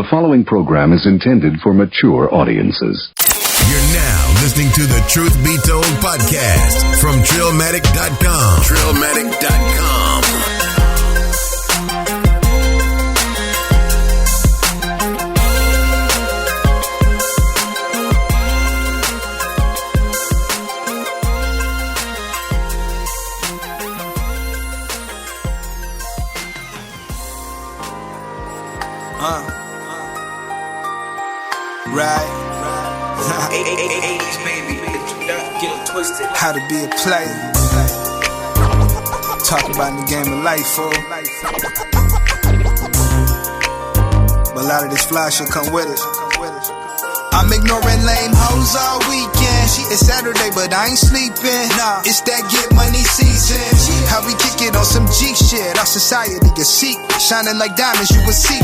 The following program is intended for mature audiences. You're now listening to the Truth Be Told podcast from Trillmatic.com. Trillmatic.com. Right. 80s, baby. Get it twisted. How to be a player. Talk about the game of life, fool. But a lot of this fly shit come with it. I'm ignoring lame hoes all weekend. It's Saturday, but I ain't sleeping. Nah, it's that get money season. How we kick it on some G shit. Our society is seek, shining like diamonds. You will see.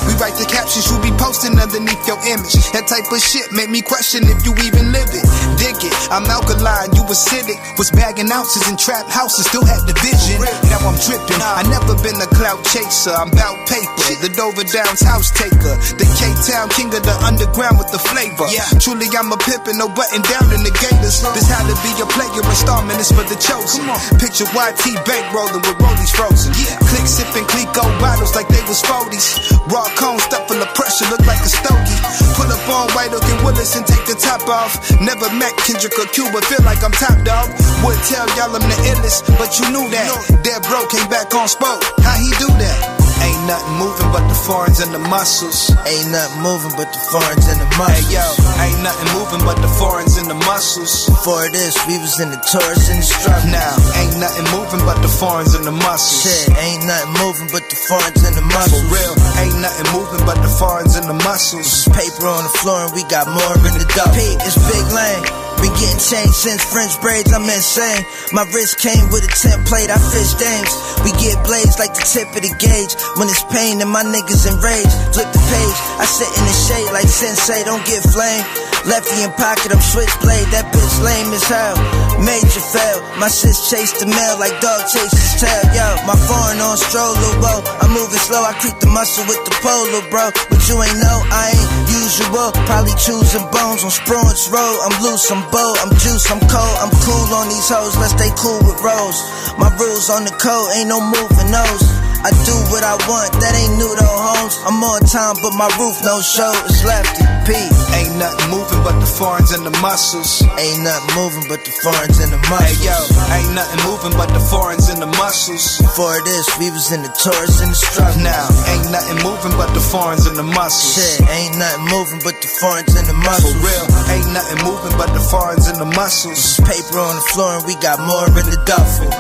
We write the captions you be posting underneath your image. That type of shit make me question if you even live it. Dig it. I'm alkaline, you acidic. Was bagging ounces in trap houses, still had the vision. Now I'm dripping. I never been a clout chaser. I'm bout paper. The Dover Downs house taker. The K-Town king of the underground with the flavor. Yeah. Truly I'm a pimpin', no button down in the gators. This how to be a player, installment is for the chosen. Picture Y.T bank rolling with rollies frozen. Yeah. Click sipping Clico bottles like they was 40s. Raw cone stuff full of pressure, look like a stogie. Pull up on White Oak and Willis and take the top off. Never met Kendrick or Cuba, feel like I'm top dog. Would tell y'all I'm the illest, but you knew that. Dead bro came back on spoke. How he do that? Ain't nothing moving but the foreigns and the muscles. Ain't nothing moving but the foreigns and the muscles. Hey yo, ain't nothing moving but the foreigns and the muscles. Before this, we was in the tourists and the struggle. Now, ain't nothing moving but the foreigns and the muscles. Shit, ain't nothing moving but the foreigns and the muscles. For real, ain't nothing moving but the foreigns and the muscles. There's paper on the floor and we got more in the dough. P, it's Big Lane. Been getting changed since French braids, I'm insane. My wrist came with a template, I fish dames. We get blades like the tip of the gauge. When it's pain and my niggas enraged, flip the page. I sit in the shade like Sensei, don't get flame. Lefty in pocket, I'm switchblade, that bitch lame as hell. Major fail, my sis chase the mail like dog chase his tail. Yo, my foreign on stroller, whoa. I'm moving slow, I creep the muscle with the polo, bro. But you ain't know, I ain't usual. Probably choosing bones on Spruance Road. I'm loose, I'm bold, I'm juice, I'm cold. I'm cool on these hoes, let's stay cool with Rose. My rules on the code, ain't no moving those. I do what I want, that ain't new though, Holmes. I'm on time, but my roof no show, it's Lefty, P. Ain't nothing moving but the foreigns and the muscles. Ain't nothing moving but the foreigns and the muscles. Hey yo, ain't nothing moving but the foreigns and the muscles. Before this, we was in the tourists and the struggle. Now, ain't nothing moving but the foreigns and the muscles. Shit, ain't nothing moving but the foreigns and the muscles. For real, ain't nothing moving but the foreigns and the muscles. There's paper on the floor and we got more in the duffel.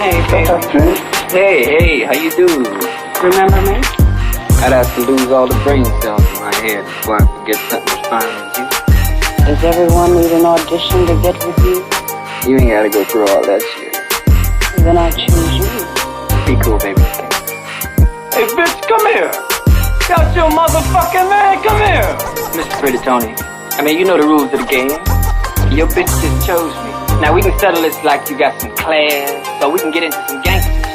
Hey, baby. Hey, how you do? Remember me? I'd have to lose all the brain cells in my head before I forget something as fine as you. Does everyone need an audition to get with you? You ain't gotta go through all that shit. Then I choose you. Be cool, baby. Hey, bitch, come here. Got your motherfucking man, come here. Mr. Pretty Tony, I mean, you know the rules of the game. Your bitch just chose me. Now we can settle this like you got some class, so we can get into some gangster shit.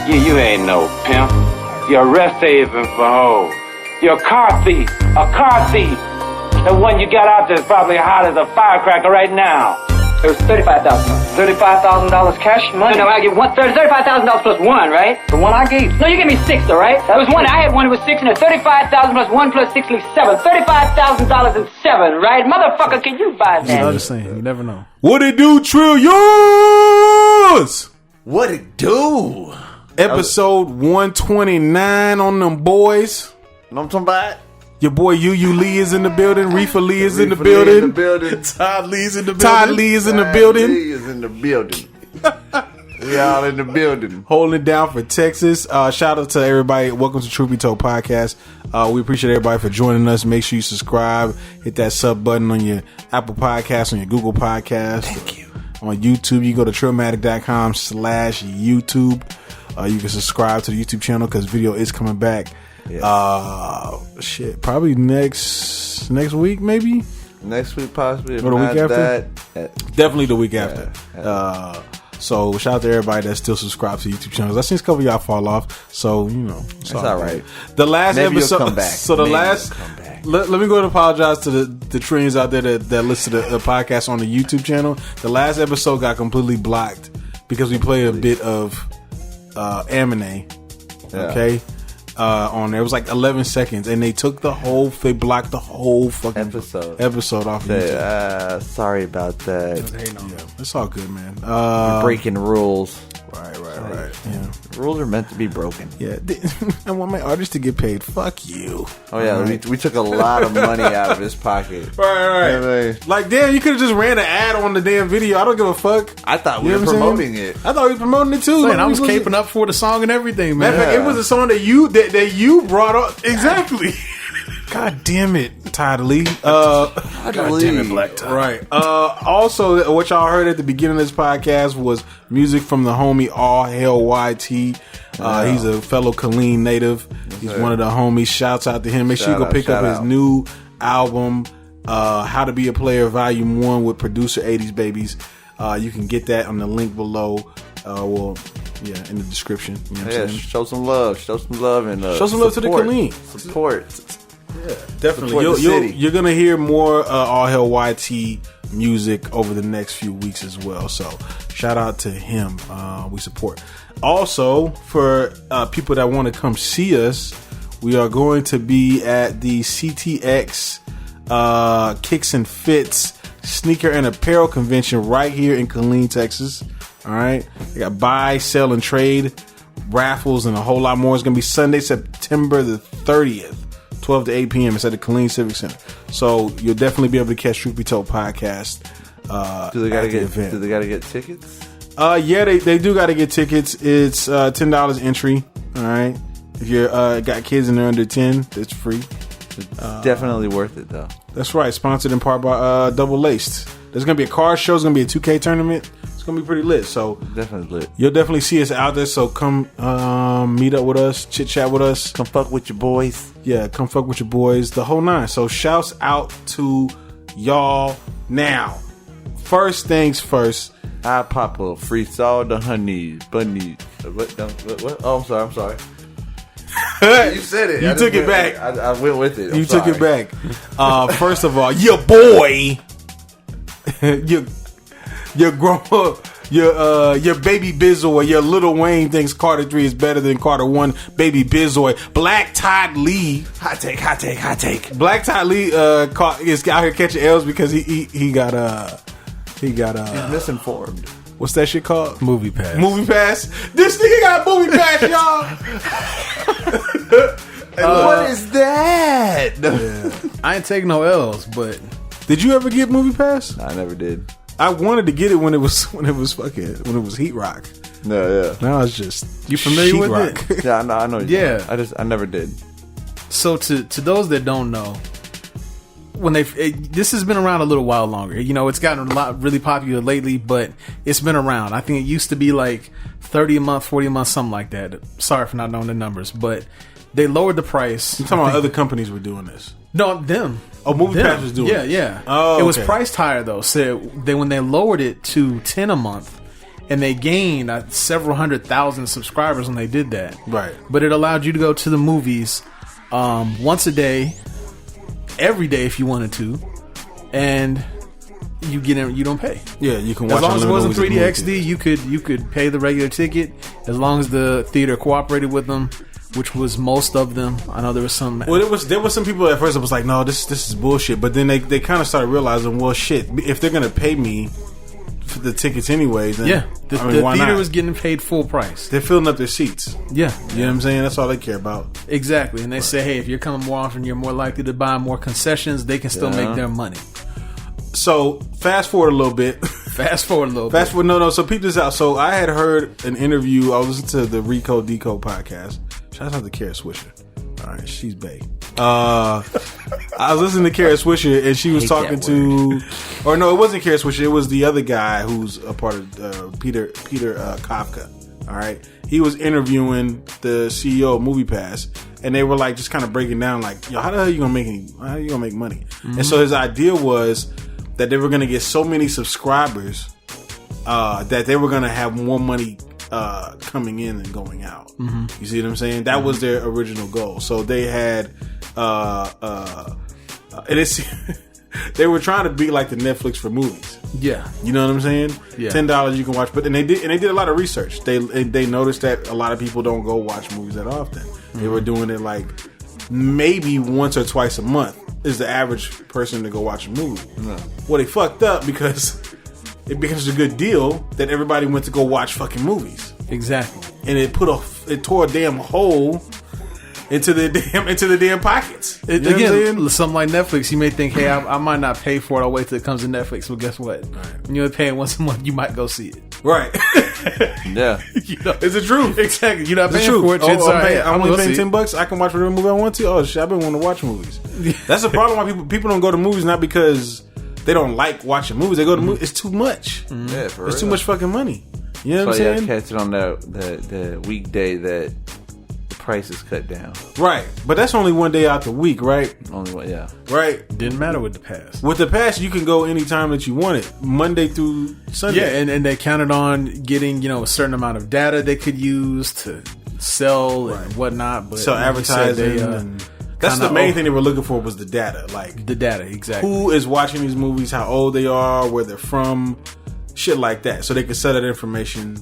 You ain't no pimp. You're a rest haven for hoes. You're a car thief. A car thief. The one you got out there is probably hot as a firecracker right now. It was $35,000. $35,000 cash money? No, I give $35,000 plus one, right? The one I gave. No, you gave me 6, all right? That was one. I had one. It was 6, and it's $35,000 plus 1 plus 6 leaves 7. $35,000 and 7, right? Motherfucker, can you buy that? I'm just saying, you never know. What it do, Trillions? What it do? Episode 129 on them boys. You know what I'm talking about? Your boy UU Lee is in the building. Riffa Lee is in the building. Todd Lee's in the building. Todd Lee is in the building. Lee is in the building. We all in the building. Holding it down for Texas. Shout out to everybody. Welcome to Truth Be Told podcast. We appreciate everybody for joining us. Make sure you subscribe. Hit that sub button on your Apple Podcast, on your Google Podcast. Thank you. On YouTube, you go to Trillmatic.com/YouTube. You can subscribe to the YouTube channel because video is coming back. Yes. Probably next week, maybe. Next week, possibly. Or the week after. That, definitely the week after. So shout out to everybody that still subscribes to YouTube channels. I seen a couple of y'all fall off, so it's all right. The last episode, come back. So the last. Let me go and apologize to the trends out there that listen to the podcast on the YouTube channel. The last episode got completely blocked because we played a bit of Amine. Okay. On there. It was like 11 seconds, and they blocked the whole fucking episode off of YouTube. Sorry about that. Yeah, it's all good, man. You're breaking rules. Right. Yeah. Rules are meant to be broken. Yeah. I want my artists to get paid. Fuck you. Oh, yeah. Right. We took a lot of money out of his pocket. Right. Like, damn, you could have just ran an ad on the damn video. I don't give a fuck. I thought we were promoting it. I thought we were promoting it, too. Man, I was caping up for the song and everything, man. It was a song that you brought up. Exactly. God damn it, Todd Lee. God damn it, Black Todd. Right. Also, what y'all heard at the beginning of this podcast was music from the homie All Hail Y.T. He's a fellow Killeen native. He's one of the homies. Shouts out to him. Make sure you go pick up his new album, How to Be a Player Volume 1 with producer 80s Babies. You can get that on the link below. In the description. You know what I'm saying? Show some love. Show some love and show some love to the Killeen. Support. Yeah, definitely. You're gonna hear more All Hail Y.T music over the next few weeks as well. So shout out to him. We support. Also, for people that want to come see us, we are going to be at the CTX Kicks and Fits Sneaker and Apparel Convention right here in Killeen, Texas. All right, they got buy, sell, and trade, raffles, and a whole lot more. It's gonna be Sunday, September the 30th. 12 to 8 p.m. It's at the Killeen Civic Center. So you'll definitely be able to catch Truth Be Told podcast. Do they gotta get tickets? Yeah, they do gotta get tickets. It's $10 entry. All right. If you're got kids and they're under 10, it's free. It's definitely worth it though. That's right. Sponsored in part by Double Laced. There's gonna be a car show. There's gonna be a 2K tournament. It's gonna be pretty lit. So definitely lit. You'll definitely see us out there. So come meet up with us, chit chat with us, come fuck with your boys. Yeah, come fuck with your boys, the whole nine. So shouts out to y'all now. First things first. I pop a freeze all the honeys, bunnies. What? Oh, I'm sorry. You said it. You took it back. I went with it. You took it back. First of all, your boy, your grown up, your baby Bizoy, your Lil Wayne thinks Carter 3 is better than Carter 1. Baby Bizoy, Black Todd Lee. Hot take. Black Todd Lee is out here catching L's because he got he's misinformed. What's that shit called? MoviePass. This nigga got MoviePass, y'all. What is that? Yeah. I ain't taking no L's, but did you ever get MoviePass? I never did. I wanted to get it when it was Heat Rock. No, yeah. Now it's just you familiar with Rock. it? Yeah, I know. Yeah, I never did. So to those that don't know, when this has been around a little while longer. You know, it's gotten really popular lately, but it's been around. I think it used to be like $30 a month, $40 a month, something like that. Sorry for not knowing the numbers, but they lowered the price. You're talking about other companies were doing this. No, them. Oh, MoviePass was doing it. Yeah. Oh, it was priced higher though. So when they lowered it to $10 a month, and they gained several 100,000 subscribers when they did that. Right. But it allowed you to go to the movies once a day, every day if you wanted to, and you get in. You don't pay. Yeah, you can watch. As long as it wasn't 3D XD, you could pay the regular ticket as long as the theater cooperated with them. Which was most of them. I know there was some. Well, there was some people at first that was like, "No, this is bullshit." But then they kind of started realizing, well, shit, if they're gonna pay me for the tickets anyways, then the theater was getting paid full price. They're filling up their seats. Yeah, you know what I'm saying. That's all they care about. Exactly, and they say, hey, if you're coming more often, you're more likely to buy more concessions. They can still make their money. So fast forward a little bit. No. So peep this out. So I had heard an interview. I was listening to the Recode Decode podcast. Shout out to Kara Swisher. All right, she's bae. I was listening to Kara Swisher, and she was talking to, or no, it wasn't Kara Swisher. It was the other guy who's a part of Peter Kafka. All right, he was interviewing the CEO of MoviePass, and they were like just kind of breaking down, like, yo, how the hell are you gonna make money? Mm-hmm. And so his idea was that they were gonna get so many subscribers that they were going to have more money coming in than going out. Mm-hmm. You see what I'm saying? That was their original goal. So they had, and it's they were trying to be like the Netflix for movies. Yeah, you know what I'm saying? Yeah. $10 you can watch, but they did a lot of research. They noticed that a lot of people don't go watch movies that often. Mm-hmm. They were doing it like maybe once or twice a month is the average person to go watch a movie. No. Well, they fucked up because it becomes a good deal that everybody went to go watch fucking movies. Exactly, and it tore a damn hole into the damn pockets. Again, something like Netflix, you may think, hey, I might not pay for it. I'll wait till it comes to Netflix. Well, guess what? Right. When you're paying once a month, you might go see it. Right. Yeah. It's the truth. Exactly. You're not paying for it. I'm only paying $10. I can watch whatever movie I want to. Oh shit, I've been wanting to watch movies. That's the problem why people don't go to movies, not because they don't like watching movies. They go to movies. It's too much. Mm-hmm. Yeah, for real. It's too much fucking money. You know what I'm saying? You catch it on the weekday that the price is cut down. Right. But that's only one day out the week, right? Only one, yeah. Right. Didn't matter with the pass. With the pass, you can go anytime that you want it. Monday through Sunday. Yeah, and they counted on getting, a certain amount of data they could use to sell and whatnot. But sell advertising. That's the main thing they were looking for was the data. Like the data, exactly. Who is watching these movies, how old they are, where they're from, shit like that. So they could sell that information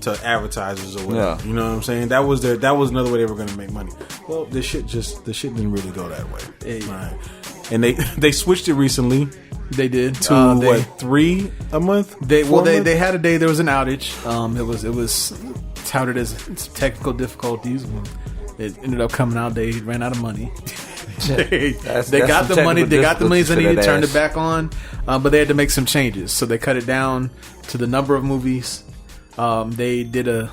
to advertisers or whatever. Yeah. You know what I'm saying? That was another way they were going to make money. Well, the shit didn't really go that way. Yeah. Right. And they switched it recently. They did to 3 a month. They had a day there was an outage. It was touted as technical difficulties. It ended up coming out. They ran out of money. They got the money. They got the money they needed. Turned it back on, but they had to make some changes. So they cut it down to the number of movies. They did a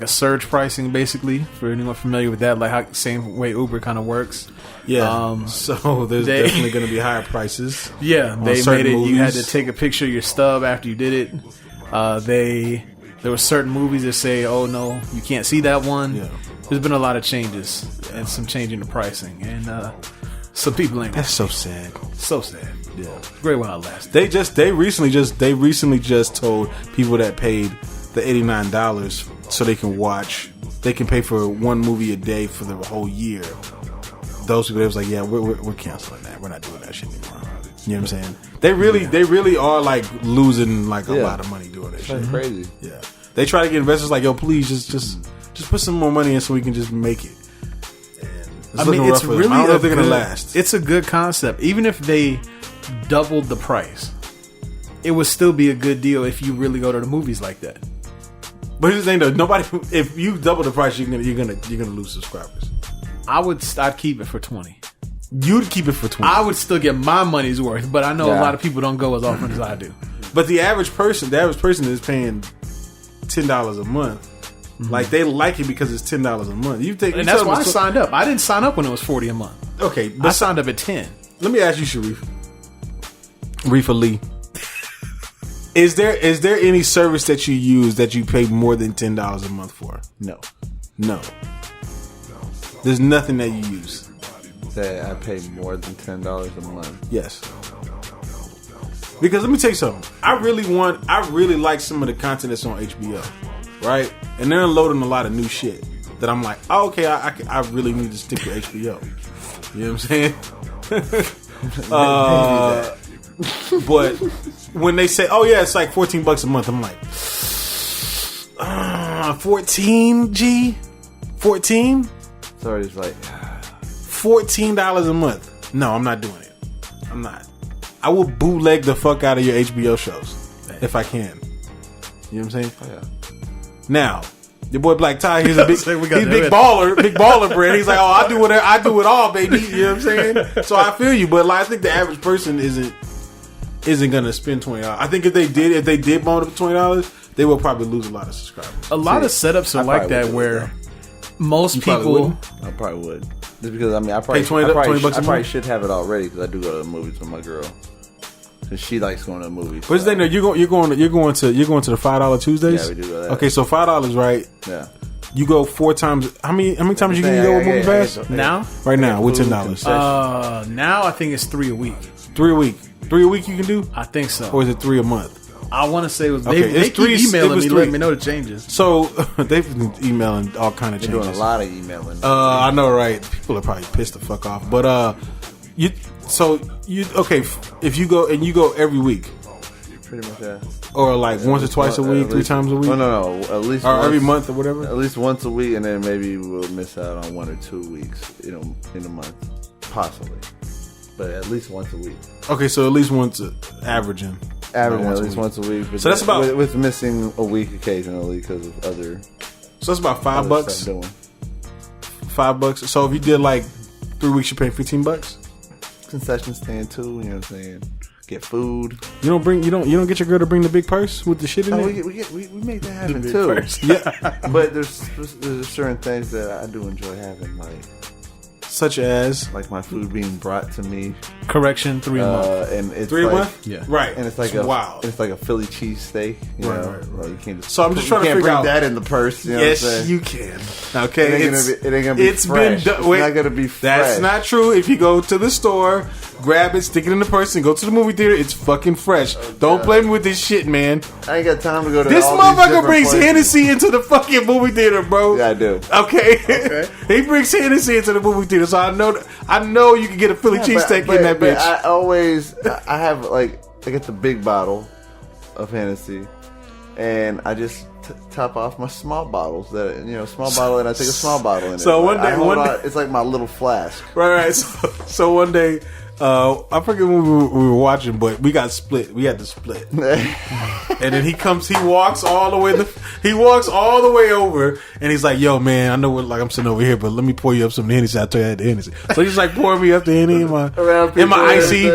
surge pricing, basically, for anyone familiar with that, like how same way Uber kind of works. Yeah. So there's definitely going to be higher prices. Yeah, they made it. Movies. You had to take a picture of your stub after you did it. There were certain movies that say, "Oh no, you can't see that one." Yeah. There's been a lot of changes and some changing the pricing, and some people ain't. That's so sad. So sad. Yeah. Great while it lasted. They recently just told people that paid the $89 so they can pay for one movie a day for the whole year. Those people, they was like, yeah, we're canceling that. We're not doing that shit anymore. You know what I'm saying? They really are like losing like a lot of money doing that shit. That's crazy. Yeah. They try to get investors like, yo, please just put some more money in so we can just make it. I mean, it's really I don't know if they're gonna last. It's a good concept. Even if they doubled the price, it would still be a good deal if you really go to the movies like that. But here's the thing, though, if you double the price, you're gonna lose subscribers. I'd keep it for 20. You'd keep it for 20. I would still get my money's worth, but I know a lot of people don't go as often as I do. But the average person is paying $10 a month. Mm-hmm. Like they like it because it's $10 a month. And that's why I signed up. I didn't sign up when it was $40 a month. Okay, but I signed up at 10. Let me ask you, Riffa Lee. Is there any service that you use that you pay more than $10 a month for? No. There's nothing that you use that I pay more than $10 a month. Yes. Because let me tell you something. I really like some of the content that's on HBO, right? And they're unloading a lot of new shit that I'm like, oh, okay, I really need to stick with HBO. You know what I'm saying? But when they say, oh yeah, it's like $14 a month, I'm like, 14 G? 14? So it's like $14 a month. No, I'm not doing it. I'm not. I will bootleg the fuck out of your HBO shows if I can. You know what I'm saying? Oh, yeah. Now, your boy Black Ty, he's big baller, Brad. He's like, oh, I do it all, baby. You know what I'm saying? So I feel you, but like, I think the average person isn't gonna spend $20. I think if they did bump it to $20, they will probably lose a lot of subscribers. A lot of setups are like that where most people. I probably would. Just because I probably pay $20 I probably should have it already because I do go to the movies with my girl. Cause she likes going to the movies. What's the thing? You're going to the $5 Tuesdays? Yeah, we do go that. Okay, so $5, right? Yeah. You go 4 times. How many times you can go with MoviePass? Now? Right now, with $10. Now I think it's 3 a week. 3 a week. 3 a week you can do? I think so. Or is it 3 a month? I want to say it was. Okay, they keep emailing me, letting me know the changes. So they've been emailing all kind of changes. They're doing a lot of emailing. I know, right? People are probably pissed the fuck off. But okay? If you go every week, pretty much, yeah. Or like once or twice a week, 3 times a week. No, at least or every month or whatever. At least once a week, and then maybe we'll miss out on 1 or 2 weeks, in a month, possibly. But at least once a week. Okay, so at least once, averaging at least once a week. But so that's about with missing a week occasionally because of other. So that's about $5. $5. So if you did like 3 weeks, you pay $15. Concession stand too. You know what I'm saying? Get food. You don't get your girl to bring the big purse with the shit in it. We make that happen too. Purse. Yeah, but there's certain things that I do enjoy having, like. Such as like my food being brought to me. Correction, 3 months. And it's 3 like, months? Yeah. Right. And it's like it's like a Philly cheesesteak. Right. Like you can't just, so I'm just trying to figure out that in the purse. You know yes, what I'm you can. Okay, it ain't gonna be fresh. It's not gonna be fresh. That's not true. If you go to the store, grab it, stick it in the purse, and go to the movie theater, it's fucking fresh. Don't play me with this shit, man. I ain't got time to go to this all motherfucker brings Hennessy into the fucking movie theater, bro. Yeah, I do. Okay. He brings Hennessy into the movie theater, so I know you can get a Philly cheesesteak in that bitch. I have I get the big bottle of Hennessy, and I just top off my small bottles. Small bottle, and I take a small bottle in it. So one day, it's like my little flask. Right. So one day, I forget what we were watching, but we got split. We had to split, and then he walks all the way over, and he's like, "Yo, man, I know I'm sitting over here, but let me pour you up some Hennessy." I tell you I had the Hennessy, so he's like pouring me up the Henny in my icy.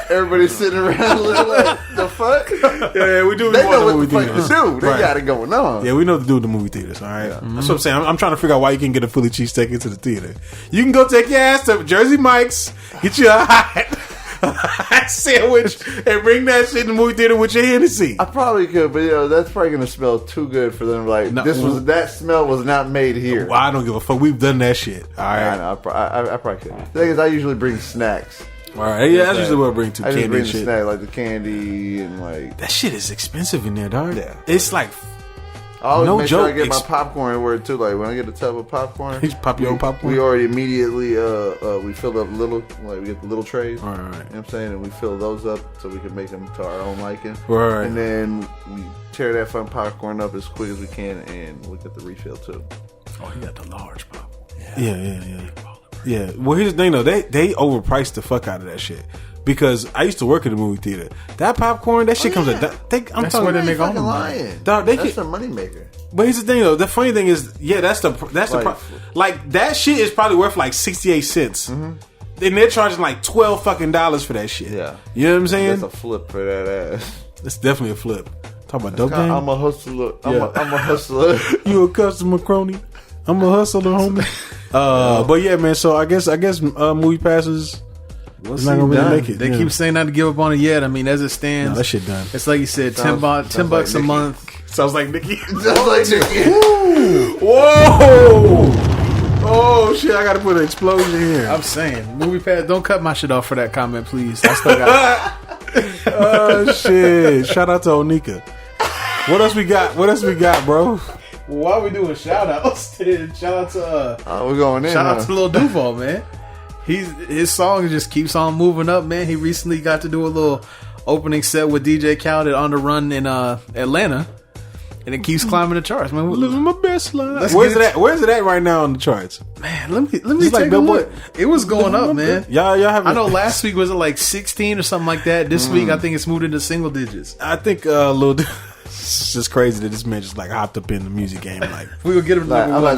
Everybody's sitting around looking like the fuck. Yeah, we do. They know what the fuck to do. They got it going on. Yeah, we know what to do in the movie theaters. All right, that's what I'm saying. I'm trying to figure out why you can get a Philly cheesesteak into the theater. You can go take your ass to Jersey Mike's, get you a hot sandwich, and bring that shit in the movie theater with your Hennessy. I probably could, but that's probably gonna smell too good for them. Like that smell was not made here. Well, I don't give a fuck. We've done that shit. All right, I know. I probably could. The thing is, I usually bring snacks. All right, yeah, that's usually what I bring to I candy bring and shit. Snack, like the candy and like that shit is expensive in there, dog. Yeah, it's like. I always make sure I get my popcorn everywhere too. Like when I get a tub of popcorn, you pop your own popcorn. We already immediately we fill up we get the little trays. All right. You know what I'm saying? And we fill those up so we can make them to our own liking. Right. And then we tear that fun popcorn up as quick as we can, and we get the refill too. Oh, he got the large popcorn. Yeah. Well, here's the thing though. They overpriced the fuck out of that shit. Because I used to work in the movie theater. That popcorn, that shit comes. That's where they make all the money. That's a money maker. But here's the thing, though. The funny thing is, that's like that shit is probably worth like 68 cents, and they're charging like $12 fucking for that shit. Yeah, you know what I'm saying? That's a flip for that ass. It's definitely a flip. Talk about dope game. I'm a hustler. I'm a hustler. You a customer crony? I'm a hustler, homie. But yeah, man. So I guess movie passes. It's not gonna really make it. They keep saying not to give up on it yet. I mean, as it stands, that shit done. It's like you said, $10 like a month. Sounds like Nicki. Sounds like Nicki. Whoa! Oh shit! I gotta put an explosion here. I'm saying, MoviePass, don't cut my shit off for that comment, please. I still got it. Oh shit! Shout out to Onika. What else we got, bro? Why are we doing shout outs? Shout out to we're going in. Shout out to Lil Duval, man. His song just keeps on moving up, man. He recently got to do a little opening set with DJ Khaled on the run in Atlanta, and it keeps climbing the charts, man. Living my best life. Where's it at right now on the charts? Man, let me take a look. It was going up, man. Y'all have. I know last week was it like 16 or something like that. This week I think it's moved into single digits. I think Lil. It's just crazy that this man just like hopped up in the music game. Like we gonna get him to number one.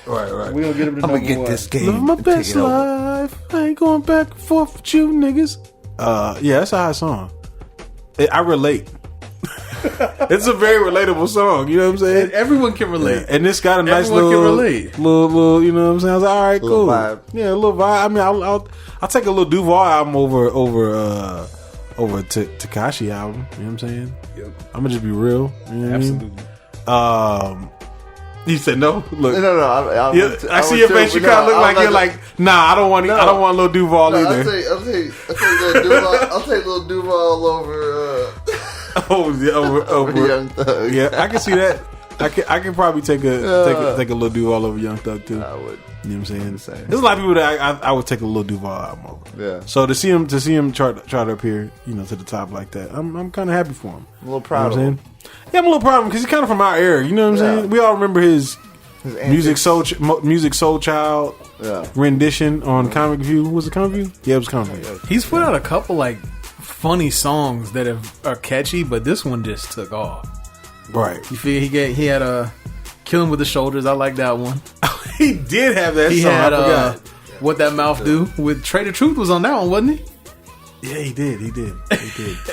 Right. We gonna get him to number one. I'm gonna get this game. Living my best life. I ain't going back and forth with you niggas. Yeah, that's a hot song. I relate. It's a very relatable song. You know what I'm saying? Everyone can relate. And this got a nice little, you know what I'm saying? I was like, all right, cool. Vibe. Yeah, a little vibe. I mean, I'll take a little Duval album over Tekashi album. You know what I'm saying? Yep. I'm gonna just be real. You know Absolutely. I mean? You said no. Look, no. I see your face. You kind of look like you're like, nah. I don't want. I don't want Lil Duval either. I'll take Lil Duval over. over Young Thug. Yeah, I can see that. I can probably take a Lil Duval over Young Thug too. I would. You know what I'm saying? There's a lot of people that I would take a Lil Duval album over. Yeah. So to see him chart up here, to the top like that, I'm kind of happy for him. I'm a little proud of him. Yeah, I'm a little proud of him because he's kind of from our era. You know what I'm saying? We all remember his Music Soul Child rendition on Comic View. Was it Comic View? Yeah, it was Comic View. He's put out a couple like funny songs that are catchy, but this one just took off. Right. You feel he had a Killing with the Shoulders. I like that one. He did have that song. Had, I forgot. What That Mouth Do with Trader Truth was on that one, wasn't he? Yeah, he did.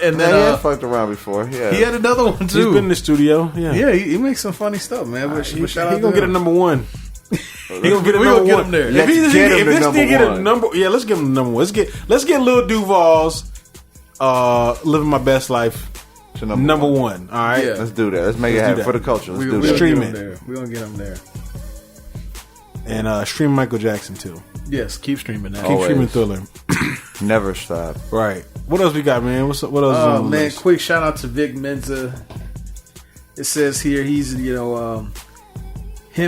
And then he had fucked around before. Yeah, he had another one too. He's been in the studio. Yeah, he makes some funny stuff, man. But he gonna get a number one. He gonna get a number one. Him there. If this nigga get a number, let's give him the number one. Let's get Lil Duval's "Living My Best Life" to number one. All right, let's do that. Let's make it happen for the culture. Let's do that. Stream it. We're gonna get him there. And stream Michael Jackson too. Yes, keep streaming that. Keep streaming Thriller. Never stop. Right. What else we got, man? What else? Is on the list? Quick shout out to Vic Mensa. It says here he's him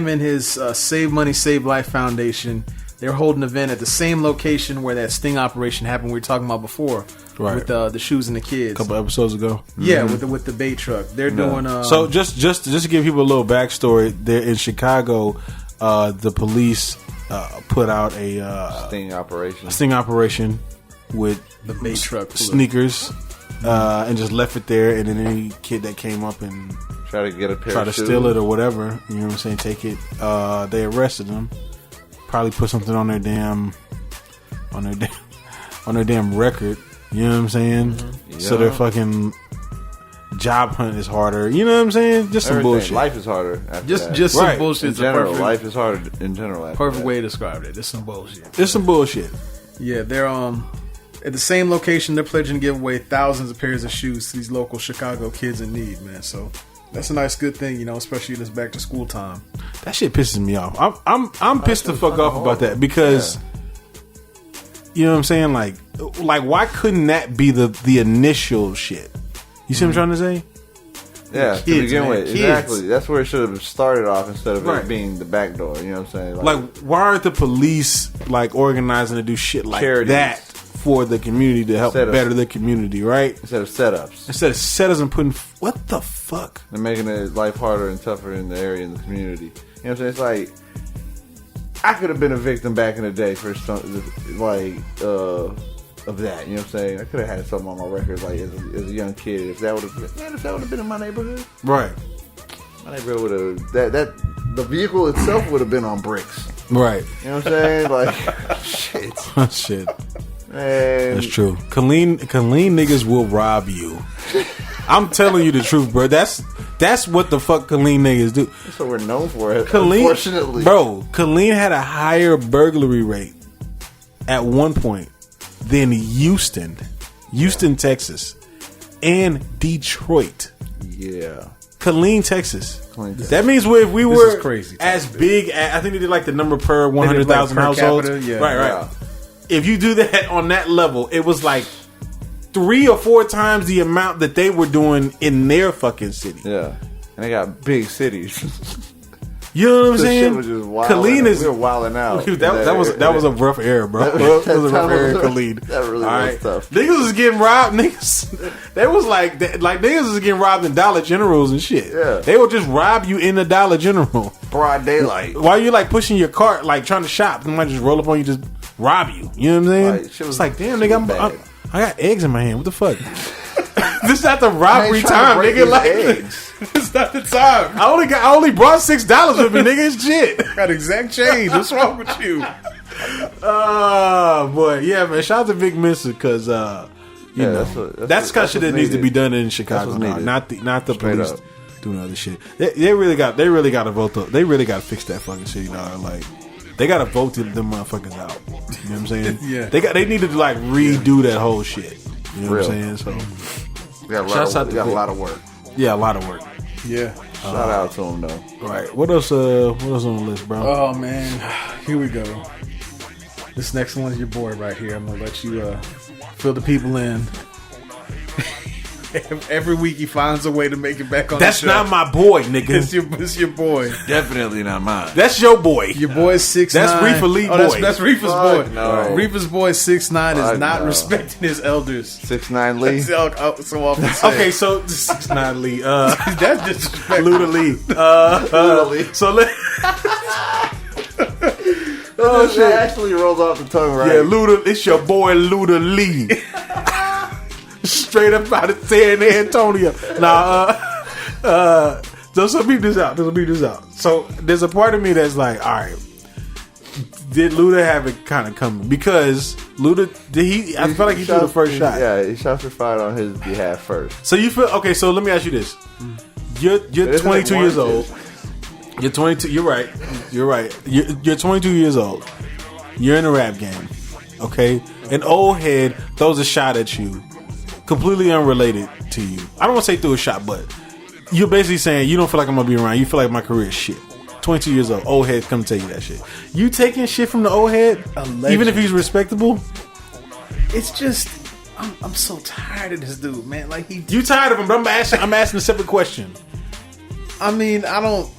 and his Save Money Save Life Foundation. They're holding an event at the same location where that sting operation happened. We were talking about before, right? With the shoes and the kids. A couple episodes ago. Yeah, with the bait truck. They're doing. So just to give people a little backstory, they're in Chicago. The police put out a sting operation with the bait truck sneakers, and just left it there. And then any kid that came up and try to get a pair, try to steal it or whatever, you know what I'm saying, take it. They arrested them. Probably put something on their damn record. You know what I'm saying? Mm-hmm. So their fucking job hunt is harder. You know what I'm saying? Just some bullshit. Life is harder after that. Just some bullshit. In general, life is harder in general after perfect that. way to describe it. It's some bullshit. It's some bullshit. Yeah, they're at the same location. They're pledging to give away thousands of pairs of shoes to these local Chicago kids in need, man. So that's a nice, good thing, especially in this back to school time. That shit pisses me off. I'm pissed the fuck off about that because you know what I'm saying. Like why couldn't that be the initial shit? You see what I'm trying to say? Yeah, kids, to begin with. Exactly. That's where it should have started off instead of it being the back door. You know what I'm saying? Like why aren't the police organizing to do shit like charities that for the community to help better the community, right? Instead of setups. Instead of setups and putting... What the fuck? They're making it life harder and tougher in the area, in the community. You know what I'm saying? It's like... I could have been a victim back in the day for something of that. You know what I'm saying? I could have had something on my record as a young kid. If that would have been in my neighborhood. Right. My neighborhood would have... The vehicle itself would have been on bricks. Right. You know what I'm saying? Like... shit. Shit. Man. That's true. Killeen niggas will rob you. I'm telling you the truth, bro. That's what the fuck Killeen niggas do. That's what we're known for. Unfortunately, bro, Killeen had a higher burglary rate at one point than Houston, Texas, and Detroit. Yeah. Killeen, Texas. That means if we were crazy, as big as, I think they did like the number per 100,000 households. Capita, Right. Yeah. If you do that on that level, it was like 3 or 4 times the amount that they were doing in their fucking city. Yeah. And they got big cities. You know what I'm saying? Shit was just wild. Killeen is... We were wilding out. That was a rough era, bro. That was a rough era, Killeen. That really was tough. Niggas was getting robbed. They was like niggas was getting robbed in Dollar Generals and shit. Yeah. They would just rob you in the Dollar General. Broad daylight. While you pushing your cart, trying to shop, they might just roll up on you, just rob you. You know what I'm saying? It's like, damn, nigga, I got eggs in my hand. What the fuck? This is not the robbery time, nigga. It's not the time. I only brought $6 with me, nigga. It's shit. Got exact change. What's wrong with you? Boy, yeah, man. Shout out to Vic Mensa because that's kind of shit that needs to be done in Chicago now. Not the police doing other shit. They really got to vote though. They really got to fix that fucking city, dog. Like, they got to vote them motherfuckers out. You know what I'm saying? Yeah. They need to redo that whole shit. You know what I'm saying? So we got a lot of work. Yeah, a lot of work. Yeah. Shout out to them though. Right. What else on the list, bro? Oh man, here we go. This next one's your boy right here. I'm gonna let you fill the people in. Every week he finds a way to make it back on. That's the show. not my boy, nigga. It's your boy. Definitely not mine. That's your boy. Your boy's 6'9". That's Riffa Lee boy. That's Riffa's boy. No. Riffa's boy 6'9" is not respecting his elders. 6'9" Lee. So often said. Okay, so 6'9" Lee. That's disrespectful. Luda Lee. Luda Lee. So let. Oh shit! That actually rolls off the tongue, right? Yeah, Luda. It's your boy Luda Lee. Straight up out of San Antonio. So beat this out. So there's a part of me that's like, all right, did Luda have it kind of coming? Because Luda, I feel like he threw the first shot. Yeah, he shots were fired on his behalf first. So you feel okay? So let me ask you this: You're 22 years old. You're 22. You're right. You're 22 years old. You're in a rap game. Okay, an old head throws a shot at you, completely unrelated to you. I don't want to say threw a shot, but you're basically saying you don't feel like I'm gonna be around. You feel like my career is shit. 22 years old head come tell you that shit. You taking shit from the old head, even if he's respectable? It's just I'm so tired of this dude, man. Like you tired of him? But I'm asking a separate question. I mean, I don't.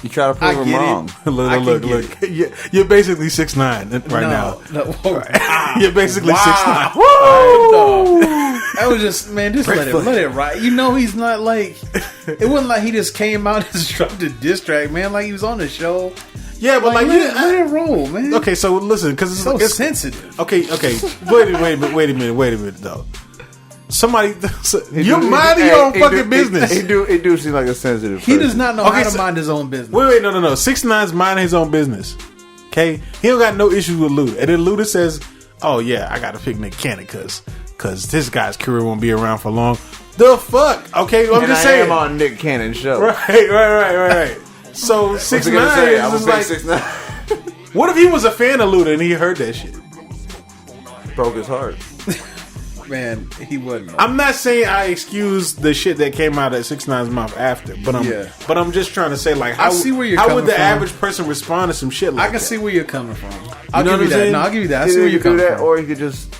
You try to prove him wrong. Look. You're basically 6'9" right now. No. You're basically 6'9". No. That was just, man, just let it ride. You know he's not like, it wasn't like he just came out and dropped a diss track, man. Like he was on the show. Yeah, but let it roll, man. Okay, so listen, because it's sensitive. Okay. Wait a minute, though. Somebody, you're minding your own fucking business. It do seem like a sensitive person. He does not know how to mind his own business. Wait, no. 6'9's minding his own business. Okay? He don't got no issues with Luda. And then Luda says, oh yeah, I got to pick Nick Cannon because this guy's career won't be around for long. The fuck? Okay, I'm just saying. I am on Nick Cannon's show. Right. So 6'9 is like 6'9. What if he was a fan of Luda and he heard that shit? Broke his heart. Man, he wouldn't. I'm not saying I excuse the shit that came out of 6'9's mouth after, but I'm just trying to say, like, how would the average person respond to some shit like that? I can see where you're coming from. I'll give you that. No, I'll give you that. I see where you're coming from. Or you could just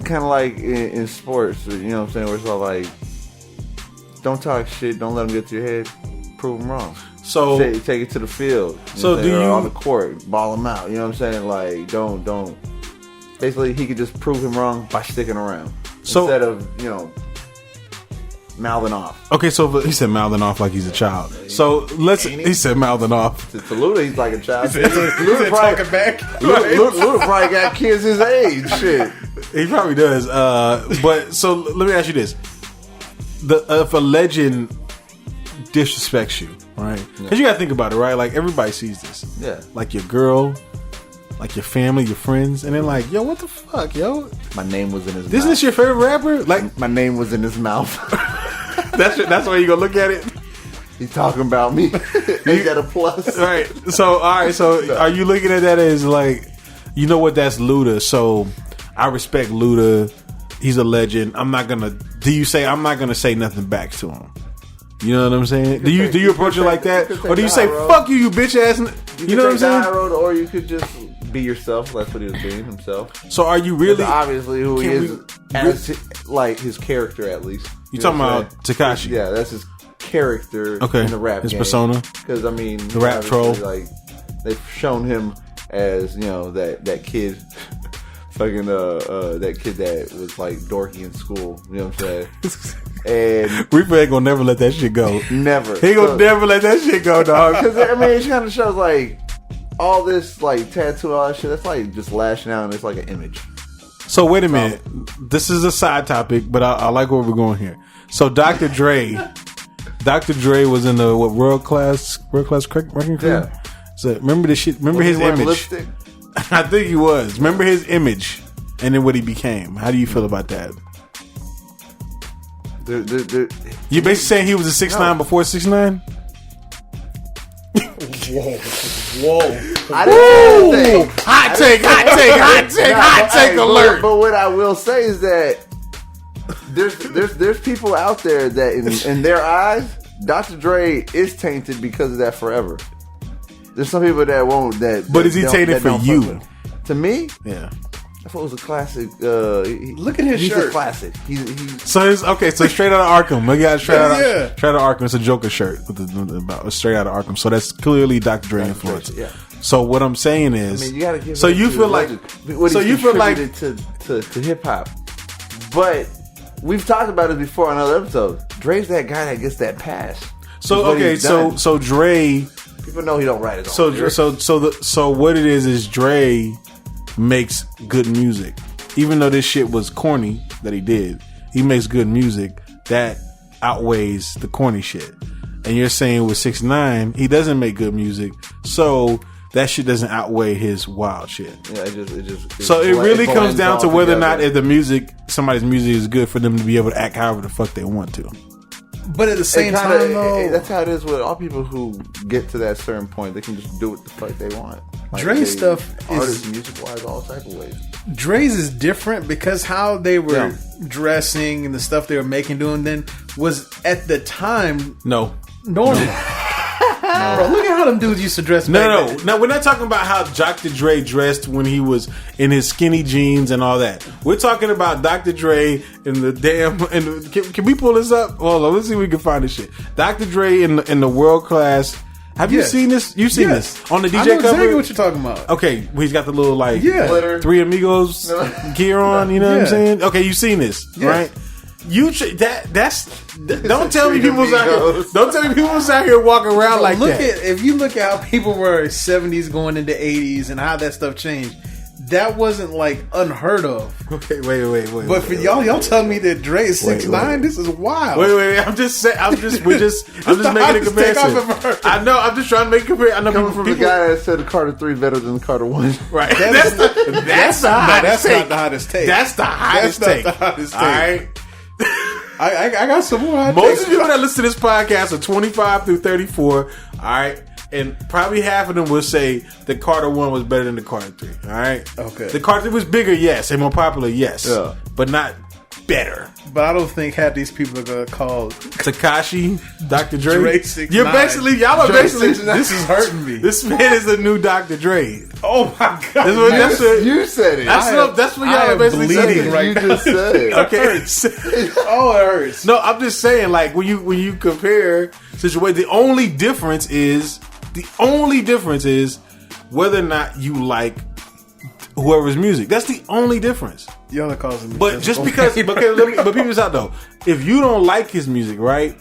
kind of like in sports, you know what I'm saying, where it's all like, don't talk shit, don't let them get to your head, prove them wrong. So take it to the field. So do you on the court, ball them out? You know what I'm saying? Like don't. Basically, he could just prove him wrong by sticking around instead of mouthing off. Okay, so he said mouthing off like he's a child. So he said mouthing off. To Luda, he's like a child. Luda talking back. Luda probably got kids his age. Shit, he probably does. But so let me ask you this: if a legend disrespects you, right? Because you got to think about it, right? Like everybody sees this. Yeah. Like your girl. Like your family, your friends, and then like, yo, what the fuck, yo? My name was in his mouth. Isn't this your favorite rapper? Like, my name was in his mouth. That's why you gonna look at it. He's talking about me. He got a plus. Right. So, all right. So, are you looking at that as like, you know what? That's Luda. So, I respect Luda. He's a legend. I'm not gonna. Do you say I'm not gonna say nothing back to him? You know what I'm saying? Do you approach it like that, or do you say fuck you bitch ass? You know what I'm saying? Or you could just be yourself. That's what he was being himself. So are you really obviously who he is as like his character at least? You talking about Tekashi? Yeah, that's his character in the rap his game. persona. Because I mean, the rap troll. Like they've shown him as that kid. Fucking that kid that was like dorky in school. You know what I'm saying? And Reaper ain't gonna never let that shit go. Never. He gonna never let that shit go, dog. Because I mean, it kind of shows like all this like tattoo, all that shit. That's like just lashing out, and it's like an image. So wait a minute. This is a side topic, but I like where we're going here. So Dr. Dre was in the world class wrecking crew. Yeah. So remember this shit. Remember his image. Lipstick? I think he was. Remember his image, and then what he became. How do you feel about that? You basically saying he was a 6'9" before 6'9"? Whoa! I didn't say hot take alert. But what I will say is that there's people out there that in their eyes, Dr. Dre is tainted because of that forever. There's some people that won't. But is he tainted for you? To me? Yeah. I thought it was a classic. Look at his he's shirt. A classic. So straight out of Arkham. Look at straight out of Arkham. It's a Joker shirt about straight out of Arkham. So that's clearly Dr. Dre influence. Yeah. So what I'm saying is, you gotta give so you feel like, to hip hop, but we've talked about it before on other episodes. Dre's that guy that gets that pass. So okay, so Dre. People know he don't write his own lyrics. So what it is Dre makes good music. Even though this shit was corny that he did, he makes good music that outweighs the corny shit. And you're saying with 6ix9ine, he doesn't make good music, so that shit doesn't outweigh his wild shit. Yeah, it really comes down to whether or not if somebody's music is good for them to be able to act however the fuck they want to. But at the same time, though, that's how it is with all people who get to that certain point. They can just do what the fuck they want. Dre's stuff is music-wise, all type of ways. Dre's is different because how they were dressing and the stuff they were making, doing then was at the time normal. Bro, look at how them dudes used to dress. No, we're not talking about how Dr. Dre dressed when he was in his skinny jeans and all that. We're talking about Dr. Dre in the damn. Can we pull this up? Hold on, let's see if we can find this shit. Dr. Dre in the world class. Have you seen this? You've seen this on the DJ cover? Exactly what you're talking about. Okay, he's got the little glitter. Three Amigos gear on. You know what I'm saying? Okay, you've seen this, right? Don't tell me people was out here. Don't tell me people was out here walking around like that. If you look at how people were 70s going into 80s and how that stuff changed, that wasn't like unheard of. Okay, wait. But for y'all telling me that Dre is 6ix9ine, this is wild. Wait. I'm just saying. I'm just making a comparison. I know. I'm just trying to make a comparison. I know coming from a guy that said the Carter 3 better than the Carter 1. Right. That's not the hottest take. That's the hottest take. All right. I got some more. Most of the people that listen to this podcast are 25 through 34. All right. And probably half of them will say the Carter 1 was better than the Carter 3. All right. Okay. The Carter 3 was bigger, yes, and more popular, yes. Yeah. But not better. But I don't think half these people are going to call Tekashi, Dr. Dre. Dre 6ix9ine. Y'all are basically, this is hurting me. This man is the new Dr. Dre. Oh my God. You said it. That's what y'all are basically saying. Right, you just said it. Okay. It hurts. No, I'm just saying, like, when you compare situations, the only difference is whether or not you like whoever's music. That's the only difference. Y'all are causing me. But just because, but people this out though. If you don't like his music, right,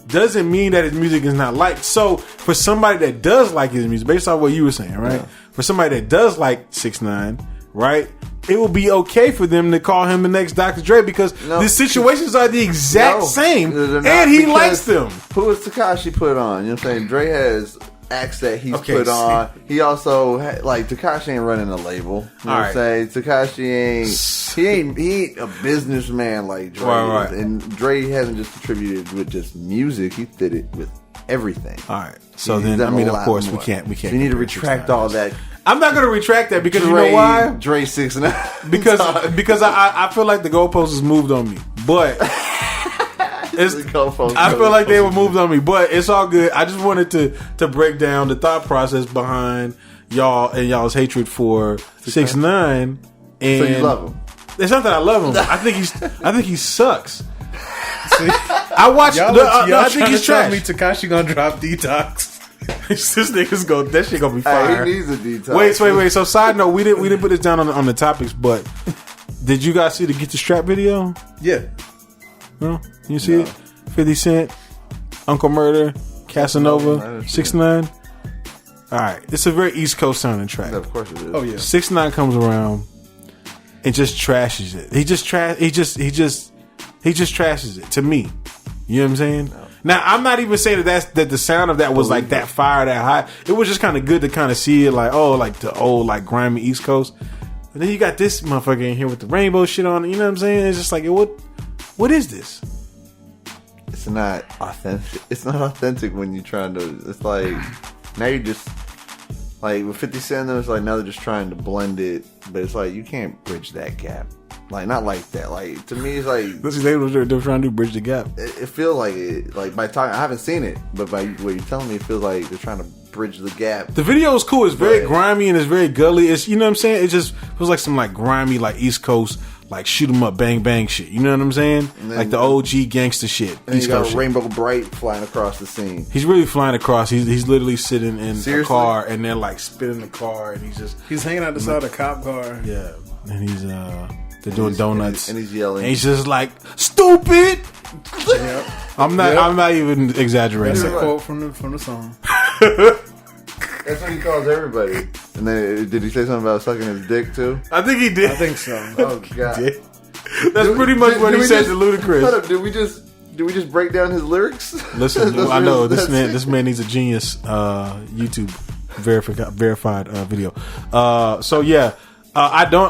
doesn't mean that his music is not liked. So for somebody that does like his music, based on what you were saying, right, for somebody that does like 6ix9ine, right, it will be okay for them to call him the next Dr. Dre because the situations are the exact same, and he likes them. Who was Tekashi put on? You know what I'm saying? Dre has acts that he's put on. He also Tekashi ain't running a label. You know what I'm saying? Tekashi ain't a businessman like Dre. Right. And Dre hasn't just contributed with just music. He did it with everything. All right. So then, I mean, of course, we can't. You need to retract all that. I'm not going to retract that because you know why? Dre 6ix9ine. Because I feel like the goalposts has moved on me, but. I feel like they were moved on me, but it's all good. I just wanted to break down the thought process behind y'all and y'all's hatred for 6ix9ine. And so you love him? It's not that I love him. I think he sucks. See, I watched. Y'all I think he's trash. Me Tekashi gonna drop Detox. This nigga's that shit gonna be fire. He needs a detox. Wait. So side note, we didn't put this down on the topics, but did you guys see the Get the Strap video? Yeah. No? You see it? 50 Cent, Uncle Murda, Casanova, 6ix9ine. Alright. It's a very East Coast sounding track. Yeah, of course it is. Oh yeah. 6ix9ine comes around and just trashes it. He just trashes it to me. You know what I'm saying? No. Now I'm not even saying that the sound of that was like that fire, that high. It was just kind of good to kind of see it like the old like grimy East Coast. And then you got this motherfucker in here with the rainbow shit on it. You know what I'm saying? It's just like what is this? It's not authentic. It's not authentic when you're trying to. It's like now you're just like with 50 Cent. It's like now they're just trying to blend it, but it's like you can't bridge that gap. Like not like that. Like to me, it's like they're trying to bridge the gap. It feels like it. Like by talking, I haven't seen it, but by what you're telling me, it feels like they're trying to bridge the gap. The video is cool. It's very grimy and it's very gully. It's, you know what I'm saying? It just feels like some like grimy, like East Coast, like shoot 'em up, bang bang shit. You know what I'm saying? Like the OG gangster shit. And East Coast Rainbow Bright flying across the scene. He's really flying across. He's literally sitting in a car and they're like spinning the car and he's hanging out the side of a cop car. Yeah, and they're doing donuts and he's yelling. And he's just like stupid. Yep. I'm not even exaggerating. That's a quote from the song. That's what he calls everybody. And then did he say something about sucking his dick too? I think he did. I think so. Oh god. That's pretty much what he said to Ludacris. Hold up, did we just break down his lyrics? Listen, I know this man needs a genius YouTube verified video. So yeah. I get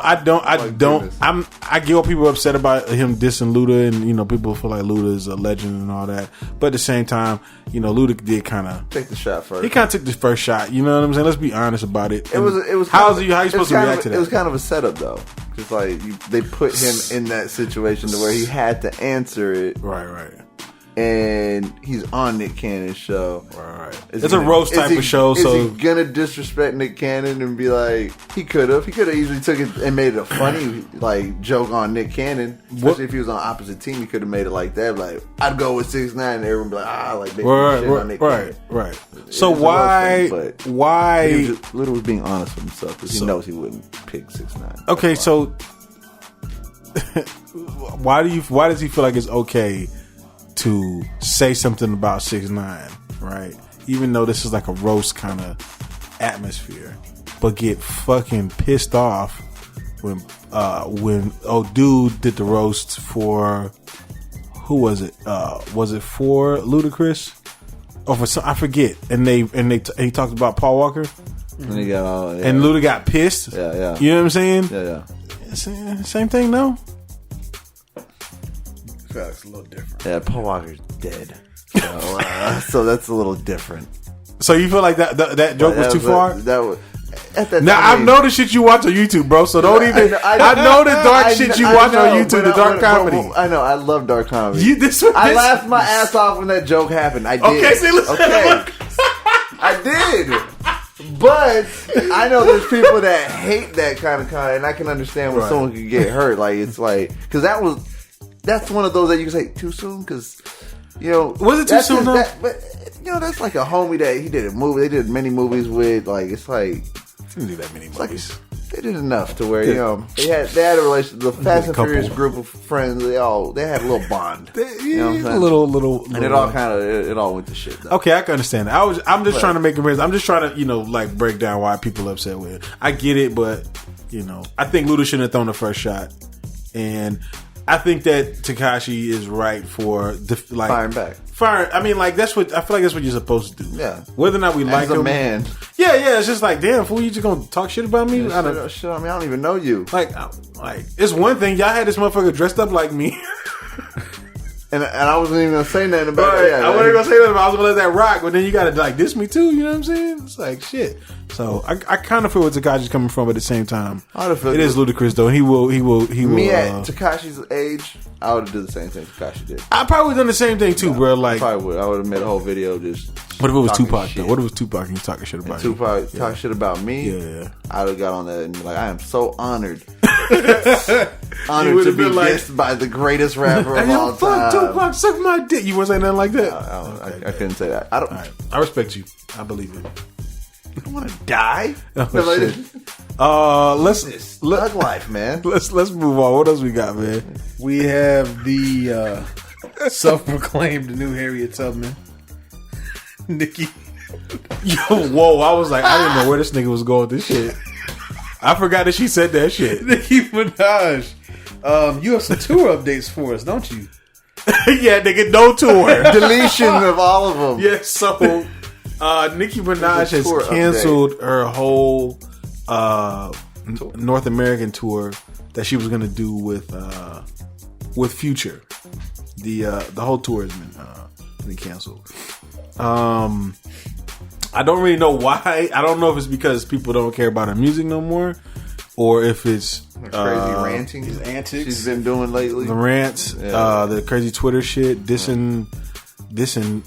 what people are upset about him dissing Luda, and you know people feel like Luda is a legend and all that. But at the same time, you know Luda did kind of take the shot first. He kind of took the first shot. You know what I'm saying? Let's be honest about it. It was. How you supposed to react to that? It was kind of a setup though, just like they put him in that situation to where he had to answer it. Right. And he's on Nick Cannon's show. Right. It's a roast type of show. Is he gonna disrespect Nick Cannon and be like, he could have easily took it and made it a funny like joke on Nick Cannon. Especially if he was on opposite team, he could have made it like that. Like, I'd go with 6ix9ine and everyone be like, shit on Nick Cannon. Right. So why Little was being honest with himself because he knows he wouldn't pick 6ix9ine. Okay, so why does he feel like it's okay to say something about 6ix9ine, right? Even though this is like a roast kind of atmosphere, but get fucking pissed off when dude did the roast for who was it? Was it for Ludacris or for some? I forget. And he talked about Paul Walker. And he got all, and Luda got pissed. Yeah. You know what I'm saying? Yeah. Same thing, no. It's a little different. Yeah, Paul Walker's dead. So that's a little different. So you feel like that joke was too far? I know the shit you watch on YouTube, bro. So don't even. I know the dark shit you watch on YouTube, the dark comedy. I know. I love dark comedy. I laughed my ass off when that joke happened. I did. Okay, see, listen. Okay. I did. But I know there's people that hate that kind of comedy, and I can understand when someone can get hurt. Like, it's like, because that's one of those that you can say too soon, because, you know. Was it too soon, though? But, you know, that's like a homie that he did a movie. They did many movies with. Like, it's like. Didn't do that many movies. Like, they did enough to where, you know, they had a relationship. The Fast and Furious group of friends, they had a little bond. You know what I'm saying? A little. And it all went to shit, though. Okay, I can understand that. I'm just trying to make comparisons. I'm just trying to, you know, like break down why people are upset with it. I get it, but, you know, I think Luda shouldn't have thrown the first shot. And I think that Tekashi is right for firing back. I mean, like, I feel like that's what you're supposed to do. Yeah. Whether or not we like him. As a man. Yeah. It's just like, damn, fool, you just gonna talk shit about me? I don't even know you. Like, it's one thing. Y'all had this motherfucker dressed up like me. And I wasn't even gonna say nothing about it. I wasn't gonna say nothing about it. I was gonna let that rock, but then you gotta like diss me too. You know what I'm saying? It's like shit. So I kind of feel where Tekashi's coming from, but at the same time, it is ludicrous though. He will. Me at Tekashi's age, I would have done the same thing Tekashi did. I probably would have done the same thing too, bro. Like, I probably would. I would have made a whole video just. What if it was Tupac though? What if it was Tupac and he's talking shit about Tupac talking shit about me? Yeah. I would have got on that and be like, I am so honored. Honored to be dissed by the greatest rapper of all time. Fuck Tupac, suck my dick. You wouldn't say nothing like that? I couldn't say that. I don't. Right. I respect you. I believe it. You don't want to die? Let's thug life, man. Let's move on. What else we got, man? We have the self-proclaimed new Harriet Tubman, Nicki. Whoa! I was like, I didn't know where this nigga was going with this shit. I forgot that she said that shit. Nicki Minaj. You have some tour updates for us, don't you? Yeah, nigga, no tour. Deletion of all of them. Yes, so Nicki Minaj has canceled her whole North American tour that she was going to do with Future. The whole tour has been canceled. I don't really know why. I don't know if it's because people don't care about her music no more, or if it's crazy ranting, these antics she's been doing lately. The rants, the crazy Twitter shit, dissing dissing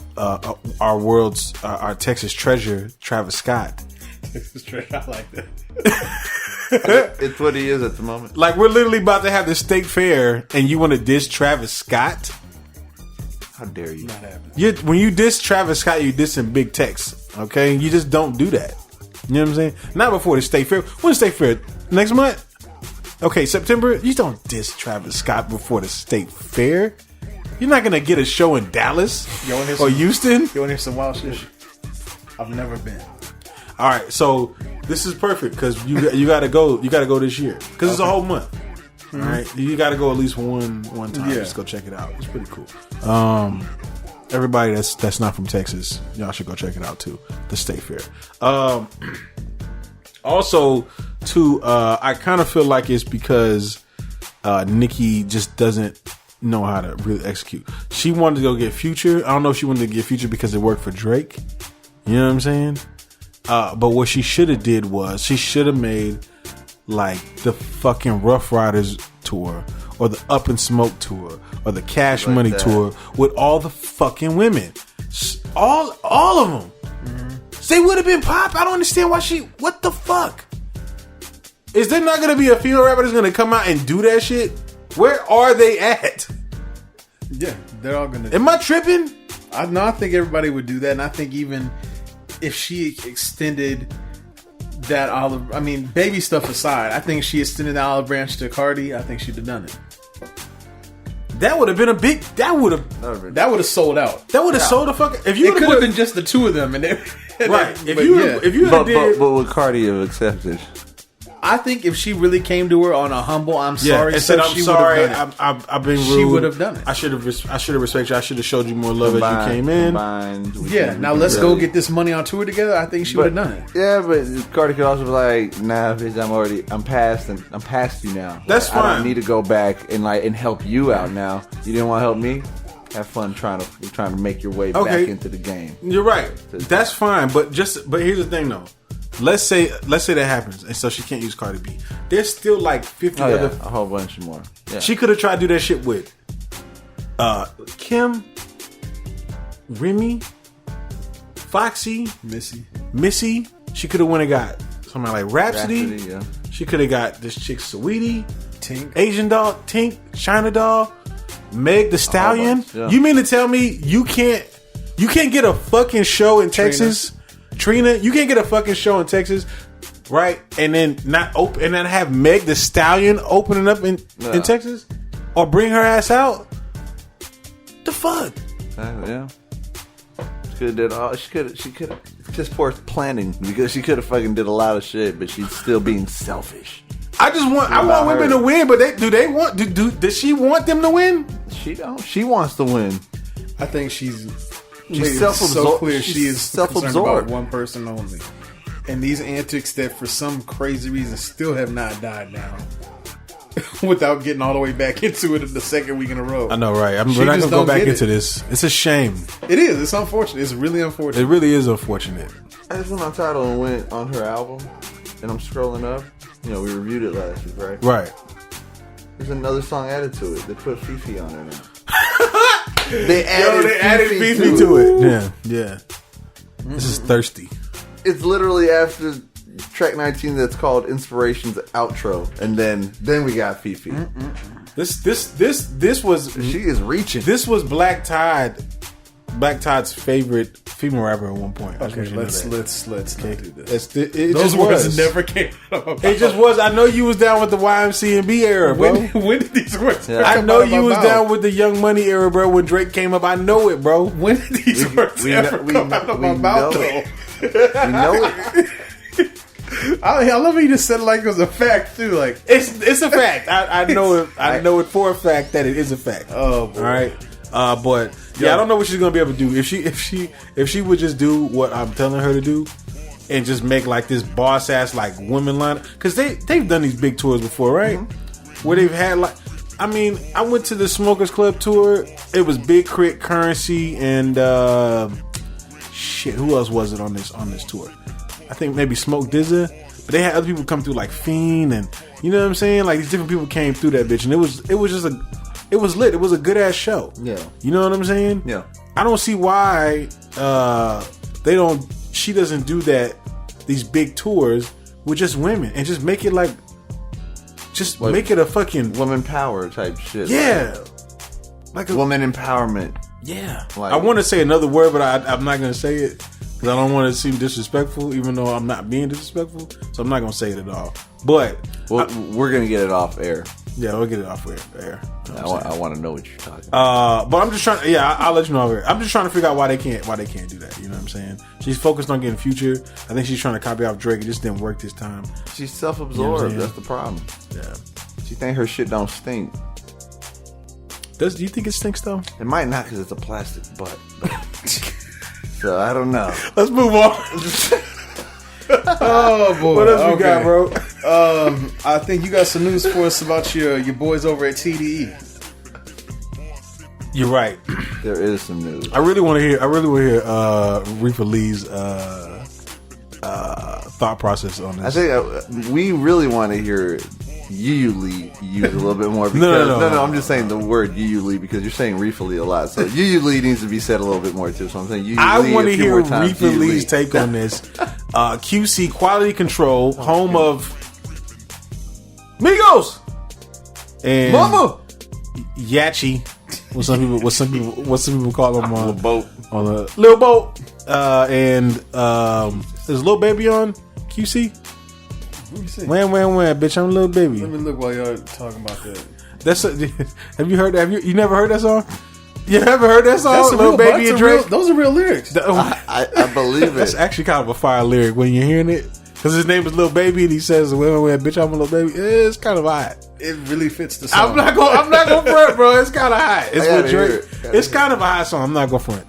our Texas treasure, Travis Scott. Texas treasure, I like that. It's what he is at the moment. Like, we're literally about to have the state fair, and you want to diss Travis Scott? How dare you? Not happening. When you diss Travis Scott, you dissing Big Tex. Okay, you just don't do that. You know what I'm saying? Not before the state fair. When the state fair? Next month? Okay, September. You don't diss Travis Scott before the state fair. You're not gonna get a show in Dallas or Houston. You want to hear some wild shit? I've never been. All right, so this is perfect because you gotta go. You gotta go this year because it's a whole month. All right, you gotta go at least one time. Just go check it out. It's pretty cool. Everybody that's not from Texas, y'all should go check it out too. The state fair. Also, too, I kind of feel like it's because Nicki just doesn't know how to really execute. She wanted to go get Future. I don't know if she wanted to get Future because it worked for Drake. You know what I'm saying? But what she should have did was she should have made like the fucking Rough Riders tour or the Up and Smoke tour or the Cash Money tour with all the fucking women. All of them. They would have been pop. I don't understand why what the fuck? Is there not going to be a female rapper that's going to come out and do that shit? Where are they at? Yeah, they're all going to. Am I tripping? I think everybody would do that. And I think even if she extended that baby stuff aside, I think she extended the olive branch to Cardi. I think she'd have done it. That would have been a big. That would have sold out. That would have sold the fuck. If you it could have been just the two of them, and right. If you but would Cardi have accepted? I think if she really came to her on a humble, I'm sorry, and said, I'm she sorry, would have done it. I've been rude. She would have done it. I should have respected you. I should have showed you more love as you came in. Now let's go get this money on tour together. I think she would have done it. Yeah, but Cardi could also be like, nah, bitch, I'm past you now. That's fine. I don't need to go back and help you out now. You didn't want to help me? Have fun trying to make your way back into the game. You're right. That's fine. But here's the thing though. Let's say that happens, and so she can't use Cardi B. There's still like 50 other, a whole bunch more. Yeah. She could have tried to do that shit with Kim, Remy, Foxy, Missy. She could have went and got somebody like Rhapsody. Yeah. She could have got this chick Saweetie, Tink, Asian Doll, Tink, China Doll, Meg the Stallion. Yeah. You mean to tell me you can't get a fucking show in Texas? Trina, you can't get a fucking show in Texas, right? And then and then have Meg the Stallion opening up in Texas, or bring her ass out. The fuck? Yeah. She could have did all. She could have just poor planning because she could have fucking did a lot of shit, but she's still being selfish. I want women to win, but does she want them to win? She don't. She wants to win. I think she's self-absorbed. So clear she is self-absorbed. concerned about one person only, and these antics that for some crazy reason still have not died down without getting all the way back into it the second week in a row. I know, right? We're not gonna go back into this. It's a shame. It is. It's unfortunate. It's really unfortunate. It really is unfortunate. I just went on Tidal and went on her album, and I'm scrolling up. We reviewed it last week, right? Right. There's another song added to it. They put Fifi on there now. They added Fifi to it. Yeah. This is thirsty. It's literally after track 19 that's called Inspirations Outro, and then we got Fifi. This was she is reaching. This was Black Todd's favorite female rapper at one point. Okay, let's not do this. Those words never came out. It just was. I know you was down with the YMCMB era, bro. When did these words? Yeah. I know you was down with the Young Money era, bro. When Drake came up, I know it, bro. When did these words ever come out of my mouth? We know it. I love how you just said it like it was a fact too. Like it's a fact. I know it. I know it for a fact that it is a fact. Oh, boy. All right. But I don't know what she's gonna be able to do if she would just do what I'm telling her to do and just make like this boss ass like women line, because they've done these big tours before, right? Mm-hmm. Where they've had like, I mean, I went to the Smokers Club tour. It was Big Crit, Currency, and who else was it on this tour? I think maybe Smoke Dizza, but they had other people come through like Fiend, and you know what I'm saying? Like these different people came through that bitch, and it was just it was lit. It was a good ass show. Yeah. You know what I'm saying? Yeah. I don't see why she doesn't do these big tours with just women and just make it like make it a fucking woman power type shit. Yeah. Like a woman empowerment. Yeah. I want to say another word, but I'm not going to say it because I don't want to seem disrespectful, even though I'm not being disrespectful. So I'm not going to say it at all. But we're going to get it off air. Yeah, we'll get it off air. I want to know what you're talking about. But I'm just trying. Yeah, I'll let you know off air. I'm just trying to figure out why they can't do that. You know what I'm saying? She's focused on getting Future. I think she's trying to copy off Drake. It just didn't work this time. She's self-absorbed. That's the problem. Yeah. She think her shit don't stink. Do you think it stinks though? It might not because it's a plastic butt. So I don't know. Let's move on. Oh boy! What else we got, bro? I think you got some news for us about your boys over at TDE. You're right. There is some news. I really want to hear Riffa Lee's thought process on this. I think we really want to hear UU Lee used a little bit more because no, I'm just saying the word UU Lee because you're saying Riffa Lee a lot. So UU Lee needs to be said a little bit more too. So I'm saying UU Lee. I want to hear Riffa Lee's take on this. QC Quality Control, home of Migos and Mama Yachty. What some people call him on a Lil Boat. And is Lil Baby on QC? Wham, bitch, I'm a little baby. Let me look while y'all talking about that. Have you heard? You never heard that song? You ever heard that song? Lil Baby and Drake. Those are real lyrics. I believe it. That's actually kind of a fire lyric when you're hearing it because his name is Lil Baby and he says, "Wham, bitch, I'm a little baby." It's kind of hot. It really fits the song. I'm not going front, bro. It's kind of hot. It's with Drake. It's kind of a hot song. I'm not going front.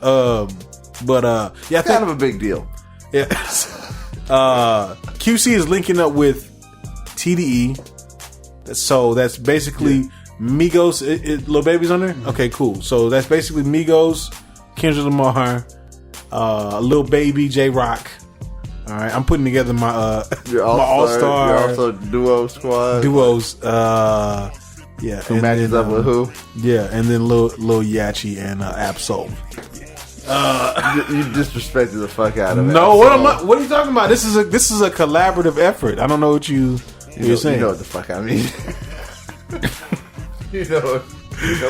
Yeah, kind of a big deal. Yeah. QC is linking up with TDE, so that's basically Migos. Lil Baby's on there. Okay, cool. So that's basically Migos, Kendrick Lamar, Lil Baby, J Rock. All right, I'm putting together my all-star. Your also duo squad. Duos. Yeah. Who matches up with who? Yeah, and then Lil Yachty and Absol. You disrespected the fuck out of it. No, what are you talking about? This is a collaborative effort. I don't know what you're saying. You know what the fuck I mean. you know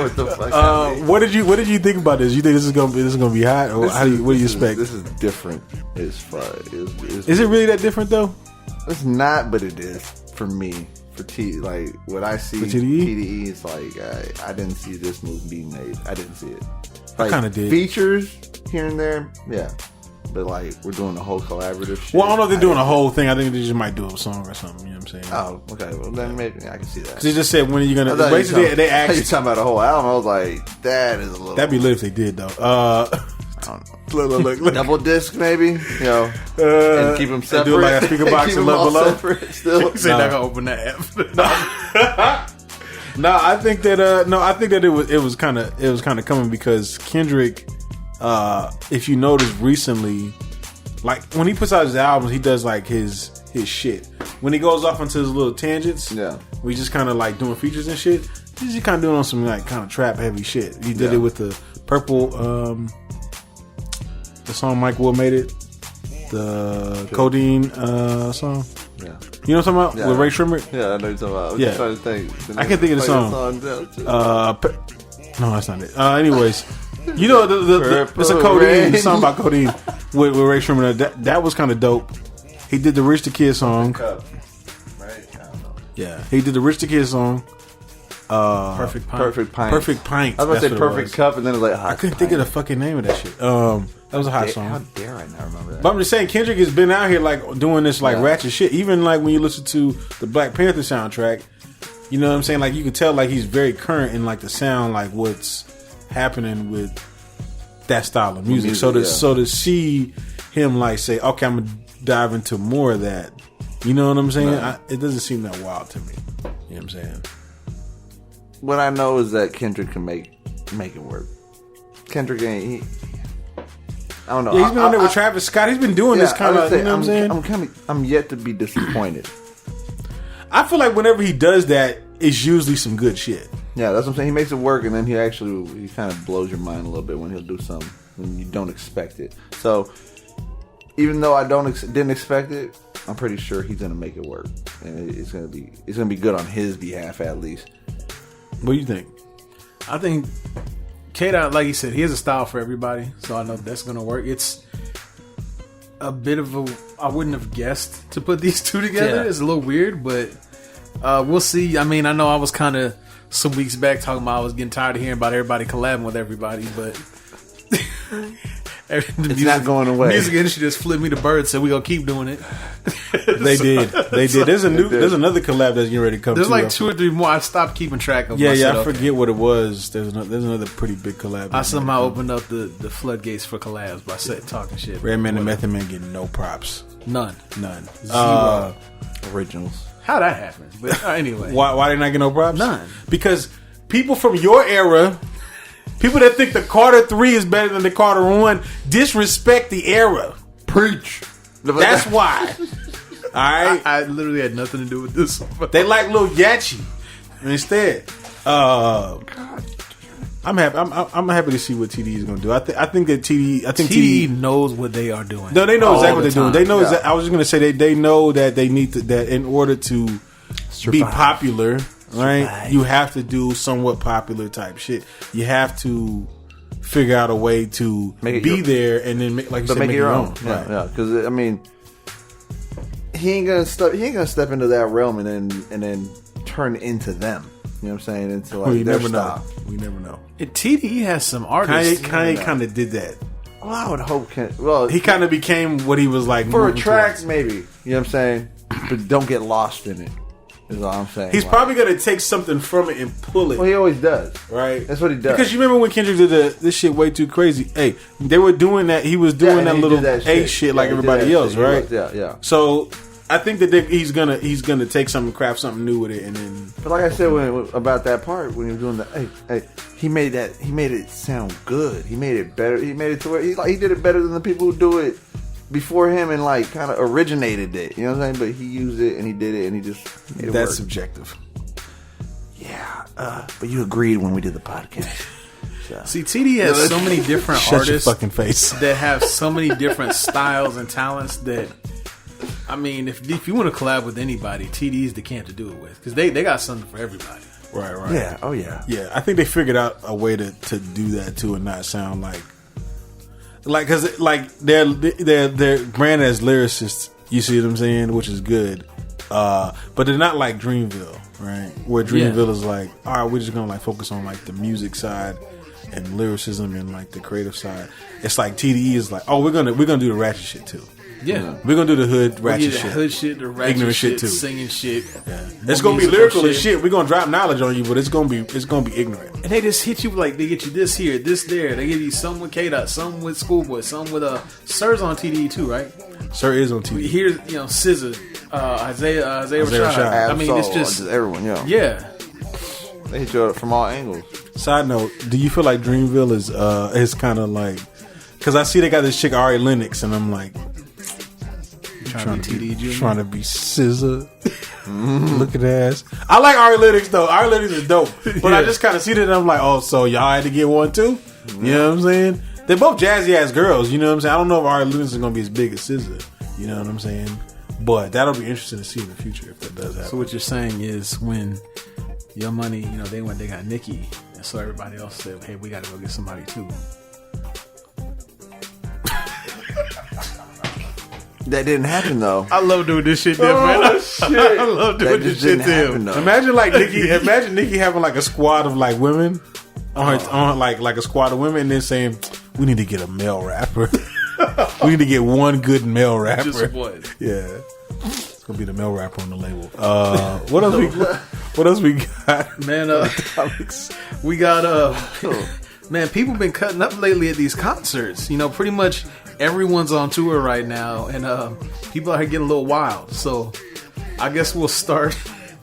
what the fuck I mean. What did you think about this? You think this is gonna be hot, or what do you expect? This is different as fuck. Is it really that different though? It's not, but it is for me. For like what I see, TDE is like I didn't see this move being made. I didn't see it. Like, I kind of did. Features here and there, yeah. But like we're doing the whole collaborative shit. Well, I don't know if they're doing a whole thing. I think they just might do a song or something. You know what I'm saying? Oh, okay. Well, then maybe I can see that. Because they just said, when are you gonna? Basically, they asked. You talking about a whole album? I was like, that is a little. That'd be lit if they did though. I don't know. Look. Double disc, maybe. You know, and keep them separate. Do like a speaker box and love below. Still, say not gonna open that app. No, I think that it was kind of coming because Kendrick. If you notice recently, like when he puts out his albums, he does like his shit. When he goes off into his little tangents, we just kind of like doing features and shit. He's just kind of doing on some like kind of trap heavy shit. He did it with the Purple, the song Mike Will made it, the Codeine song. Yeah, you know what I'm talking about with Ray Shrimmer. Yeah, I know you're talking about. I'm trying to think. I can't think of the song. No, that's not it. Anyways. You know, it's a Codeine song about Codeine with Ray Shrimmer. That was kind of dope. He did the Rich the Kid song. Yeah, he did the Rich the Kid song. Perfect Pint. Perfect Pint. I was about to say Perfect Cup, and then it was like I couldn't think of the fucking name of that shit. That was a hot song. How dare I not remember that? But I'm just saying, Kendrick has been out here like doing this like ratchet shit. Even like when you listen to the Black Panther soundtrack, you know what I'm saying? Like you can tell like he's very current in like the sound, like what's happening with that style of music. So to see him like say, okay, I'm gonna dive into more of that. You know what I'm saying? It doesn't seem that wild to me. You know what I'm saying? What I know is that Kendrick can make it work. Kendrick ain't. I don't know. Yeah, he's been on there with Travis Scott. He's been doing this kind of. You know what I'm saying? I'm yet to be disappointed. I feel like whenever he does that, it's usually some good shit. Yeah, that's what I'm saying. He makes it work, and then he kind of blows your mind a little bit when he'll do something when you don't expect it. So even though I didn't expect it, I'm pretty sure he's gonna make it work, and it's gonna be good on his behalf at least. What do you think? I think K-Dot, like you said, he has a style for everybody, so I know that's gonna work. It's a bit of I wouldn't have guessed to put these two together. Yeah. It's a little weird, but we'll see. I mean, I know I was kind of some weeks back talking about I was getting tired of hearing about everybody collabing with everybody, but it's not going away. The music industry just flipped me the bird, so we gonna keep doing it. They did. There's another collab that's getting ready to come. There's like 2 or 3 more. I stopped keeping track of. I forget what it was. There's another pretty big collab. I somehow opened up the floodgates for collabs by talking shit. Redman and Method Man getting no props. None. 0 originals. How that happened? But anyway, why they not get no props? None. Because people from your era. People that think the Carter 3 is better than the Carter 1 disrespect the era. Preach. That's why. All right? I literally had nothing to do with this. They like Lil Yachty instead. I'm happy. I'm happy to see what TD is going to do. I think TD knows what they are doing. No, they know exactly what they're doing. They know. I was just going to say they know that they need to, that in order to be popular. Right, you have to do somewhat popular type shit. You have to figure out a way to be there and then make it your own. Yeah, because I mean, he ain't gonna step into that realm and then turn into them. You know what I'm saying? Into like their style. We never know. TDE has some artists. Kanye kind of did that. Well, I would hope. He kind of became what he was like for a track, towards. Maybe. You know what I'm saying? But don't get lost in it. Is all I'm saying. He's probably going to take something from it and pull it. Well, he always does. Right? That's what he does. Because you remember when Kendrick did this shit way too crazy? Hey, they were doing that. He was doing that little shit like everybody else, right? Yeah. So I think that he's gonna take something, craft something new with it, and then. But like I said about that part when he was doing that, he made it sound good. He made it better. He made it to where he did it better than the people who do it before him and like kind of originated it. You know what I'm saying? But he used it and he did it and he just made it That's work. Subjective. Yeah. But you agreed when we did the podcast. So. See, TD has so many different Shut artists your fucking face. that have so many different styles and talents that, I mean, if you want to collab with anybody, TD is the camp to do it with. Because they got something for everybody. Right. Yeah. Oh, yeah. Yeah, I think they figured out a way to do that too and not sound like because they're branded as lyricists, you see what I'm saying, which is good, but they're not like Dreamville, right? Where Dreamville is like, all right, we're just gonna like focus on like the music side and lyricism and like the creative side. It's like TDE is like, oh, we're gonna do the ratchet shit too. Yeah, we're gonna do the hood ratchet shit, the ratchet ignorant shit too, too, singing shit. Yeah. It's gonna be lyrical and shit. We're gonna drop knowledge on you, but it's gonna be ignorant. And they just hit you like they get you this here, this there. They give you some with K-Dot, some with Schoolboy, some with Sir's on TDE too, right? Sir is on TDE. Here's SZA, Isaiah Rashad. I mean, it's just everyone, yeah. They hit you up from all angles. Side note: do you feel like Dreamville is kind of like? Because I see they got this chick Ari Lennox, and I'm like. Trying to be SZA. Look at ass. I like Ari Lennox though. Ari Lennox is dope. But I just kind of see that and I'm like, oh, so y'all had to get one too? You know what I'm saying? They're both jazzy ass girls. You know what I'm saying? I don't know if Ari Lennox is going to be as big as SZA. You know what I'm saying? But that'll be interesting to see in the future if that does happen. So what you're saying is when Your Money, they got Nicki, and so everybody else said, hey, we got to go get somebody too. That didn't happen though. I love doing this shit there, man. Shit. I love doing this shit there. Imagine like Nicki having like a squad of like women on like a squad of women and then saying, we need to get a male rapper. We need to get one good male rapper. Just one. Yeah. It's gonna be the male rapper on the label. What else we got? Man, we got man, people been cutting up lately at these concerts. Pretty much everyone's on tour right now, and people are getting a little wild. So I guess we'll start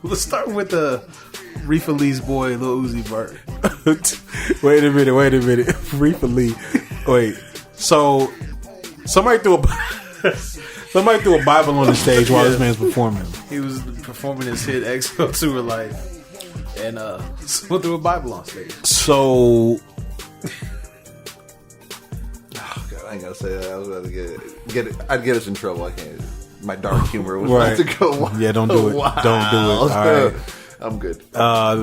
with Riffa Lee's boy, Lil Uzi Vert. Wait a minute. Riffa Lee. Wait. So somebody threw a Bible on the stage while this man's performing. He was performing his hit XO Tour Life. and went through a Bible on stage. So, I ain't gotta say that. I was about to get it. I'd get us in trouble. I can't. My dark humor was about to go wild. Yeah, don't do it. Wow. Don't do it. All right. I'm good.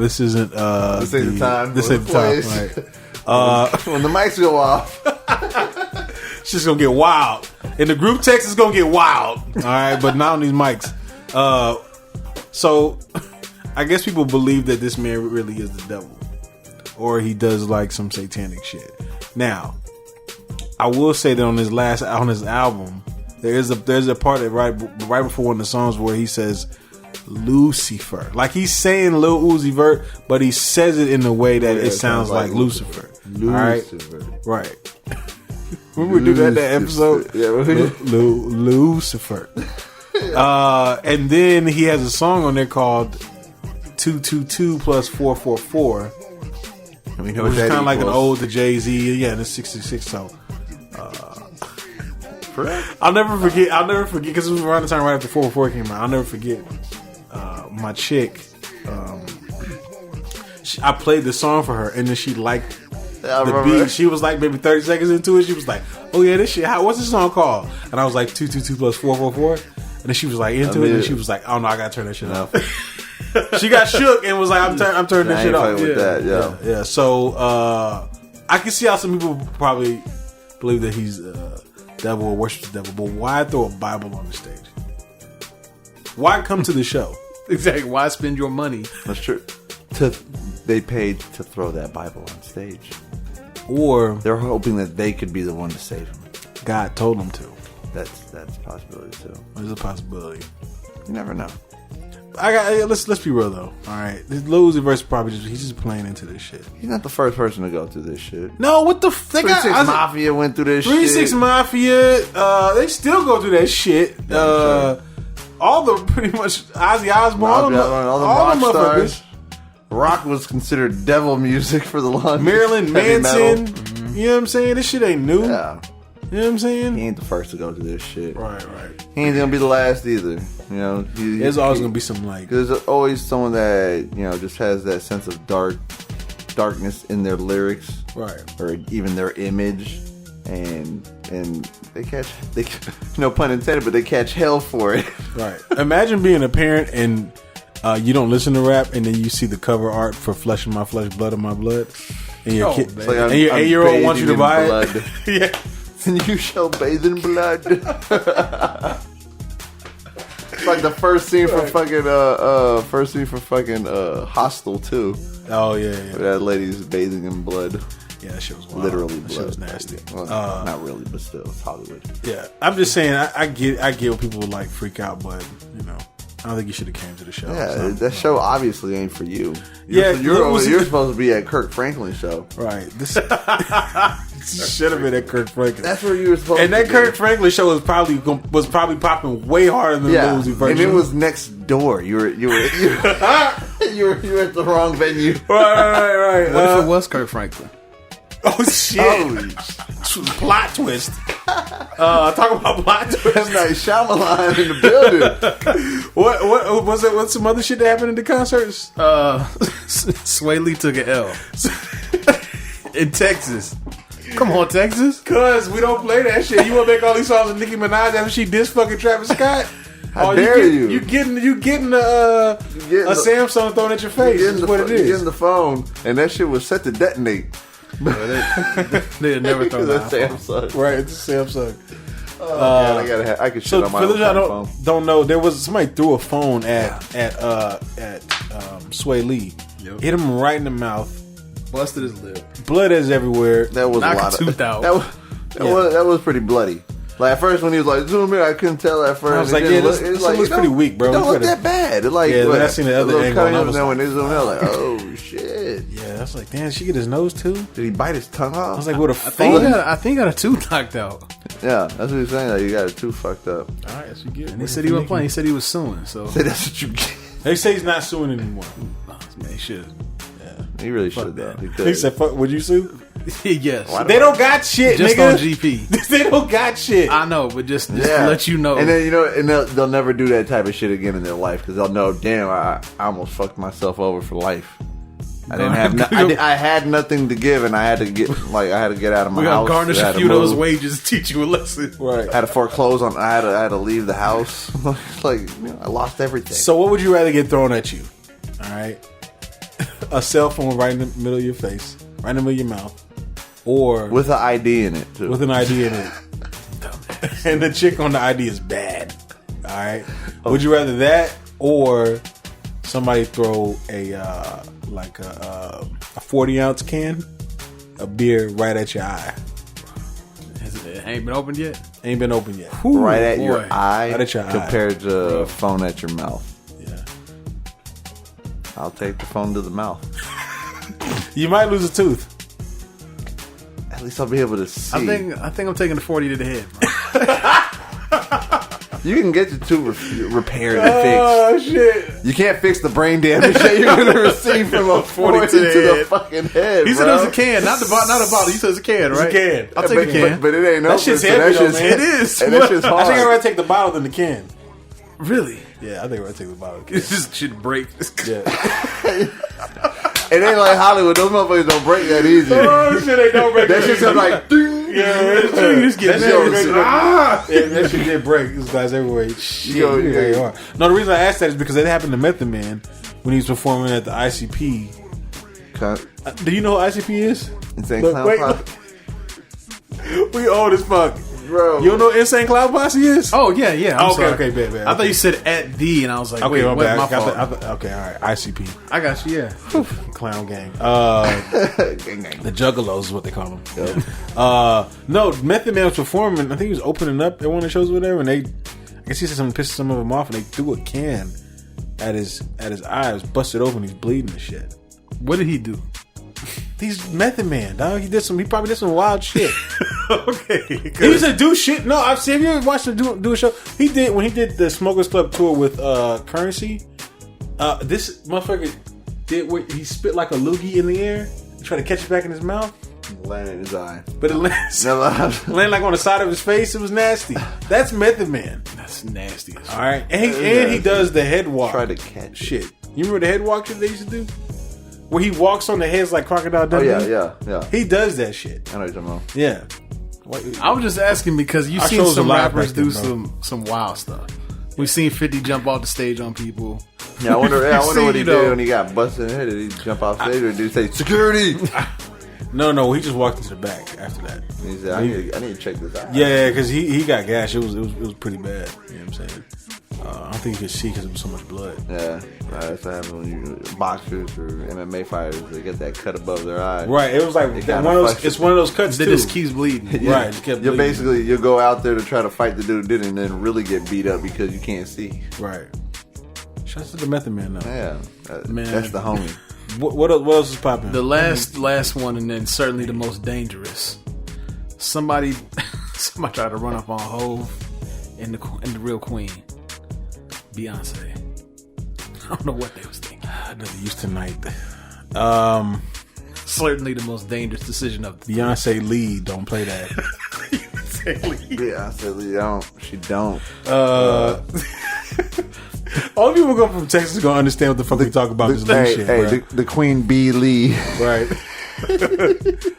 This isn't. This ain't the time. This ain't the time. Right. When the mics go off, it's just gonna get wild. In the group text, it's gonna get wild. All right, but not on these mics. So, I guess people believe that this man really is the devil, or he does like some satanic shit. Now, I will say that on his album, there's a part that right before one of the songs where he says Lucifer, like he's saying Lil Uzi Vert, but he says it in a way that it sounds like Lucifer. Lucifer. Right. Remember we do that episode? Yeah, Lucifer. And then he has a song on there called 222 plus 444. I mean, which is kind of like an ode to Jay-Z. Yeah, the 666. So I'll never forget because it was around the time right after 444 came out. I'll never forget my chick. I played the song for her, and then she liked the beat. She was like maybe 30 seconds into it. She was like, "Oh yeah, this shit. What's the song called?" And I was like 222 plus 444. And then she was like into it, and she was like, "Oh no, I gotta turn that shit off." She got shook and was like, "I'm turning that shit off." With that, yeah. So I can see how some people probably believe that he's devil or worships the devil, but why throw a Bible on the stage? Why come to the show? Exactly. Why spend your money? That's true. They paid to throw that Bible on stage, or they're hoping that they could be the one to save him. God told them to. That's a possibility too. There's a possibility. You never know. Let's be real though. All right, Lil Uzi Vert probably he's just playing into this shit. He's not the first person to go through this shit. No, what the 3 6 Mafia went through this 3 shit. 6 Mafia, they still go through that shit. All the pretty much Ozzy Osbourne, all the rock stars. Rock was considered devil music for the longest. Marilyn Manson, you know what I'm saying? This shit ain't new. Yeah. You know what I'm saying? He ain't the first to go through this shit. Right. He ain't gonna be the last either. You know, there's always gonna be some like. There's always someone that just has that sense of darkness in their lyrics, right? Or even their image, and they catch no pun intended, but they catch hell for it. Right. Imagine being a parent and you don't listen to rap, and then you see the cover art for "Flesh of My Flesh, Blood of My Blood," and your kid, like and your 8-year-old wants you to buy blood. it. Yeah. And you shall bathe in blood. It's like the first scene from fucking Hostel too. Oh yeah. That lady's bathing in blood. Yeah, that shit was wild. Literally blood. That shit was nasty. Well, not really, but still, it's Hollywood. Yeah, I'm just saying. I get what people would like freak out, but I don't think you should have came to the show. Yeah, that show obviously ain't for you. You're supposed to be at Kirk Franklin's show. Right. This should have been at Kirk Franklin. That's where you were supposed to be. And that Kirk Franklin show was probably popping way harder than the Lil Uzi Vert. And it was next door. You were at the wrong venue. Right. What if it was Kirk Franklin? Oh shit! Plot twist. Talk about plot twist. That's Night Shyamalan in the building. What was it? What's some other shit that happened in the concerts? Swae Lee took an L in Texas. Come on, Texas. Cause we don't play that shit. You want to make all these songs with Nicki Minaj after she dissed fucking Travis Scott? How dare you? You getting a Samsung thrown at your face. That's what it is. You getting the phone, and that shit was set to detonate. They never throw that Samsung. Right, it's a Samsung. I could shit on my own phone. Don't know. There was somebody threw a phone at Swae Lee. Yep. Hit him right in the mouth. Busted his lip. Blood is everywhere. That was Knocked a lot a tooth out. That was pretty bloody. Like at first when he was like zoom in, I couldn't tell at first. I was like, this looks pretty weak, bro. It don't look that bad. It like then I seen the other angle. And then when they zoomed in, I was like, oh shit. Yeah, I was like, damn, did she get his nose too? Did he bite his tongue off? I was like, what a phone? I think he got a tooth knocked out. Yeah, that's what he's saying. Like, you got a tooth fucked up. All right, so you get it. And he said he wasn't playing. He said he was suing. So that's what you get. They say he's not suing anymore. Man, he should. Yeah, he really should. Though. He said, "Fuck, would you sue?" Yes. They don't got shit, just nigga. on GP. They don't got shit. I know, but just to let you know. And then, you know, and they'll never do that type of shit again in their life because they'll know, damn, I almost fucked myself over for life. I didn't have. I had nothing to give, and I had to get out of my house. We gotta garnish a few of those wages to teach you a lesson. Right. I had to foreclose on. I had to leave the house. Like, you know, I lost everything. So, what would you rather get thrown at you? All right, a cell phone right in the middle of your face, right in the middle of your mouth, or with an ID in it too. With an ID in it, and the chick on the ID is bad. All right. Would you rather that or somebody throw a 40-ounce can of beer right at your eye? It ain't been opened yet? Ain't been opened yet. Ooh, right at your eye right at your compared to a phone at your mouth. Yeah. I'll take the phone to the mouth. You might lose a tooth. At least I'll be able to see. I think I'm taking the 40 to the head, bro. You can get your tooth repaired and fixed. Oh, shit. You can't fix the brain damage that you're going to receive from a 40 to the fucking head. He said it was a can, not a bottle. He said it's a can, right? It's a can. I'll take a can. But it ain't that open. Shit's so heavy, though, man. It is. And that shit's hard. I think I'd rather take the bottle than the can. Really? Yeah, I think I'd rather take the bottle. This just should break. Yeah. It ain't like Hollywood. Those motherfuckers don't break that easy. Oh, shit, they don't break that shit sounds like, ding. Yeah, just get that shit did break. These guys everywhere. Shit, yeah. No, the reason I asked that is because it happened to Method Man when he was performing at the ICP. Do you know who ICP is? Insane Clown Posse. We old as fuck. Bro. You don't know Insane Clown Posse is? Oh, yeah. I'm sorry. Okay, bad. I thought you said at D, and I was like, wait, my fault. Okay, all right. ICP. I got you, yeah. Clown gang. The Juggalos is what they call them. Yeah. No, Method Man was performing. I think he was opening up at one of the shows or whatever, and I guess he said something pissed some of them off, and they threw a can at his eyes, busted open, he's bleeding and shit. What did he do? He's Method Man, dog. He probably did some wild shit. Okay. He used to do shit. No, I've seen. Have you ever watched him do a show? He did when he did the Smokers Club tour with Currency. This motherfucker did what he spit like a loogie in the air, try to catch it back in his mouth. Land in his eye. But it landed like on the side of his face. It was nasty. That's Method Man. That's nasty. All right, and he does the head walk. Try to catch shit. You remember the head walk shit they used to do? Where he walks on the heads like Crocodile Dundee? Oh, yeah. He does that shit. I know what you're talking about. Yeah. I was just asking because you've seen some rappers do some wild stuff. We've seen 50 jump off the stage on people. Yeah, I wonder what he did when he got busted in the head. Did he jump off stage or did he say, security? No, he just walked into the back after that. He said, I need to check this out. Yeah, because he got gashed. It was pretty bad. You know what I'm saying? I don't think you could see because there was so much blood. Yeah, that's what happens when boxers or MMA fighters, they get that cut above their eye. Right, it was like it's one of those cuts that just keeps bleeding. Yeah. Right, you're basically you go out there to try to fight the dude who did it and then really get beat up because you can't see. Right. Shout out to the Method Man though. Yeah, man, that's the homie. What else is popping? The last one, and then certainly the most dangerous. Somebody tried to run up on Hove and the real queen. Beyonce. I don't know what they was thinking. Another use tonight. Certainly the most dangerous decision of the Beyonce Lee don't play that. Beyonce Lee don't. She don't. All people go from Texas gonna understand what the fuck we talk about this Lee shit. Hey, the Queen Bee Lee. Right.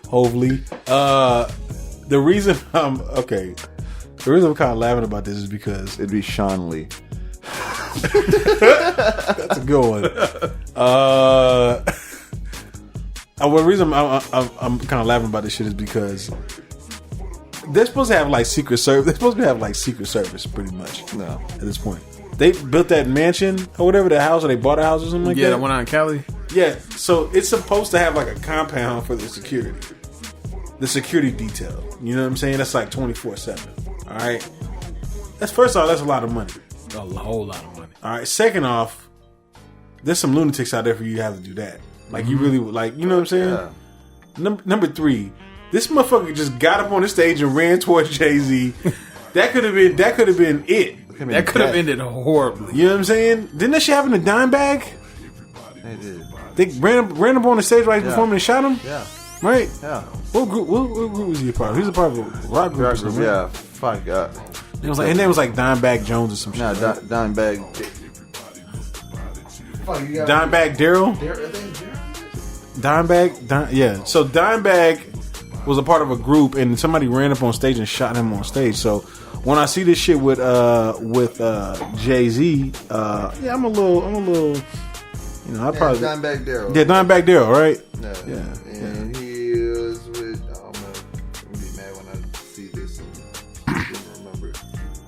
Hove Lee. The reason I'm kind of laughing about this is because it'd be Sean Lee. That's a good one. The reason I'm kind of laughing about this shit is because they're supposed to have like Secret Service. They're supposed to have like Secret Service, pretty much. No, at this point, they built that mansion or whatever, the house, or they bought a house or something like that. Yeah, the one out in Cali. Yeah, so it's supposed to have like a compound for the security detail. You know what I'm saying? That's like 24/7. All right. First off, that's a lot of money. A whole lot of money. All right. Second off, there's some lunatics out there for you to have to do that. Like you really like, you know what I'm saying? Yeah. Number 3, this motherfucker just got up on the stage and ran towards Jay-Z. That could have been it. That could have ended horribly. You know what I'm saying? Didn't that shit happen in a dime bag? They did. They ran up on the stage while he was performing and shot him. Yeah. right? Yeah. What group was he a part of? He was a part of a rock group. Rock group, yeah. Fuck up. It was like, his name was like Dimebag Jones or some shit. No, right? Dimebag. Dimebag Daryl? Yeah. So Dimebag was a part of a group, and somebody ran up on stage and shot him on stage. So when I see this shit with Jay-Z, yeah, I'm a little. You know, I probably Dimebag Daryl. Yeah, Dimebag Daryl, right? Yeah. And he was with. I'm gonna be mad when I see this. I don't remember.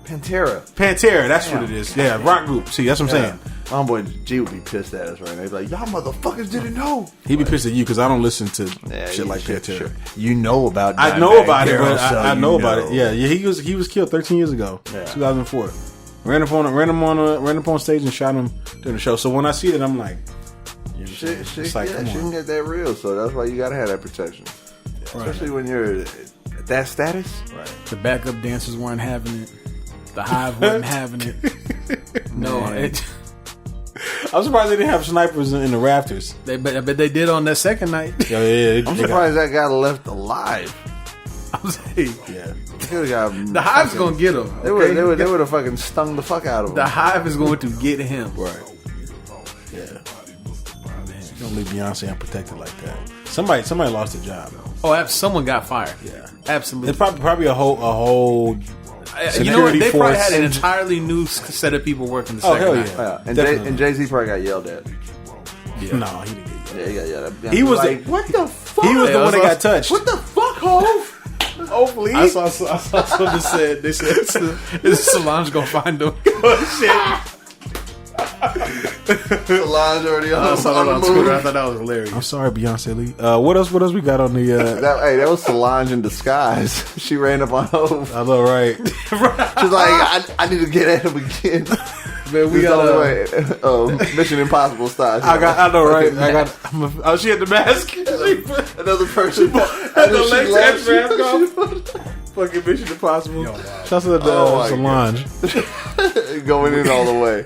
Pantera. That's what it is. Yeah, rock group. See, that's what I'm saying. My boy G would be pissed at us right now. He'd be like, y'all motherfuckers didn't know. He'd be pissed at you because I don't listen to shit like that. Sure. You know about Dimebag I know about Daryl, it, but I know about it. Yeah, he was killed 13 years ago, 2004. Ran up on stage and shot him during the show. So when I see it, I'm like, shit can get that real. So that's why you gotta have that protection, especially when you're at that status. Right. The backup dancers weren't having it. The Hive wasn't having it. No, I'm surprised they didn't have snipers in the rafters. I bet they did on that second night. Yeah. I'm surprised that guy left alive. I'm saying, the Hive's gonna get him. They would have fucking stung the fuck out of him. The Hive is going to get him. Right. Yeah. Man, you don't leave Beyonce unprotected like that. Somebody lost a job. Oh, someone got fired. Yeah, absolutely. It's probably a whole. You know what? They probably had an entirely new set of people working the second night. And Jay-Z probably got yelled at. Yeah. No, he didn't get yelled at. Yeah, he got yelled at. He was like, what the fuck? He was the one that got touched. What the fuck, Hov? Hopefully. I saw something said. They said Solange gonna find him. Solange already on the move. I thought that was hilarious. I'm sorry, Beyonce Lee. What else we got on the? That was Solange in disguise. She ran up on Hov. I know, right? She's like, I need to get at him again. Man, we got Mission Impossible style. I know, right? She had the mask. Another person. And the latex mask off. Fucking Mission Impossible. Shouts to Solange. Going in all the way.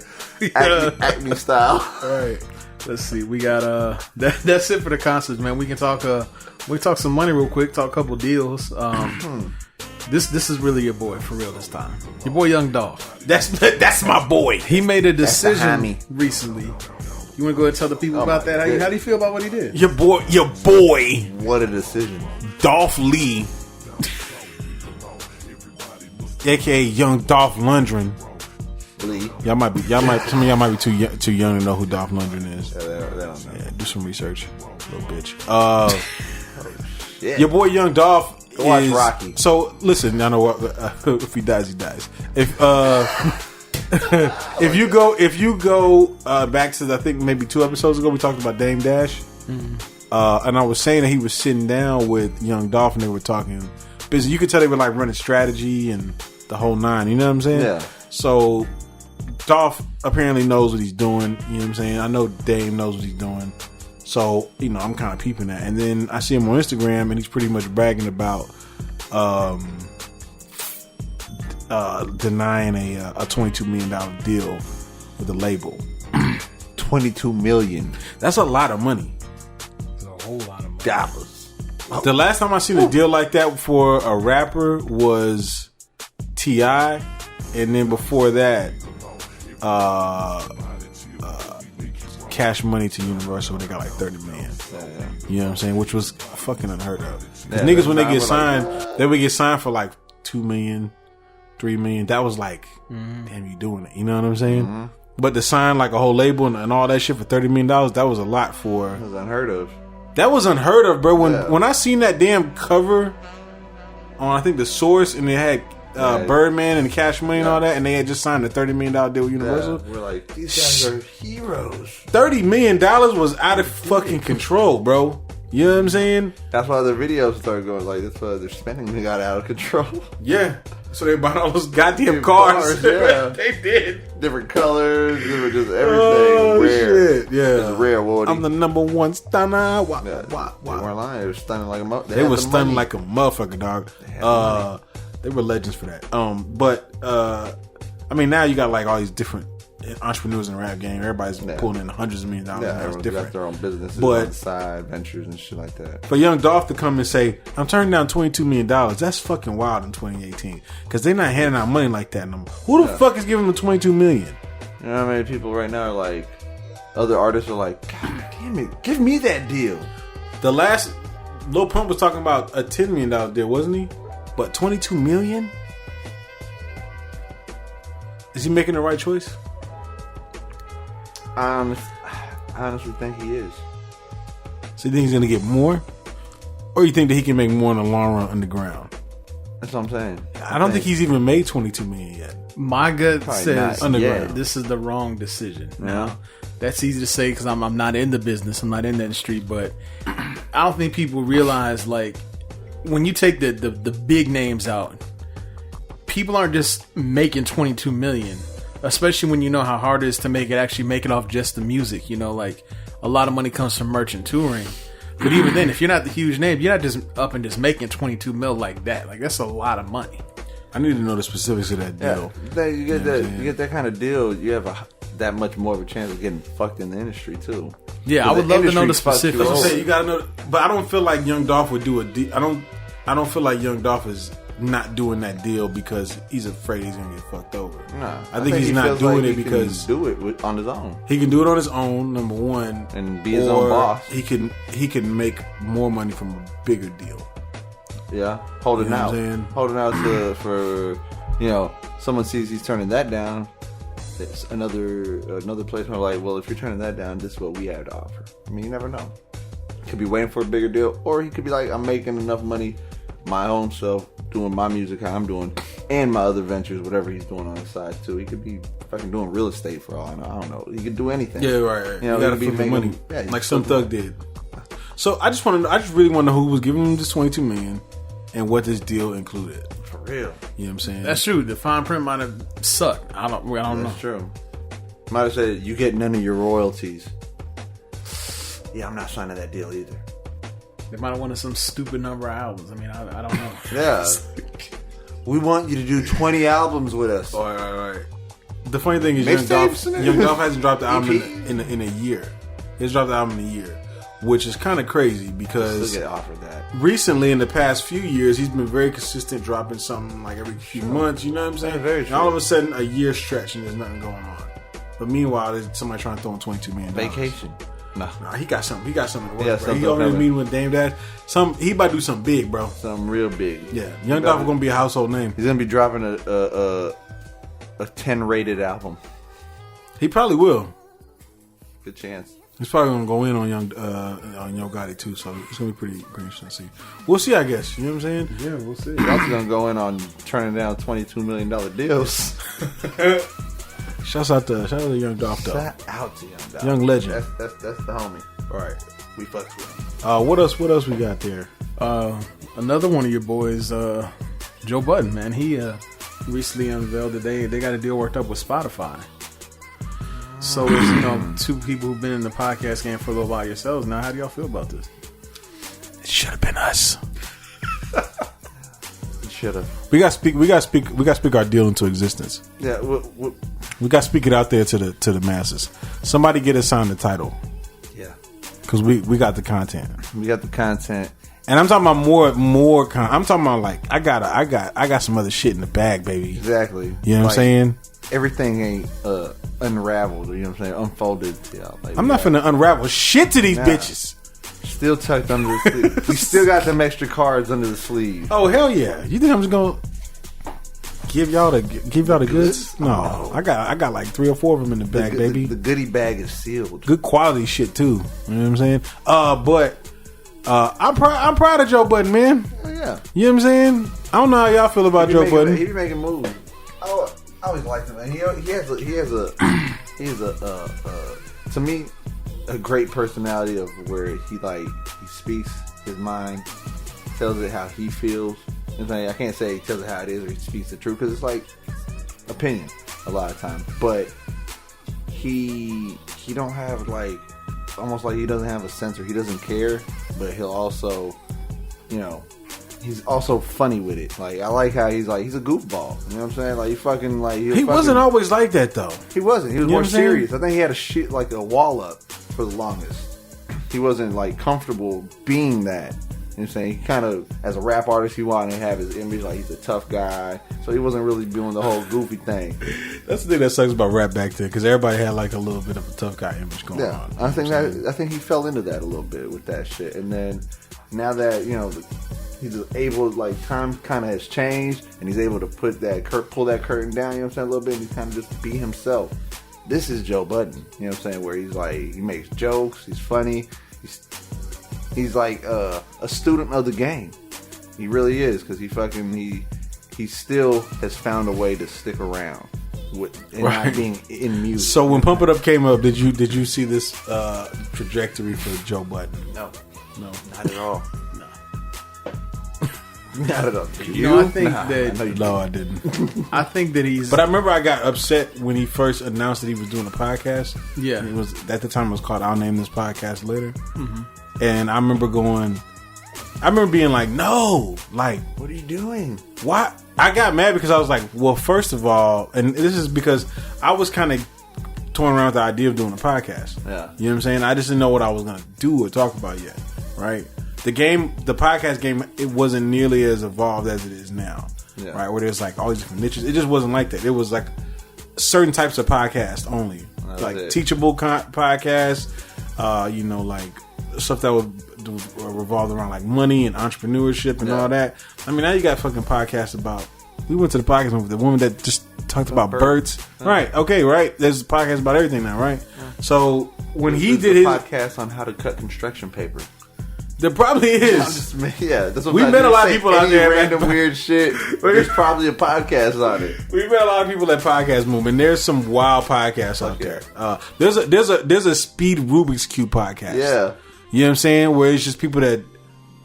Acme style. All right. Let's see. We got that's it for the concerts, man. We can talk some money real quick, talk a couple deals. This is really your boy for real this time. Your boy Young Dolph. That's my boy. He made a decision recently. You want to go and tell the people about that? How do you feel about what he did? Your boy. What a decision. Dolph Lee, aka Young Dolph Lundgren. Lee. Some of y'all might be too young to know who Dolph Lundgren is. They don't know. Yeah, do some research, little bitch. Shit. Your boy Young Dolph. Go watch Rocky. So listen, I know if he dies, he dies. If you go back to I think maybe 2 episodes ago, we talked about Dame Dash, and I was saying that he was sitting down with Young Dolph and they were talking busy. You could tell they were like running strategy and the whole nine. You know what I'm saying? Yeah. So Dolph apparently knows what he's doing. You know what I'm saying? I know Dame knows what he's doing. So, I'm kind of peeping that. And then I see him on Instagram and he's pretty much bragging about denying a $22 million deal with the label. $22 million. That's a lot of money. That's a whole lot of money. Dollars. The last time I seen a deal like that for a rapper was T.I. And then before that, Cash Money to Universal, they got like $30 million. You know what I'm saying? Which was fucking unheard of. Because niggas, when they get signed, they would get signed for like $2 million, $3 million. That was like, damn, you doing it. You know what I'm saying? Mm-hmm. But to sign like a whole label and all that shit for $30 million, that was a lot for. That was unheard of. That was unheard of, bro. When I seen that damn cover on, I think, The Source, and they had Birdman and Cash Money and all that, and they had just signed a $30 million deal with Universal. We're like, these guys are heroes. $30 million was out of fucking control, bro. You know what I'm saying? That's why the videos started going like, that's why their spending got out of control. Yeah. So they bought all those goddamn cars. Yeah. They did. Different colors, just everything. Rare. Shit. Yeah. It's rare, Woody. I'm the number one stunner. They weren't lying. They were stunning like a motherfucker. They were stunning like a motherfucker, dog. They were legends for that. But I mean, now you got like all these different entrepreneurs in the rap game. Everybody's pulling in hundreds of millions of dollars. Yeah, everyone's different. got their own businesses, but side ventures and shit like that. For Young Dolph to come and say, I'm turning down $22 million, that's fucking wild in 2018. Because they're not handing out money like that no more. Who the fuck is giving them $22 million? You know how many people right now are like, other artists are like, God damn it, give me that deal. The last, Lil Pump was talking about a $10 million deal, wasn't he? But $22 million? Is he making the right choice? I honestly think he is. So you think he's going to get more? Or you think that he can make more in the long run underground? That's what I'm saying. I don't think he's even made $22 million yet. My gut says underground. This is the wrong decision. Now, that's easy to say because I'm not in the business. I'm not in that industry. But I don't think people realize, like, when you take the big names out, people aren't just making $22 million, especially when you know how hard it is to make it off just the music. You know, like, a lot of money comes from merch and touring. But even then, if you're not the huge name, you're not just up and just making $22 million like that. Like, that's a lot of money. I need to know the specifics of that deal. Yeah, you get that kind of deal, you have that much more of a chance of getting fucked in the industry too. Yeah, I would love to know the specifics. That's what I'm saying. You gotta know, but I don't feel like Young Dolph would do a deal. I don't feel like Young Dolph is not doing that deal because he's afraid he's gonna get fucked over. Nah, I think he's not doing it because he can do it on his own. He can do it on his own. Number one, and be his own boss. He can make more money from a bigger deal. Yeah, holding out for someone sees he's turning that down. It's another place where like, well, if you're turning that down, this is what we have to offer. I mean, you never know. Could be waiting for a bigger deal, or he could be like, I'm making enough money my own self doing my music how I'm doing, and my other ventures, whatever he's doing on the side too. He could be fucking doing real estate for all I know. I don't know. He could do anything. Yeah, right. You know, gotta flip the money, like some Thug did. So I just really want to know who was giving him this $22 million. And what this deal included. For real. You know what I'm saying? That's true. The fine print might have sucked. I don't know. That's true. Might have said, you get none of your royalties. Yeah, I'm not signing that deal either. They might have wanted some stupid number of albums. I mean, I don't know. Yeah. We want you to do 20 albums with us. All right. The funny thing is, Young Dolph hasn't dropped the album in a year. He's dropped the album in a year. Which is kind of crazy because get offered that. Recently, in the past few years, he's been very consistent, dropping something like every few months. You know what I'm saying? Very true. And all of a sudden, a year stretch and there's nothing going on. But meanwhile, there's somebody trying to throw in $22 million. Vacation. No, he got something. He got something to work. Yeah, He over his meeting with Dame Dash. He about to do something big, bro. Something real big. Yeah, Young Dolph is gonna be a household name. He's gonna be dropping a 10 rated album. He probably will. Good chance. He's probably gonna go in on Young Yachty too, so it's gonna be pretty interesting to see. We'll see, I guess. You know what I'm saying? Yeah, we'll see. He's also gonna go in on turning down $22 million deals. Shouts out to Young Dolph though. Shout out to Young Dolph. Young legend. That's the homie. All right, we fucks with him. What else we got there? Another one of your boys, Joe Budden, man. He recently unveiled that they got a deal worked up with Spotify. So, as two people who've been in the podcast game for a little while yourselves now, how do y'all feel about this? It should have been us. It should have. We got to speak our deal into existence. Yeah, we got to speak it out there to the masses. Somebody get us on the title. Yeah, because we got the content. We got the content. And I'm talking about more. I'm talking about like I got some other shit in the bag, baby. Exactly. You know what I'm saying? Everything ain't unraveled. You know what I'm saying? Unfolded. Yeah. Like I'm not finna unravel shit to these bitches. Still tucked under the sleeve. We still got them extra cards under the sleeve. Oh hell yeah! You think I'm just gonna give y'all the goods? No, I got like 3 or 4 of them in the bag, baby. The goodie bag is sealed. Good quality shit too. You know what I'm saying? But I'm proud of Joe Budden, man. Oh, yeah. You know what I'm saying? I don't know how y'all feel about Joe Budden. He be making moves. I always liked him, man. He has a to me a great personality of where he speaks his mind, tells it how he feels. I can't say he tells it how it is or he speaks the truth because it's like opinion a lot of times. But he don't have almost like he doesn't have a censor. He doesn't care, but he'll also he's also funny with it. Like I like how he's a goofball. You know what I'm saying? Like he fucking like he wasn't always like that though. He wasn't. He was more serious. I think he had like a wall up for the longest. He wasn't like comfortable being that. You know what I'm saying? He kind of, as a rap artist, he wanted to have his image like he's a tough guy. So he wasn't really doing the whole goofy thing. That's the thing that sucks about rap back then, because everybody had like a little bit of a tough guy image going on. I think he fell into that a little bit with that shit. And then now that he's able, like time kind of has changed, and he's able to pull that curtain down. You know what I'm saying? A little bit, and he kind of just be himself. This is Joe Budden. You know what I'm saying? Where he's like, he makes jokes, he's funny. He's like a student of the game. He really is, because he still has found a way to stick around not being in music. So when Pump It Up came up, did you see this trajectory for Joe Budden? No, not at all. No, not at all. I think that no, I didn't. I think that he's. But I remember I got upset when he first announced that he was doing a podcast. Yeah, and it was at the time it was called "I'll Name This Podcast Later." Mm-hmm. And I remember being like, no, like, what are you doing? Why? I got mad because I was like, well, first of all, and this is because I was kind of toying around with the idea of doing a podcast. Yeah. You know what I'm saying? I just didn't know what I was going to do or talk about yet. Right. The podcast game, it wasn't nearly as evolved as it is now. Yeah. Right. Where there's like all these different niches. It just wasn't like that. It was like certain types of podcasts only. Like teachable podcasts, like stuff that would revolve around like money and entrepreneurship and all that. I mean, now you got fucking podcasts about. We went to the podcast with the woman that just talked about birds. Right. Okay. Right. There's a podcast about everything now. Right. Yeah. So when he did his podcast on how to cut construction paper. There probably is. That's what we met a lot of people out there. Random weird shit. There's probably a podcast on it. We met a lot of people at podcast movement. There's some wild podcasts out there. There's a speed Rubik's Cube podcast. Yeah, you know what I'm saying? Where it's just people that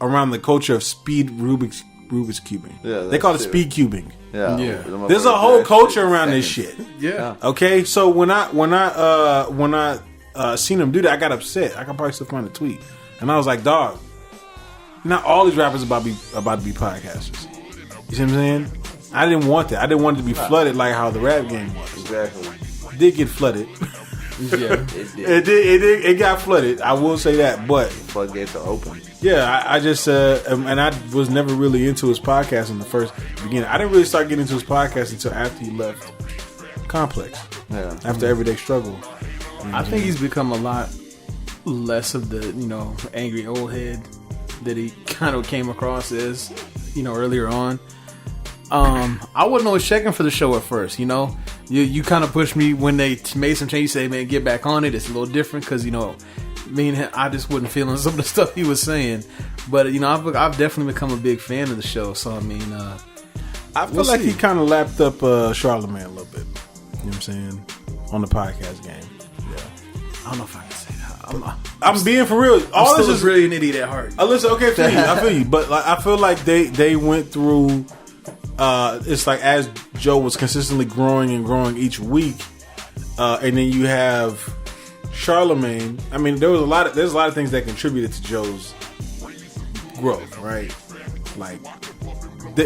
around the culture of speed Rubik's cubing. Yeah, they call it speed cubing. Yeah. There's a whole culture around this shit. Yeah. Okay, so when I seen him do that, I got upset. I can probably still find a tweet, and I was like, dog. Not all these rappers about to be podcasters. You see what I'm saying? I didn't want that. I didn't want it to be flooded like how the rap game was. Exactly. It did get flooded. Yeah, it did. It got flooded. I will say that, but floodgates are open. Yeah, I just and I was never really into his podcast in the first beginning. I didn't really start getting into his podcast until after he left Complex. Yeah. After Everyday Struggle. I think he's become a lot less of the angry old head that he kind of came across as, earlier on. I wasn't always checking for the show at first, You kind of pushed me when they made some changes. You say, man, get back on it. It's a little different because, me and him, I just wasn't feeling some of the stuff he was saying. But, I've definitely become a big fan of the show. So, I mean, I feel like he kind of lapped up Charlamagne a little bit. You know what I'm saying? On the podcast game. Yeah. I don't know if I can say that. I'm being for real. All this is really an idiot at heart. Listen, okay, I feel you, but like, I feel like they went through. It's like as Joe was consistently growing and growing each week, and then you have Charlamagne. I mean, there's a lot of things that contributed to Joe's growth, right? Like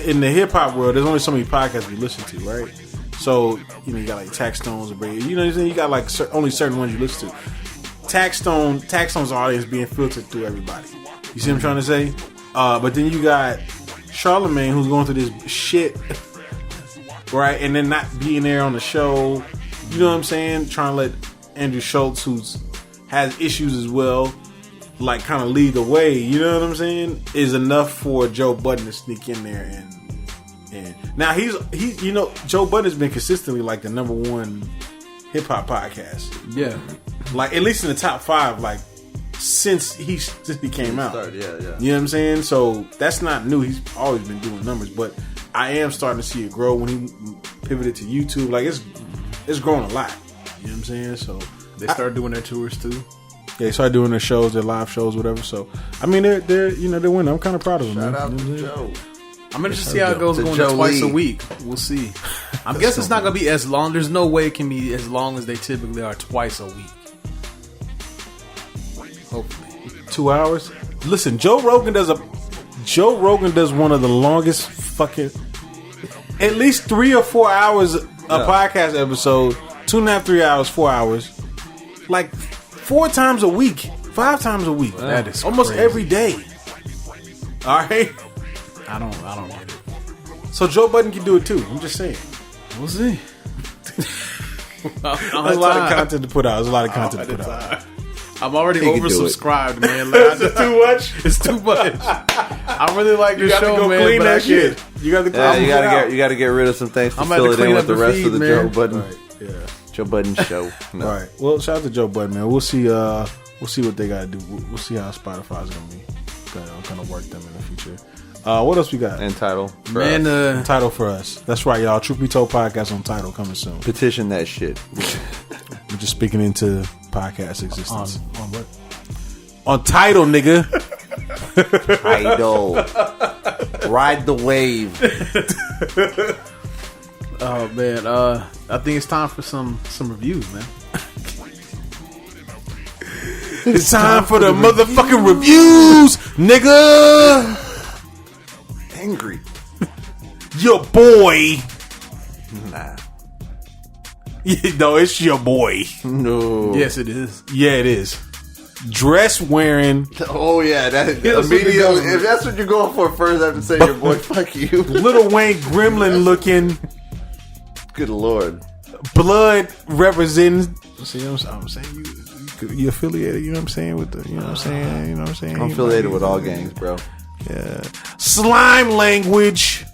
in the hip hop world, there's only so many podcasts we listen to, right? So you got like Tax Stone's, you got like only certain ones you listen to. Tax Stone's audience being filtered through everybody. You see what I'm trying to say? But then you got Charlamagne who's going through this shit, right? And then not being there on the show. You know what I'm saying? Trying to let Andrew Schultz, has issues as well, like kind of lead the way. You know what I'm saying? Is enough for Joe Budden to sneak in there and now he's Joe Budden has been consistently like the number one hip hop podcast. Yeah. Like at least in the top 5, like since he came out. Yeah. You know what I'm saying? So that's not new. He's always been doing numbers, but I am starting to see it grow when he pivoted to YouTube. Like it's grown a lot. You know what I'm saying? So they started doing their tours too. Yeah, they started doing their shows, their live shows, whatever. So I mean, they're winning. I'm kind of proud of them. Shout out to Joe. I'm interested to see how it goes going to twice a week. We'll see. I guess it's not going to be as long. There's no way it can be as long as they typically are twice a week. Hopefully. 2 hours? Listen, Joe Rogan does a Joe Rogan does one of the longest fucking, at least 3 or 4 hours a podcast episode. 2.5, 3 hours, 4 hours, like 4 times a week, 5 times a week. That is almost crazy. every day. All right, I don't get it. so Joe Budden can do it too. I'm just saying. We'll see. There's a lot of content to put out. I'm already He can do oversubscribed, man. Like, It's too much. It's too much. I really like You this got to show, go man. clean but that shit. You got to you gotta get rid of some things to I'm fill about it to in clean with up the the rest feed, of the man. Joe Budden. Right. Yeah. Joe Budden show. No. All right. Well, shout out to Joe Budden, man. We'll see. We'll see what they got to do. We'll see how Spotify's gonna work them in the future. What else we got? Entitled. Man, Title for us. That's right, y'all. Truth Be Told podcast on Title coming soon. Petition that shit. We're just speaking into podcast existence. on what? On Title, nigga. Idol. Ride the wave. Oh man, I think it's time for some reviews, man. It's time for the motherfucking reviews, nigga. Angry. Your boy. Nah. No, it's your boy. No. Yes, it is. Yeah, it is. Dress wearing, Oh yeah, that what you're immediately. going If that's what you're going for first, I have to say your boy. Fuck you. Lil Wayne gremlin looking, Good lord. blood representing. See what I'm saying? You affiliated, you know what I'm saying, with the, you know what I'm saying, you know what I'm saying? I'm affiliated with all gangs, bro. Yeah. Slime language.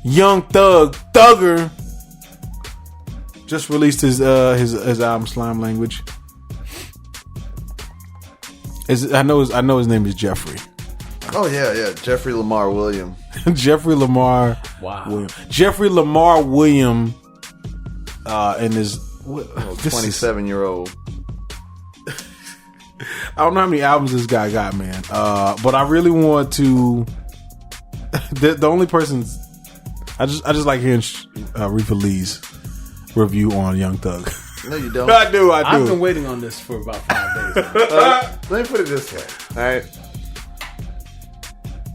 Young Thug, Thugger, just released his album Slime Language. I know his name is Jeffrey. Oh yeah. Jeffrey Lamar William. Jeffrey Lamar. Wow. William. Jeffrey Lamar William. And his 27-year-old. I don't know how many albums this guy got, man. But I really want to. The only person I just like hearing Riffa Lee's review on Young Thug. No, you don't. I do. I've been waiting on this for about 5 days now. Let me put it this way. All right.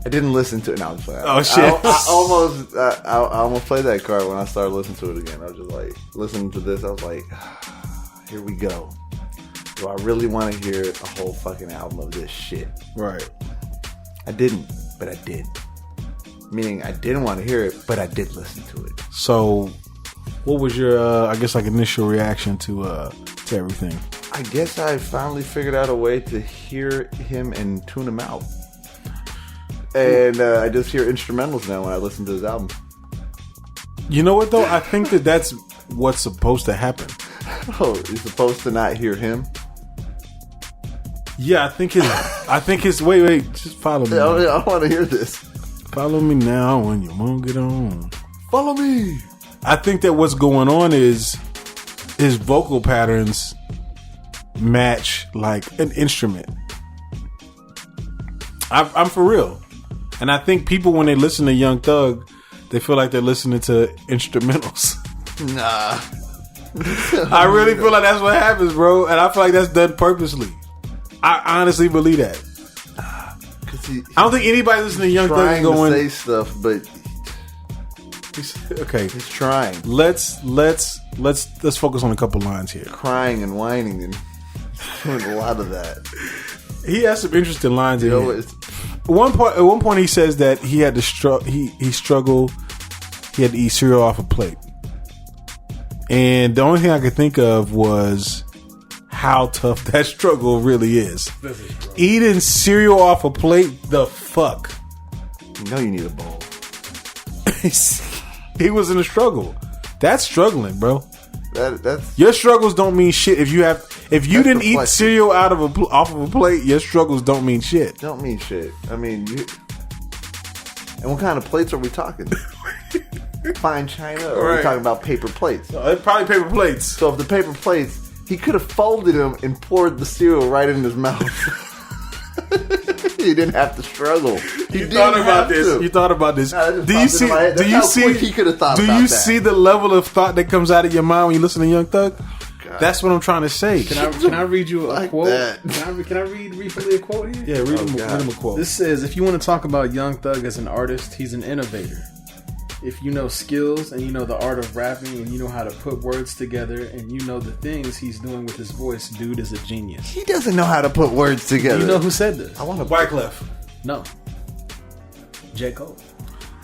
I didn't listen to it. No, I'm sorry. Oh shit! I almost played that card when I started listening to it again. I was just like listening to this. I was like, here we go. Do I really want to hear a whole fucking album of this shit? Right. I didn't, but I did. Meaning I didn't want to hear it, but I did listen to it. So, what was your, I guess, like initial reaction to everything? I guess I finally figured out a way to hear him and tune him out. And I just hear instrumentals now when I listen to his album. You know what though? I think that's what's supposed to happen. Oh, you're supposed to not hear him? Yeah, I think his. Wait, just follow me. I want to hear this. Follow me now when you won't get on. Follow me. I think that what's going on is his vocal patterns match like an instrument. I'm for real. And I think people, when they listen to Young Thug, they feel like they're listening to instrumentals. Nah. I really feel like that's what happens, bro. And I feel like that's done purposely. I honestly believe that. I don't think anybody listening to Young Thug is going to say stuff, but okay, he's trying. Let's focus on a couple lines here. Crying and whining and doing a lot of that. He has some interesting lines in here. At one point, he says that he had to he struggled. He had to eat cereal off a plate, and the only thing I could think of was how tough that struggle really is. Eating cereal off a plate, the fuck. You know you need a bowl. He was in a struggle. That's struggling, bro. That's your struggles don't mean shit if you didn't eat cereal off of a plate. Your struggles don't mean shit. Don't mean shit. I mean, and what kind of plates are we talking? Fine china, or are we talking about paper plates? Probably paper plates. So if the paper plates, he could have folded them and poured the cereal right in his mouth. He didn't have to struggle. You thought about this. You thought about this. Do you see? He could have thought. Do you see the level of thought that comes out of your mind when you listen to Young Thug? God, God. That's what I'm trying to say. Can I read you a quote? That. Can I read Riffa Lee a quote here? Yeah, read him a quote. This says, if you want to talk about Young Thug as an artist, he's an innovator. If you know skills and you know the art of rapping and you know how to put words together and you know the things he's doing with his voice, dude is a genius. He doesn't know how to put words together. Do you know who said this? I want to Wyclef. No. J. Cole.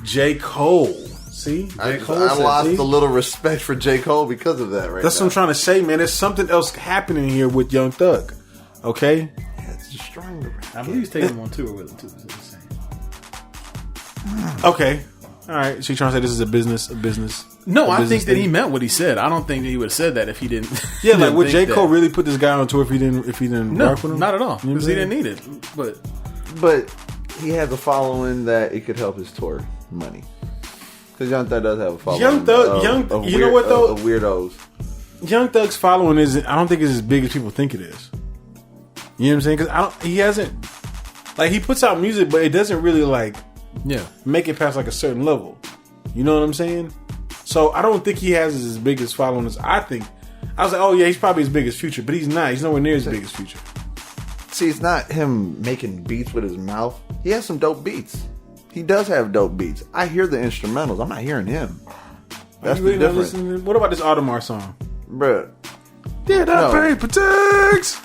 J. Cole. See? I lost a little respect for J. Cole because of that That's what I'm trying to say, man. There's something else happening here with Young Thug. Okay? Yeah, it's just stronger. I believe he's taking him on tour with him, too. Okay. All right. So you're trying to say this is a business? No, I think that he meant what he said. I don't think that he would have said that if he didn't. Yeah, like would J. Cole really put this guy on tour if he didn't work with him? Not at all. Because he didn't need it. But he has a following that it could help his tour money. Because Young Thug does have a following. Young Thug, you know what though? Of weirdos. Young Thug's following I don't think it's as big as people think it is. You know what I'm saying? Because he hasn't, like, he puts out music, but it doesn't really make it past like a certain level. You know what I'm saying? So I don't think he has as big as following as I think. I was like, oh yeah, he's probably as big as Future, but he's not. He's nowhere near as big as Future. See, it's not him making beats with his mouth. He has some dope beats. He does have dope beats. I hear the instrumentals. I'm not hearing him. That's the difference. What about this Audemars song? Bruh. Yeah, that paper tags.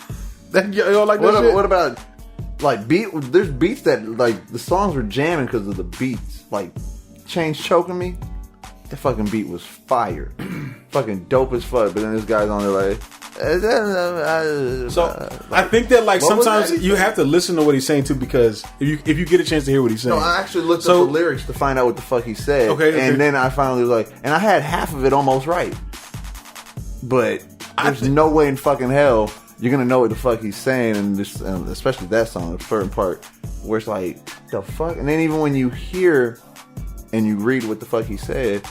You don't like that shit? What about, like, there's beats that, like, the songs were jamming because of the beats. Like, Chains Choking Me. That fucking beat was fire. Fucking dope as fuck. But then this guy's on there like... So I think that like sometimes you have to listen to what he's saying too, because if you get a chance to hear what he's saying. No, I actually looked up the lyrics to find out what the fuck he said. Okay. And then I finally was like, and I had half of it almost right. But there's no way in fucking hell you're gonna know what the fuck he's saying, and especially that song, a certain part where it's like, the fuck? And then even when you hear and you read what the fuck he said,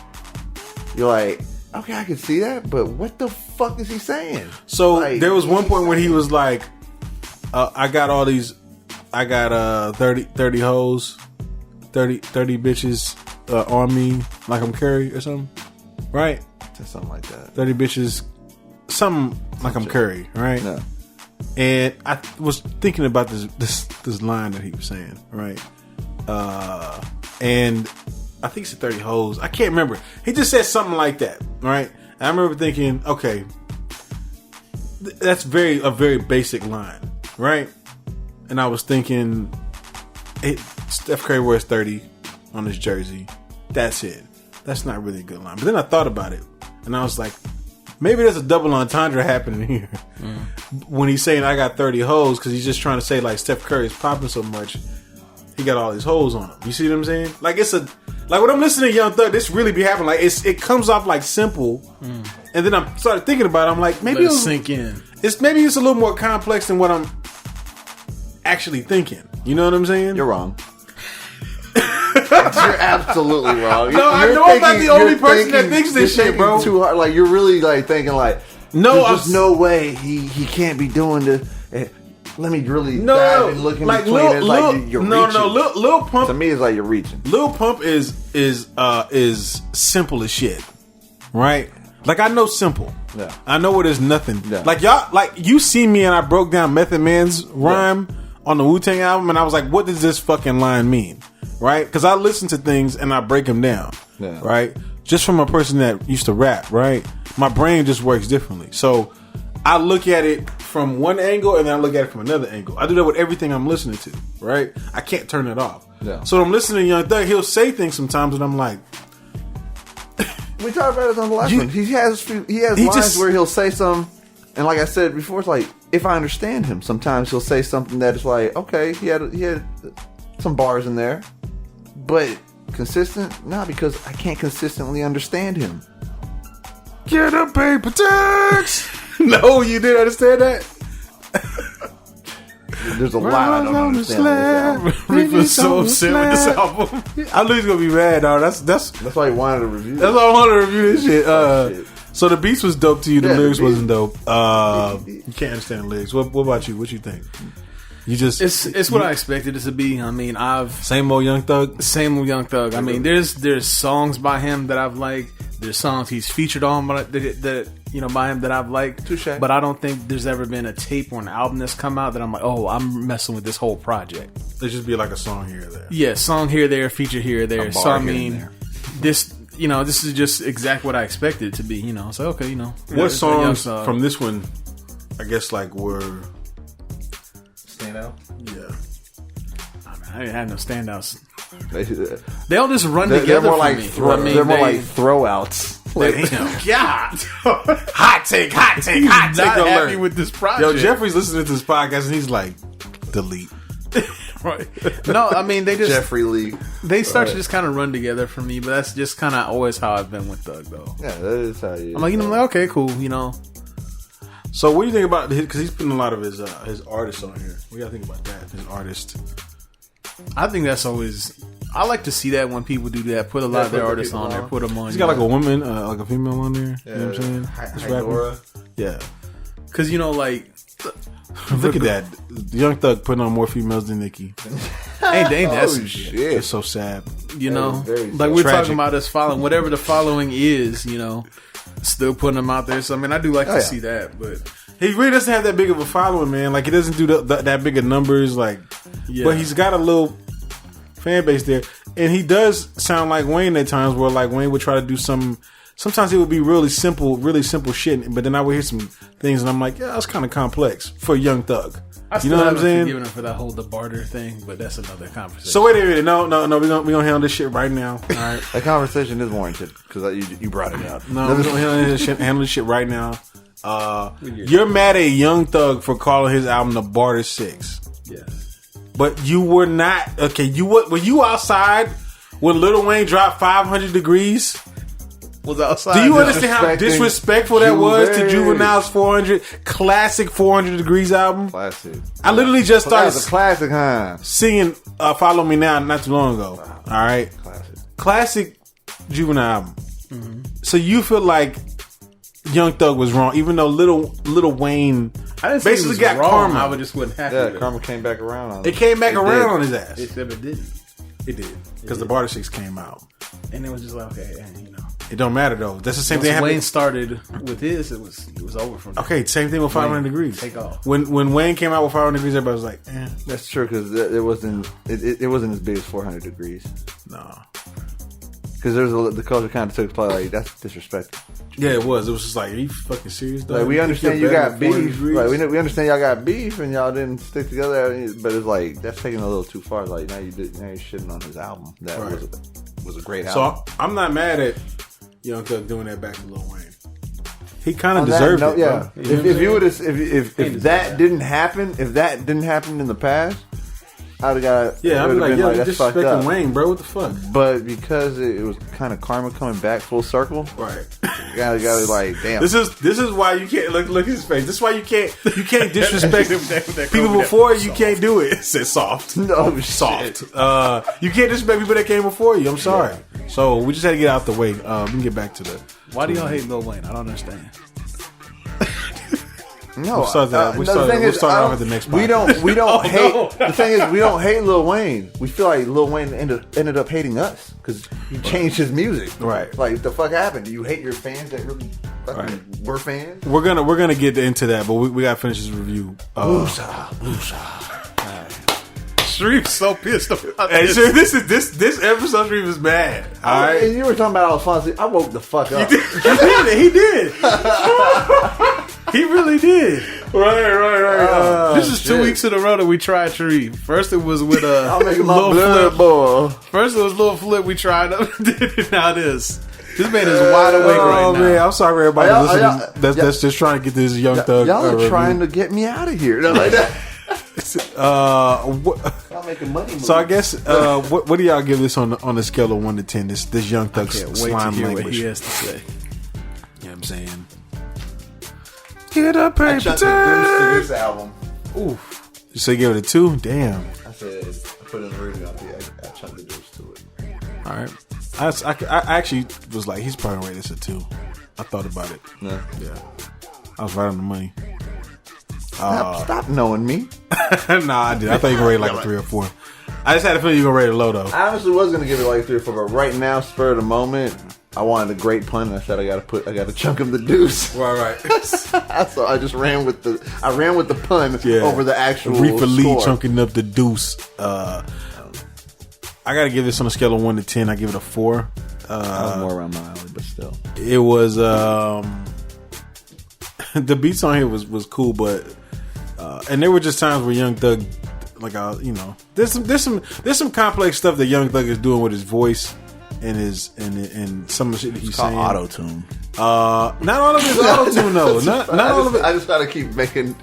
you're like, okay, I can see that, but what the fuck is he saying? So like, there was one point when he was like, I got 30 hoes, 30 bitches on me like I'm Curry or something, right? Something like that. 30 bitches, something like I'm Curry, right? No. And I was thinking about this line that he was saying, right? And I think he said 30 hoes. I can't remember. He just said something like that, right? And I remember thinking, okay, that's a very basic line, right? And I was thinking, Steph Curry wears 30 on his jersey. That's it. That's not really a good line. But then I thought about it, and I was like, maybe there's a double entendre happening here. When he's saying I got 30 hoes, because he's just trying to say like Steph Curry is popping so much, he got all these hoes on him. You see what I'm saying? Like like when I'm listening to Young Thug, this really be happening. Like it comes off like simple, and then I started thinking about it. I'm like, maybe it'll sink in. Maybe it's a little more complex than what I'm actually thinking. You know what I'm saying? You're wrong. You're absolutely wrong. No, I know I'm not the only person that thinks this shit, bro. Too hard. Like you're really like thinking like, there's no way he can't be doing this. Let me really dive and look in between. You're reaching. Lil Pump to me is like you're reaching. Lil Pump is simple as shit, right? Like I know simple. Yeah. I know where there's nothing. Yeah. Like y'all, like you see me and I broke down Method Man's rhyme on the Wu-Tang album, and I was like, what does this fucking line mean? Right? Because I listen to things and I break them down. Yeah. Right? Just from a person that used to rap, right? My brain just works differently. So I look at it from one angle and then I look at it from another angle. I do that with everything I'm listening to, right? I can't turn it off. Yeah. So when I'm listening to Young Thug, he'll say things sometimes and I'm like, we talked about it on the last one. He has lines where he'll say something, and like I said before, it's like, if I understand him, sometimes he'll say something that is like, okay, he had some bars in there, but consistent? Nah, because I can't consistently understand him. Get a paper tax. No, you didn't understand that? There's a lot I don't understand. Riffa's so upset with this album. I knew he's gonna be mad, dog. That's why he wanted to review. That's why I wanted to review this shit. So the beats was dope to you. The lyrics wasn't dope. You can't understand the lyrics. What about you? What you think? You just it's what I expected it to be. I mean, same old Young Thug. I mean, there's songs by him that I've liked. There's songs he's featured on that by him that I've liked. Touche. But I don't think there's ever been a tape or an album that's come out that I'm like, oh, I'm messing with this whole project. It just be like a song here or there. Yeah, song here, there, feature here, there. So I mean, this is just exactly what I expected it to be. So okay, What songs from this one, I guess, like were stand out? Yeah. I didn't have no standouts. They all just run together. They're more for like me. they're more like throwouts. God, hot take. not happy with this project. Yo, Jeffrey's listening to this podcast and he's like, delete. Right? No, I mean they just Jeffrey Lee. They start to just kind of run together for me, but that's just kind of always how I've been with Thug, though. Yeah, that is how you. I'm like, okay, cool, So what do you think about because he's putting a lot of his artists on here? What do y'all think about that? His artist. I think that's always. I like to see that when people do that. Put a lot of their artists on there. Put them on. He's got like a woman, like a female on there. Yeah. You know what I'm saying? Dora. Yeah. Because like. Look at that. Young Thug putting on more females than Nicki. ain't that some shit? It's so sad. Like we're talking about us following whatever the following is. Still putting them out there. So I mean, I do like to see that, but. He really doesn't have that big of a following, man. Like, he doesn't do that big of numbers. Like, but he's got a little fan base there. And he does sound like Wayne at times where, like, Wayne would try to do some... Sometimes it would be really simple shit. But then I would hear some things and I'm like, yeah, that's kind of complex for Young Thug. You know what I'm saying? Forgiven him for that whole the barter thing, but that's another conversation. So wait a minute, no, we're gonna handle this shit right now. All right, that conversation is warranted because you brought it up. No, we're gonna handle this shit right now. You're mad at Young Thug for calling his album the Barter 6. Yes, but you were not okay. Were you outside when Lil Wayne dropped 500 Degrees? Was outside. Do you understand how disrespectful that was to Juvenile's 400 classic 400 Degrees album? Classic. I literally just started. That's a classic, huh? Singing "Follow Me Now" not too long ago. Wow. All right, classic Juvenile album. Mm-hmm. So you feel like Young Thug was wrong, even though Lil Wayne basically got wrong. karma. I would just wouldn't happy. Yeah, karma came back around on him. It came back around on his ass. Except it didn't. It did because the Barter 6 came out, and it was just like okay, It don't matter though. That's the same thing. Wayne started with his. It was over from there. Okay, same thing with 500 Degrees. Take off. When Wayne came out with 500 Degrees, everybody was like, eh. That's true because it wasn't as big as 400 Degrees. No, because the culture kind of took play like that's disrespectful. Yeah, it was. It was just like, are you fucking serious? Though? Like we understand you got beef. Like we understand y'all got beef and y'all didn't stick together. But it's like that's taking a little too far. Like now you're shitting on his album. That was a great album. So I'm not mad at Young Thug doing that back to Lil Wayne. He kind of deserved it. Yeah. If that didn't happen in the past, I'd have got. Yeah, I'd be like, yo, you disrespecting Wayne, bro. What the fuck? But because it was kind of karma coming back full circle, right? You gotta like, damn. This is why you can't look at his face. This is why you can't disrespect people before you. Can't do it. It says soft. No, soft. You can't disrespect people that came before you. I'm sorry. Yeah. So we just had to get out the way. We can get back to the. Why do y'all hate Lil Wayne? I don't understand. No, we'll start off at the next podcast. We don't hate. No. The thing is, we don't hate Lil Wayne. We feel like Lil Wayne ended up hating us because he changed his music. Right? Like the fuck happened? Do you hate your fans that really were fans? We're gonna get into that, but we gotta finish this review. Lusa. Shreef's so pissed about this. Hey, this episode, Shreef is bad. All right, and you were talking about Alfonso. I woke the fuck up. He did. He really did. Right. This is 2 weeks in a row that we tried Shreef. First it was with I'll make my blood boil. First it was Lil Flip. We tried him. Now this man is wide awake right now. Man, I'm sorry everybody listening. That's just trying to get this Young Thug. Y'all are trying to get me out of here. Like that. Y'all making money. So I guess what do y'all give this on a scale of 1 to 10? This Young Thug slime to hear language. What he has to say. You know what I'm saying? Get up, paper I chucked to this album. Oof. So you give it a 2? Damn. I said I put it in the radio. I chucked the juice to it. All right. I actually was like, he's probably gonna rate this a 2. I thought about it. Yeah. I was right on the money. Stop knowing me. Nah, I did. I thought you were rate like a 3 or 4. I just had a feeling you were gonna rate it low though. I honestly was gonna give it like 3 or 4, but right now, spur of the moment, I wanted a great pun, and I said I got to chunk him the deuce. Right. So I just ran with the pun over the actual Riffa Lee score. chunking up the deuce. I got to give this on a scale of 1 to 10. I give it a 4. I was more around my alley, but still, it was the beats on here was cool, but and there were just times where Young Thug, like there's some complex stuff that Young Thug is doing with his voice and his and some of the shit that he's saying. Auto tune. Not all of it is auto tune though. Not all of it. I just gotta keep pushing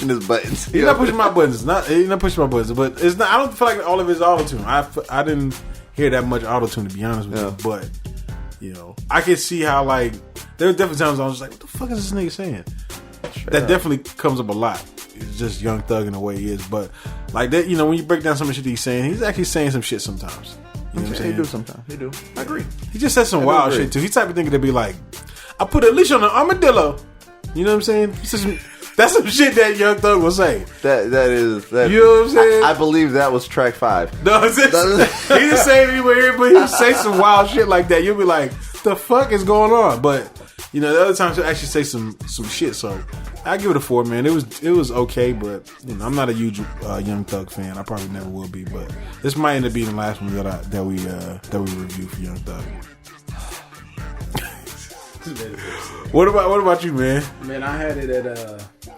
his buttons. He's not pushing my buttons. He's not pushing my buttons, but it's not. I don't feel like all of it is auto tune. I didn't hear that much auto tune, to be honest with you, but I can see how like there were definitely times I was like, what the fuck is this nigga saying? That definitely comes up a lot. It's just Young Thug in the way he is, but like that, when you break down some of the shit that he's saying, he's actually saying some shit sometimes. You know what I'm saying? He do sometimes. He do. I agree. He just says some wild shit too. He's the type of thing to be like, I put a leash on an armadillo. You know what I'm saying? That's some shit that Young Thug will say. That is. You know what I'm saying? I believe that was track 5. No, he didn't say it anywhere, but he say some wild shit like that. You'll be like, the fuck is going on? But the other times he'll actually say some shit. So I give it a 4, man. It was okay, but I'm not a huge Young Thug fan. I probably never will be. But this might end up being the last one that we review for Young Thug. What about you, man? Man, I had it at a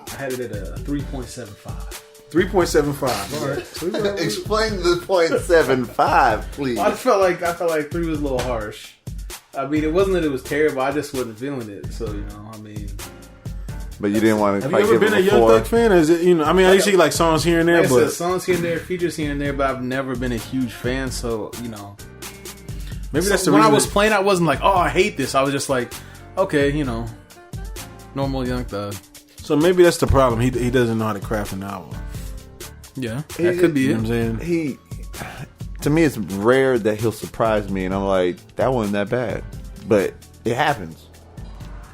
3.75. 3.75. All right. Explain the 0.75, please. I felt like 3 was a little harsh. I mean, it wasn't that it was terrible. I just wasn't feeling it. So But you didn't want to. Have you ever been a Young Thug fan? Or is it I see like songs here and there, like but songs here and there, features here and there. But I've never been a huge fan. So maybe that's the when reason I was playing, I wasn't like, oh, I hate this. I was just like, okay, normal Young Thug. So maybe that's the problem. He doesn't know how to craft an album. Yeah, that could be it. You know what I'm saying? To me, it's rare that he'll surprise me, and I'm like, that wasn't that bad. But it happens.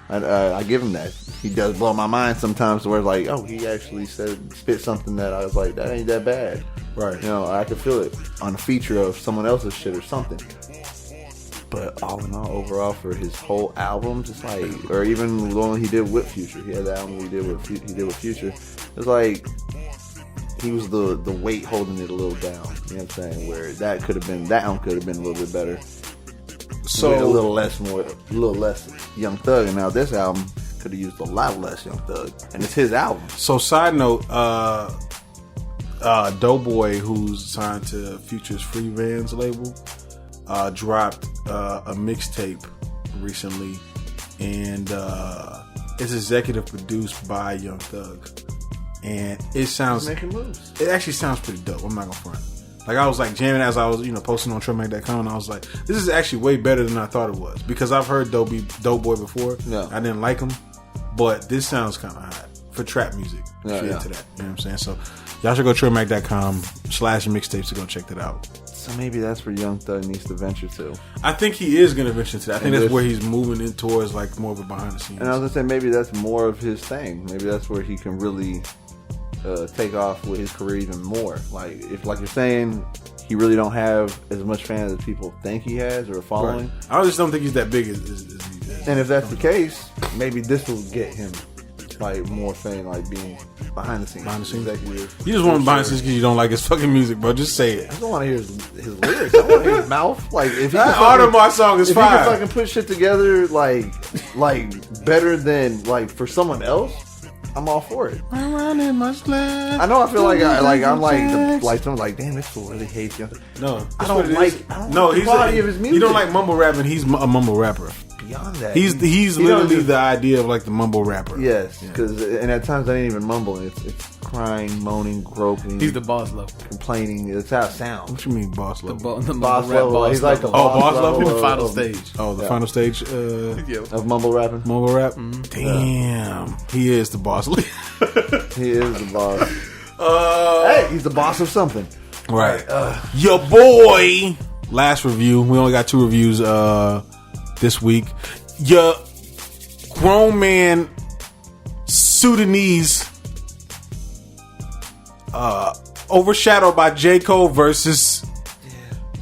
I give him that. He does blow my mind sometimes where it's like, oh, he actually spit something that I was like, that ain't that bad. Right. I could feel it on a feature of someone else's shit or something. But all in all, overall, for his whole album, just like, or even the one he did with Future, he had the album he did with Future. It's like he was the weight holding it a little down. You know what I'm saying? Where that album could have been a little bit better. So with a little less Young Thug, and now this album could have used a lot less Young Thug, and it's his album. So side note, Doughboy, who's signed to Future's Free Vans label, dropped a mixtape recently, and it's executive produced by Young Thug, and it sounds making moves. It actually sounds pretty dope. I'm not gonna front. Like I was like jamming as I was posting on TrillMac.com, and I was like, this is actually way better than I thought it was, because I've heard Doughboy before. Yeah. I didn't like him, but this sounds kind of hot for trap music. Yeah, into that, you know what I'm saying? So y'all should go TrillMac.com/mixtapes to go check that out. So maybe that's where Young Thug needs to venture to. I think he is going to venture to that. I think that's where he's moving in towards like more of a behind the scenes. And I was going to say maybe that's more of his thing. Maybe that's where he can really take off with his career even more. Like if, like you're saying, he really don't have as much fans as people think he has or following. Right. I just don't think he's that big as and if that's the case, maybe this will get him like more fame, like being behind the scenes. Executive. You just want him behind the scenes because you don't like his fucking music, bro. Just say it. I don't want to hear his lyrics. I want to hear his mouth. Like if he Audemars song is fire. If he can fucking put shit together like better than like for someone else, I'm all for it. I'm running my slab. I know. I feel like I'm like someone's like, damn, this fool really hates Young Thug. No, I don't like the quality of his music. You don't like mumble rapping. He's a mumble rapper. Beyond that, he's literally the idea of like the mumble rapper. Yes, because and at times I ain't even mumbling. It's crying, moaning, groping. He's the boss level, complaining. It's how it sounds. What you mean boss level? The boss level. He's like the boss level. In the final stage. The final stage of mumble rapping. Mumble rap. Mm-hmm. Damn, he is the boss. He is the boss. Hey, he's the boss of something. Right. Your boy. Last review. We only got 2 reviews this week. Your grown man Sudanese overshadowed by J. Cole versus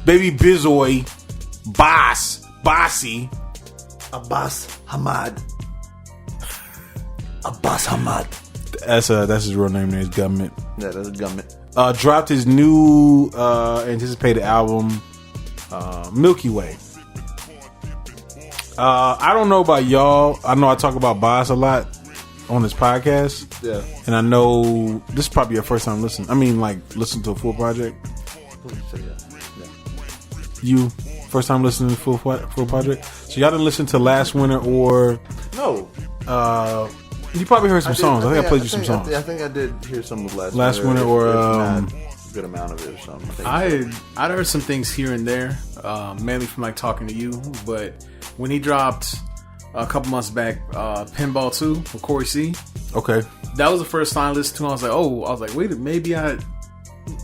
Baby Bizoy Bas Bossy. Abbas Hamad. Abbas Hamad. That's his real name. His government. Yeah, that's government. Dropped his new anticipated album, Milky Way. I don't know about y'all. I know I talk about Bas a lot on this podcast. Yeah. And I know this is probably your first time listening. I mean, like, listen to a full project. You first time listening to full project. So y'all didn't listen to Last Winter or no? You probably heard some songs. I think I played you some songs. I think I did hear some of Last Winter or good amount of it or something. I'd heard some things here and there, mainly from like talking to you. But when he dropped a couple months back, Pinball 2 with Corey C. Okay, that was the first time I listened to him. I was like, wait, maybe I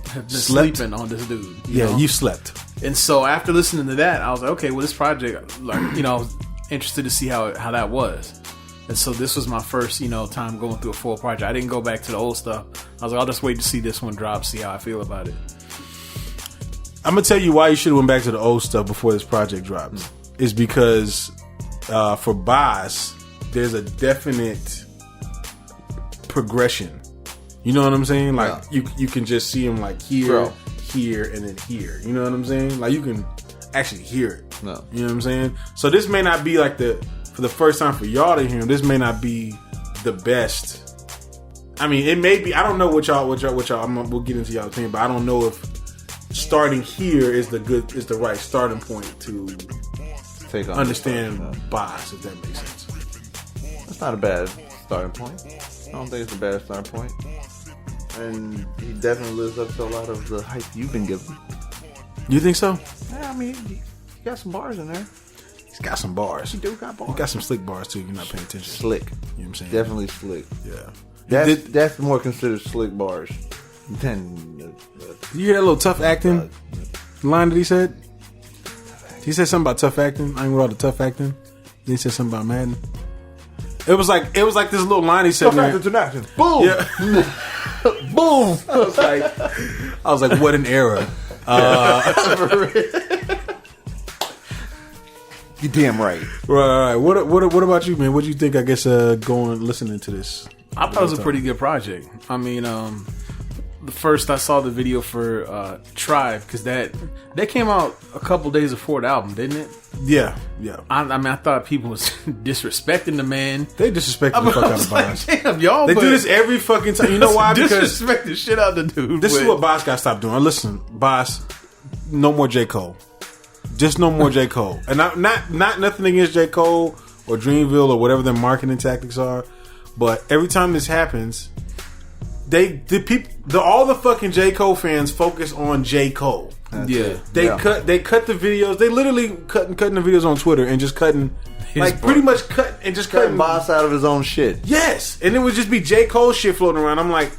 have been sleeping on this dude. You know? You slept. And so after listening to that, I was like, okay, well, this project, like, I was interested to see how that was. And so this was my first, time going through a full project. I didn't go back to the old stuff. I was like, I'll just wait to see this one drop, see how I feel about it. I'm gonna tell you why you should have went back to the old stuff before this project drops. Is because for Bas, there's a definite progression. You know what I'm saying? Like you can just see him like here, here, and then here. You know what I'm saying? Like you can actually hear it. No. You know what I'm saying? So this may not be like for the first time for y'all to hear him. This may not be the best. I mean, it may be. I don't know what y'all. We'll get into y'all's opinion, but I don't know if starting here is the right starting point to take on understand Bas, if that makes sense. That's not a bad starting point. I don't think it's a bad starting point. And he definitely lives up to a lot of the hype you've been given. You think so? Yeah, I mean, he got some bars in there. He's got some bars. He do got bars. He got some slick bars too. You're not paying attention. Slick. You know what I'm saying? Definitely slick. Yeah. That's more considered slick bars than. You hear that little tough acting line that he said? He said something about tough acting. I ain't with all the tough acting. Then he said something about Madden. It was like this little line he said. Tough acting to action. Boom. Yeah. Boom. I was like, what an era. You're damn right. Right. What about you, man? What do you think? I guess listening to this. I thought it was a pretty good project. I mean, the first I saw the video for Tribe, because that came out a couple days before the album, didn't it? Yeah. I mean, I thought people was disrespecting the man. They disrespected the fuck out of Bas. Damn, y'all. They do this every fucking time. You know why? Because disrespect the shit out of the dude. This is what Bas got to stop doing. Listen, Bas, no more J. Cole. Just no more J. Cole. And not nothing against J. Cole or Dreamville or whatever their marketing tactics are, but every time this happens, all the fucking J. Cole fans focus on J. Cole. They cut the videos. They literally cutting the videos on Twitter and just cutting pretty much cutting Bas out of his own shit. Yes, and it would just be J. Cole shit floating around. I'm like,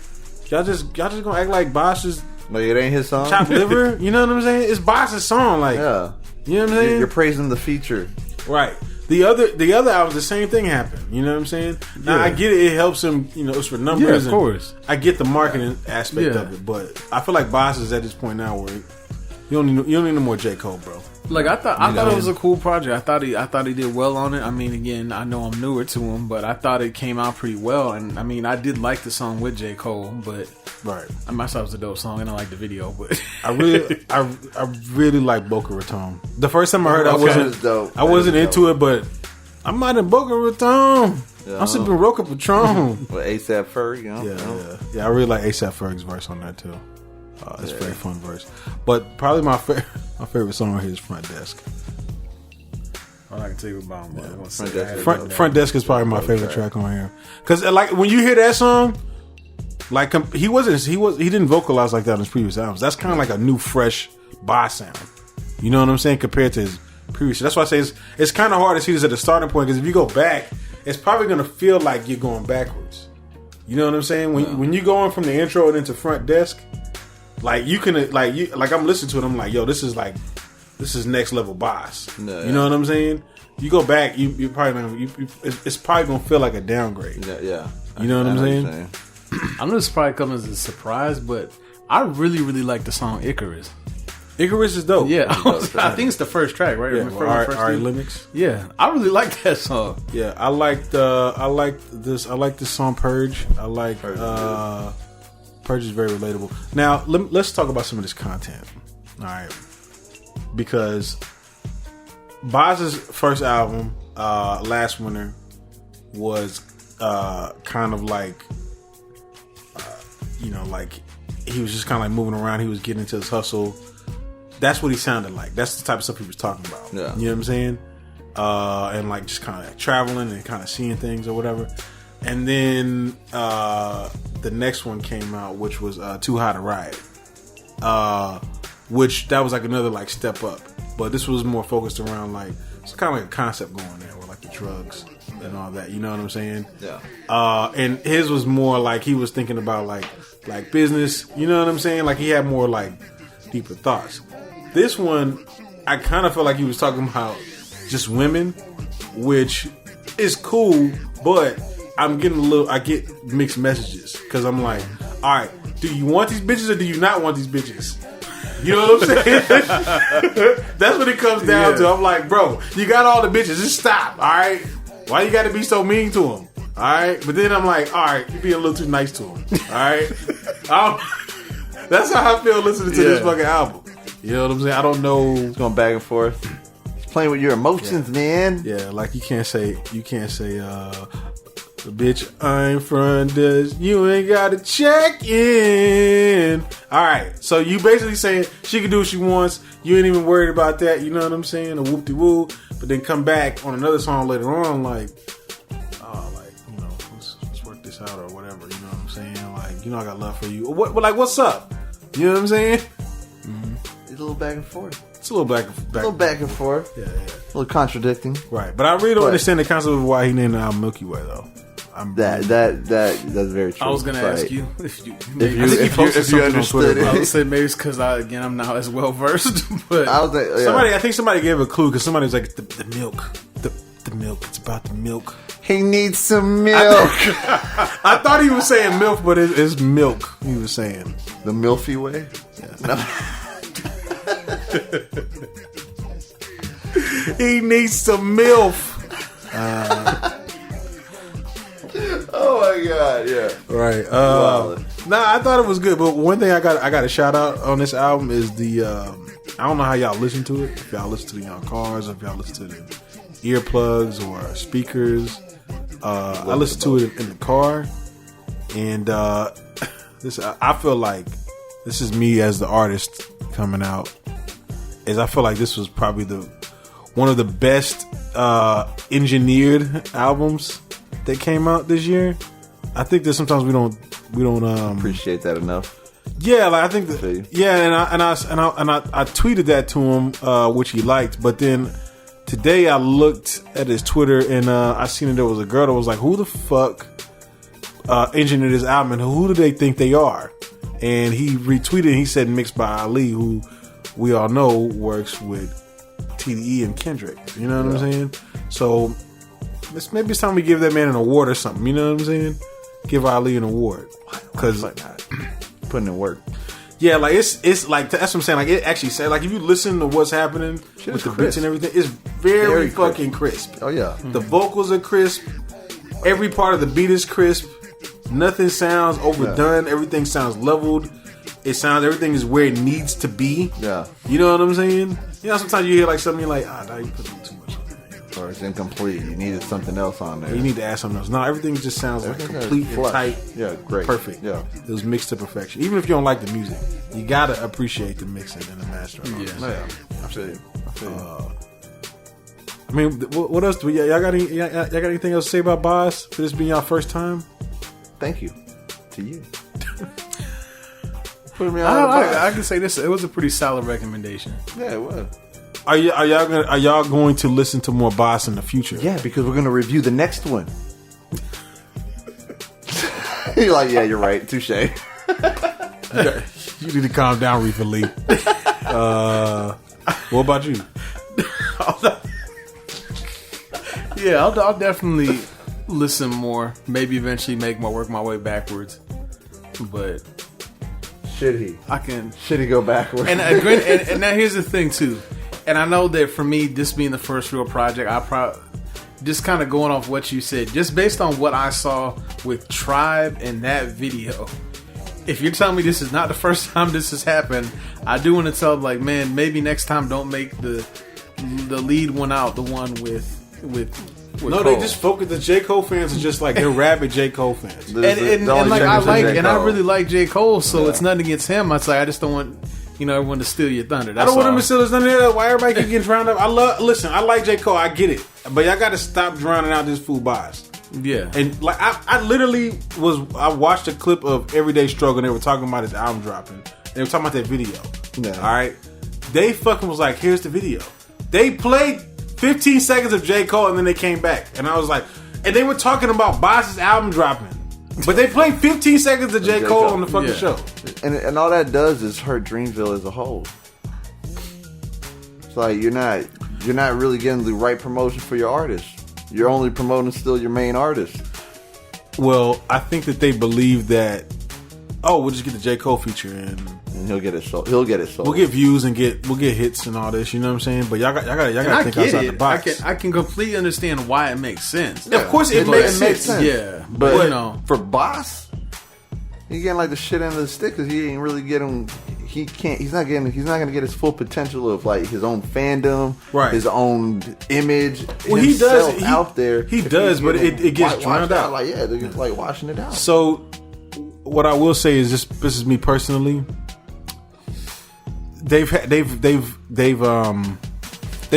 y'all just gonna act like Bas is like it ain't his song. Chopped liver. You know what I'm saying? It's Bas's song. Like, yeah. You know what I'm saying? You're praising the feature, right? The other albums, the same thing happened. You know what I'm saying? Now I get it. It helps him. It's for numbers. Yeah, of course. I get the marketing aspect of it, but I feel like Bas is at this point now where you don't need no more J. Cole, bro. Like I thought it was a cool project. I thought he did well on it. I mean, again, I know I'm newer to him, but I thought it came out pretty well. And I mean, I did like the song with J. Cole, but right, I thought it was a dope song, and I like the video. But I really like Boca Raton. The first time I heard, it, I wasn't into it, but I'm out in Boca Raton. I'm sipping Roca Patron with ASAP Ferg. Yeah. I really like ASAP Ferg's verse on that too. It's a very fun verse. But probably my favorite song right here is Front Desk. All I can tell you about him. Front Desk is probably my favorite track on here. Because like when you hear that song, like he didn't vocalize like that on his previous albums. That's kind of like a new, fresh Bas sound. You know what I'm saying? Compared to his previous. That's why I say it's kind of hard to see this at the starting point. Because if you go back, it's probably going to feel like you're going backwards. You know what I'm saying? When you're going from the intro and into Front Desk. Like you can I'm listening to it. I'm like, yo, this is next level Bas. No, you know what I'm saying? You go back, you probably it's probably gonna feel like a downgrade. Yeah. You know what I'm saying? I know this probably comes as a surprise, but I really, really like the song Icarus. Icarus is dope. Yeah, I think it's the first track, right? Yeah, Ari Lennox. Yeah, I really like that song. Yeah, I like this song Purge. I like Purge is very relatable. Now let's talk about some of this content. All right, because Bas's first album, Last Winter, was kind of like, like he was just kind of like moving around. He was getting into his hustle. That's what he sounded like. That's the type of stuff he was talking about. Yeah. You know what I'm saying? And like just kind of traveling and kind of seeing things or whatever. And then the next one came out, which was Too High to Ride. Which that was like another like step up. But this was more focused around like, it's kind of like a concept going there with like the drugs and all that. You know what I'm saying? Yeah. And his was more like he was thinking about like business. You know what I'm saying? Like he had more like deeper thoughts. This one, I kind of felt like he was talking about just women, which is cool, but I get mixed messages because I'm like, all right, do you want these bitches or do you not want these bitches? You know what I'm saying? That's what it comes down to. I'm like, bro, you got all the bitches, just stop, all right? Why you got to be so mean to them? All right, but then I'm like, all right, you're being a little too nice to them. All right, that's how I feel listening to this fucking album. You know what I'm saying? I don't know. It's going back and forth. It's playing with your emotions, man. Yeah, like you can't say, bitch, I ain't front desk. You ain't got to check in. All right, so you basically saying she can do what she wants. You ain't even worried about that. You know what I'm saying? A whoop-de-woo. But then come back on another song later on, like, let's work this out or whatever. You know what I'm saying? Like, I got love for you. What's up? You know what I'm saying? Mm-hmm. It's a little back and forth. It's a little back and forth. Yeah. A little contradicting. Right. But I really don't understand the concept of why he named the album Milky Way, though. That's very true. I was going to ask you if you understood it. I would say maybe it's because I'm not as well versed. But I think somebody gave a clue because somebody was like the milk, the milk. It's about the milk. He needs some milk. I thought he was saying milk, but it's milk. He was saying the Milky Way. Yeah. He needs some MILF. Oh my god, yeah. Right. I thought it was good, but one thing I got a shout out on this album is the I don't know how y'all listen to it. If y'all listen to it in y'all cars, or if y'all listen to the earplugs or speakers. I listen to it in the car, and I feel like this is me as the artist coming out. I feel like this was probably one of the best engineered albums that came out this year. I think that sometimes we don't appreciate that enough. Yeah, like I think that. Yeah, and I tweeted that to him, which he liked. But then today I looked at his Twitter and I seen that there was a girl that was like, "Who the fuck engineered this album? And who do they think they are?" And he retweeted and he said mixed by Ali, who we all know works with TDE and Kendrick. You know what I'm saying? So maybe it's time we give that man an award or something. You know what I'm saying? Give Ali an award because putting in work. Yeah, like it's like that's what I'm saying. Like it actually said, like if you listen to what's happening with the beats and everything, it's very fucking crisp. Oh yeah, the vocals are crisp. Every part of the beat is crisp. Nothing sounds overdone. Yeah. Everything sounds leveled. Everything is where it needs to be. Yeah, you know what I'm saying. You know, sometimes you hear like something, you're like, now you put too much on there. Or it's incomplete. You needed something else on there. You need to add something else. No, everything just sounds like complete and tight. Yeah, great. Perfect. Yeah. It was mixed to perfection. Even if you don't like the music, you gotta appreciate the mixing and the mastering. Yeah. I feel you. I mean, what else do we... Y'all got anything else to say about Bas for this being y'all first time? Thank you. To you. I can say this. It was a pretty solid recommendation. Yeah, it was. Are y'all going to listen to more Bas in the future? Yeah, because we're going to review the next one. You're like, yeah, you're right. Touche. You need to calm down, Riffa Lee. What about you? Yeah, I'll definitely listen more. Maybe eventually work my way backwards. But should he? I can. Should he go backwards? And now here's the thing too. And I know that for me, this being the first real project, I probably just kind of going off what you said, just based on what I saw with Tribe and that video. If you're telling me this is not the first time this has happened, I do want to tell them, like, man, maybe next time don't make the lead one out, the one with no, Cole. They just focus. The J. Cole fans are just like, they're rabid J. Cole fans. And like I really like J. Cole, so it's nothing against him. I just don't want everyone to steal your thunder. I don't want him to steal his thunder. Why everybody keep getting drowned up? I like J. Cole. I get it, but y'all got to stop drowning out this fool Bas. Yeah, and like I literally I watched a clip of Everyday Struggle, and they were talking about his album dropping. And they were talking about that video. Yeah. All right, they fucking was like, here's the video. They played 15 seconds of J. Cole, and then they came back, and I was like, and they were talking about Bas's album dropping, but they played 15 seconds of J. Cole on the fucking show, and all that does is hurt Dreamville as a whole. It's like you're not really getting the right promotion for your artist. You're only promoting still your main artist. Well, I think that they believe that, we'll just get the J. Cole feature in. And he'll get it sold. We'll get views and we'll get hits and all this. You know what I'm saying? But y'all got to think outside the box. I can completely understand why it makes sense. Yeah, of course, it makes sense. Yeah, but for Bas, he's getting like the shit end of the stick because he ain't really getting. He's not going to get his full potential of like his own fandom, right? His own image. Well, he does out there. He does, but it gets drowned out. Like they're just like washing it out. So, what I will say is this is me personally. They've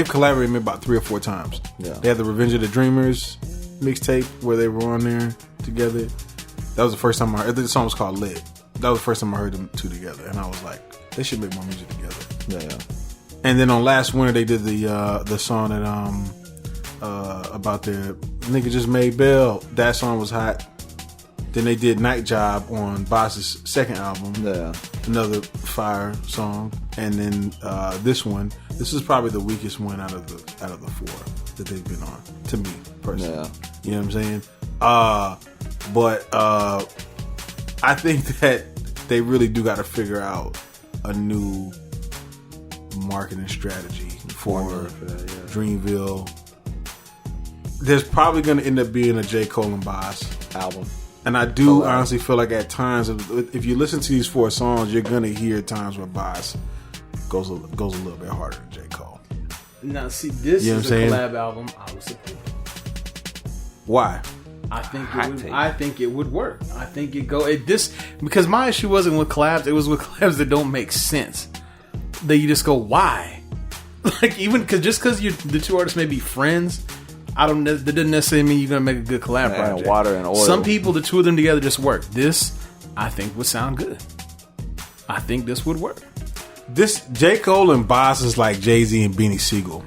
collaborated me about 3 or 4 times. Yeah. They had the Revenge of the Dreamers mixtape where they were on there together. That was the first time I heard. The song was called Lit. That was the first time I heard them two together, and I was like, they should make more music together. Yeah. And then on last winter they did the song that about their nigga just made bail. That song was hot. Then they did Night Job on Bas's second album. Yeah. Another fire song. And then this one. This is probably the weakest one out of the 4 that they've been on, to me personally. Yeah. You know what I'm saying? But I think that they really do got to figure out a new marketing strategy for Dreamville. There's probably going to end up being a J. Cole and Bas album. And I do honestly feel like at times, if you listen to these 4 songs, you're going to hear times where Bas goes a little bit harder than J. Cole. Now, see, this is a collab album I would support. Why? I think it would work. I think because my issue wasn't with collabs. It was with collabs that don't make sense. That you just go, why? Like, even because the 2 artists may be friends, that doesn't necessarily mean you're gonna make a good collab project. Water and oil. Some people, the 2 of them together just work. This, I think, would sound good. I think this would work. This J. Cole and Bas is like Jay-Z and Beanie Siegel.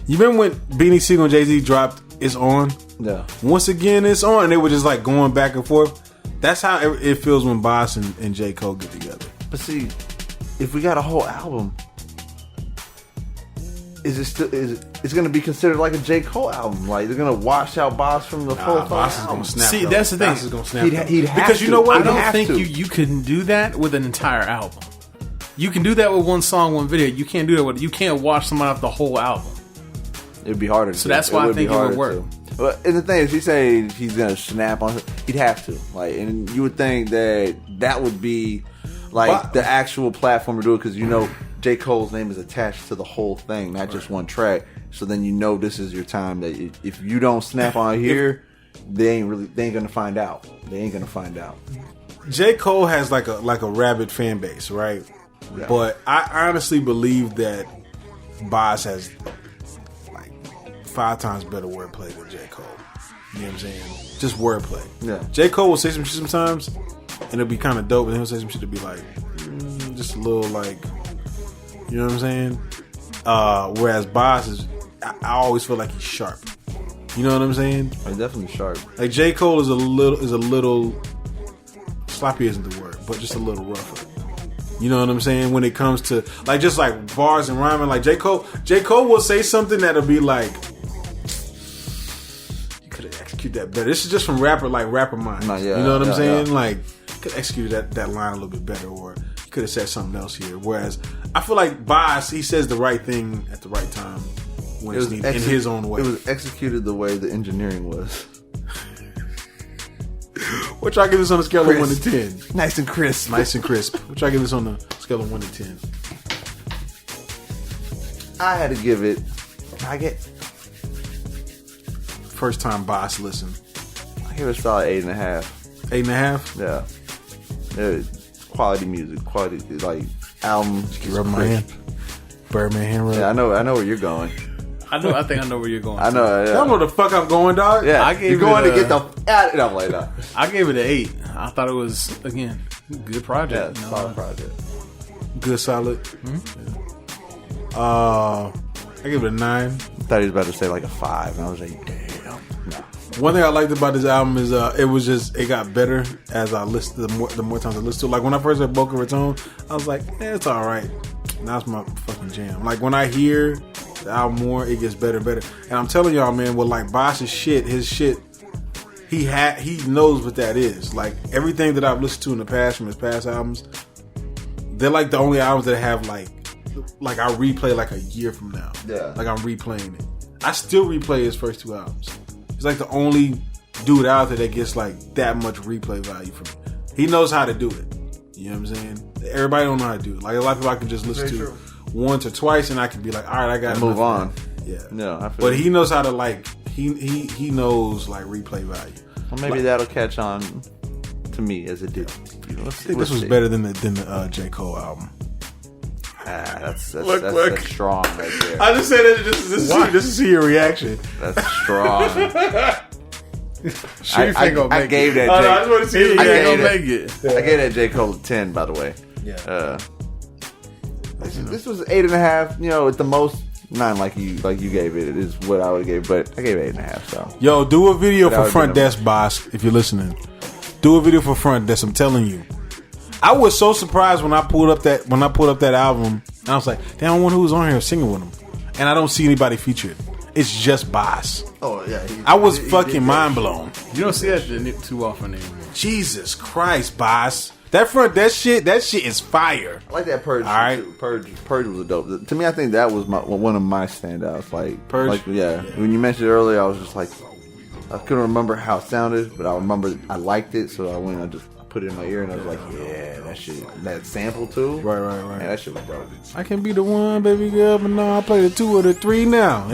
You remember when Beanie Siegel and Jay-Z dropped It's On? Yeah. Once again, It's On. And they were just like going back and forth. That's how it feels when Bas and J. Cole get together. But see, if we got a whole album, it's going to be considered like a J. Cole album? Like they're going to wash out Bas from the full album? See, that's the thing. Bas is going to snap. He'd have because you know what? I don't think you can do that with an entire album. You can do that with one song, one video. You can't do that with. You can't wash someone off the whole album. It'd be harder. So that's why I think it would work. But and the thing is, he say he's gonna snap on. He'd have to. Like, and you would think that would be like the actual platform to do it because J. Cole's name is attached to the whole thing, not just one track. So then this is your time. That if you don't snap on here, they ain't gonna find out. They ain't gonna find out. J. Cole has like a rabid fan base, right? Yeah. But I honestly believe that Bas has like 5 times better wordplay than J. Cole. You know what I'm saying? Just wordplay. Yeah. J. Cole will say some shit sometimes, and it'll be kind of dope, and he'll say some shit to be like, just a little like, you know what I'm saying? Whereas Bas is, I always feel like he's sharp. You know what I'm saying? He's definitely sharp. Like J. Cole is a little sloppy isn't the word, but just a little rougher. You know what I'm saying? When it comes to just like bars and rhyming, like J. Cole will say something that'll be like, you could have executed that better. This is just from rapper mind. Yeah, you know what I'm saying? Yeah. Like could have executed that line a little bit better, or he could have said something else here. Whereas I feel like Bas, he says the right thing at the right time when it's needed in his own way. It was executed the way the engineering was. What y'all give this on a scale of 1 to 10? Nice and crisp. Nice and crisp. What y'all give this on a scale of 1 to 10? I had to give it. First time Bas listen. I give it a solid 8.5. 8.5? Yeah. It's quality music, quality like album. You rub my hand. Birdman hand rub. Yeah, I know where you're going. I think I know where you're going. I know. Yeah. I don't know where the fuck I'm going, dog. Yeah, you're going to get the out. I'm like that. I gave it an 8. I thought it was again good project. Yeah, solid project. Good, solid. Mm-hmm. I give it a 9. I thought he was about to say like a 5, and I was like, damn. No. One thing I liked about this album is it got better as I listened. The more times I listened to it. Like when I first heard Boca Raton, I was like, it's all right. Now it's my fucking jam. Like when I hear the album more, it gets better and better. And I'm telling y'all, man, with like Bas's shit, his shit, he knows what that is. Like everything that I've listened to in the past from his past albums, they're like the only albums that have like I replay like a year from now. Yeah. Like I'm replaying it. I still replay his first 2 albums. He's like the only dude out there that gets like that much replay value from it. He knows how to do it. You know what I'm saying? Everybody don't know how to do it. Like a lot of people I can just listen to once or twice and I can be like, all right, I got to move on. Yeah. No, but he knows how to like he knows like replay value. Well, maybe that'll catch on to me as it did. I think this was better than the J. Cole album. That's strong right there. I just said that just to see your reaction. That's strong. I gave that. I just want to see if he gonna make it. I gave that J. Cole a 10, by the way. Yeah. This was 8.5. You know, at the most 9, like you gave it. It is what I would have gave, but I gave it 8.5. So yo, do a video for Front Desk, Bas, if you're listening. Do a video for Front Desk. I'm telling you. I was so surprised when I pulled up that album, and I was like, damn, I wonder who was on here singing with him. And I don't see anybody featured. It's just Bas. Oh yeah, I was fucking mind blown. You don't see that shit too often anymore. Jesus Christ, Bas. That shit is fire. I like that Purge. All right, too. Purge was a dope. To me, I think that was one of my standouts. Like Purge. Like, yeah. When you mentioned it earlier, I was just like, I couldn't remember how it sounded, but I remember I liked it, so I went and just put it in my ear, and I was like, yeah, that shit, that sample too. Right. Man, that shit was dope. I can be the one, baby girl, but no, I play the 2 or the 3 now.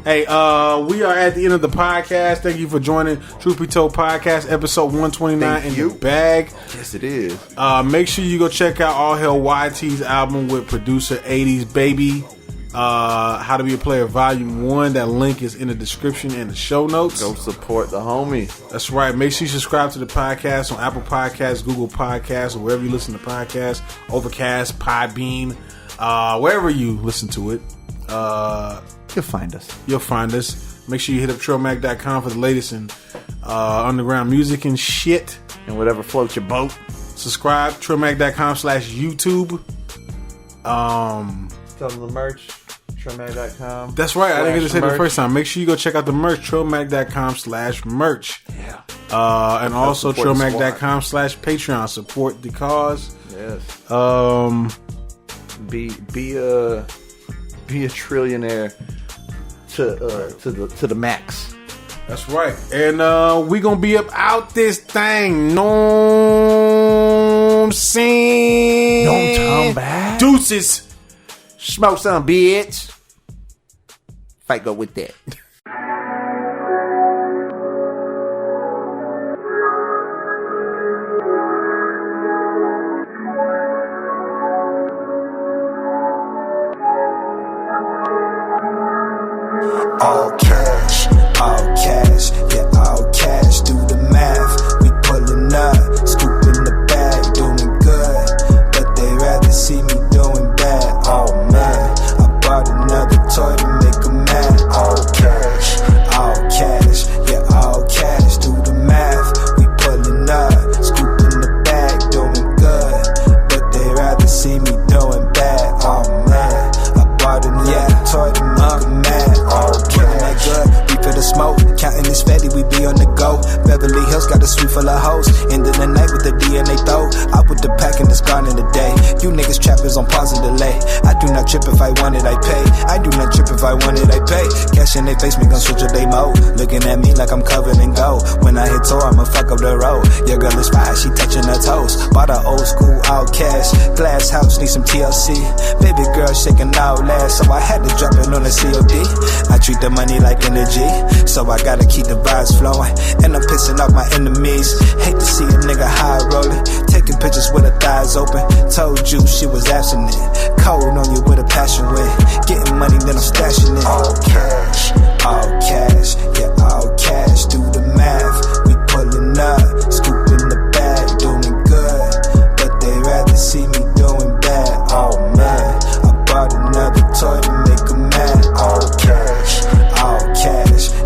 Hey, we are at the end of the podcast. Thank you for joining Truth Be Told Podcast, episode 129 in the bag. Yes, it is. Make sure you go check out All Hail Y.T's album with producer 80s Baby. How to Be a Player Volume 1. That link is in the description and the show notes. Go support the homie. That's right. Make sure you subscribe to the podcast on Apple Podcasts, Google Podcasts, or wherever you listen to podcasts. Overcast, Podbean, wherever you listen to it. You'll find us. Make sure you hit up trailmag.com for the latest in underground music and shit. And whatever floats your boat. Subscribe, trailmag.com/YouTube. Tell them the merch, trailmag.com. That's right. I didn't get to say it the first time. Make sure you go check out the merch, trailmag.com/merch. Yeah. And also trailmag.com/Patreon. Support the cause. Yes. Be a trillionaire to the max. That's right. And we gonna be up out this thing. No, I'm saying. Don't turn back. Deuces. Smoke some, bitch. Fight go with that. All cash, yeah, all cash. Do the math, we pulling up, scooping the bag, doing good, but they rather see me doing bad. Oh man, I bought another toy to make 'em mad. All cash, yeah, all cash. Do the math, we pulling up, scooping the bag, doing good, but they rather see me doing bad. Oh man, I bought another toy to make 'em mad. Killing that good, we feel the smoke. Counting this fatty, we be on the go. Beverly Hills got a suite full of hoes. End of the night with the the D and they throw. I put the pack and it's gone in a day. You niggas trappers on pause and delay. I do not trip if I want it, I pay. I do not trip if I want it, I pay. Cash in they face, me gon' switch up they mode. Looking at me like I'm covered in gold. When I hit tour, I'ma fuck up the road. Your girl is fire, she touching her toes. Bought a old school Outcast. Glass house, need some TLC. Baby girl shaking out last, so I had to drop it on the COD. I treat the money like energy, so I gotta keep the vibes flowing. And I'm pissing off my enemies. Hate to see a nigga high rolling, taking pictures with her thighs open. Told you she was abstinent. Cold on you with a passion with. Getting money, then I'm stashing it. All cash, yeah, all cash. Do the math, we pulling up, scooping the bag, doing good. But they rather see me doing bad. Oh man, I bought another toy to make them mad. All cash,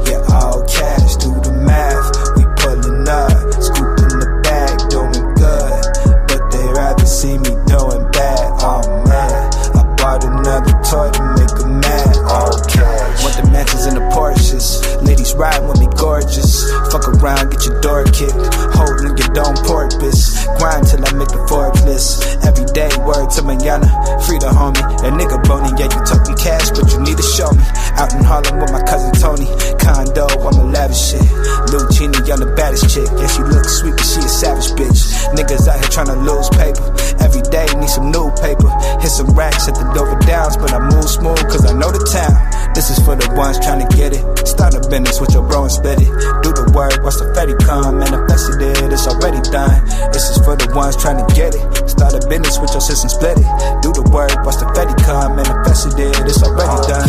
yeah, all cash. Do the math, we pulling up, scooping the bag, doing good. But they rather see me doing bad. Oh man, I bought another toy to make them mad. All cash. Want the mansions and the Porsches, ladies ride with me gorgeous. Fuck around, get your door kicked. Holding your dome porpoise. Grind till I make the Forbes list. Every day, word to manana. Free the homie. That nigga bony, yeah, you talking cash, but you need to show me. Out in Harlem with my cousin Tony. Condo, I'm a lavish shit. Lil Genie, I'm the baddest chick. Yeah, she looks sweet, but she a savage bitch. Niggas out here tryna lose paper. Every day, need some new paper. Hit some racks at the Dover Downs, but I move smooth, cause I know the town. This is for the ones tryna get it. Start a business with your bro and split it. Do the work, watch the fatty come. Manifested it, it's already done. This is for the ones tryna get it. Start a business with your sis and split it. Do the work, watch the fatty come. Manifested it, it's already done.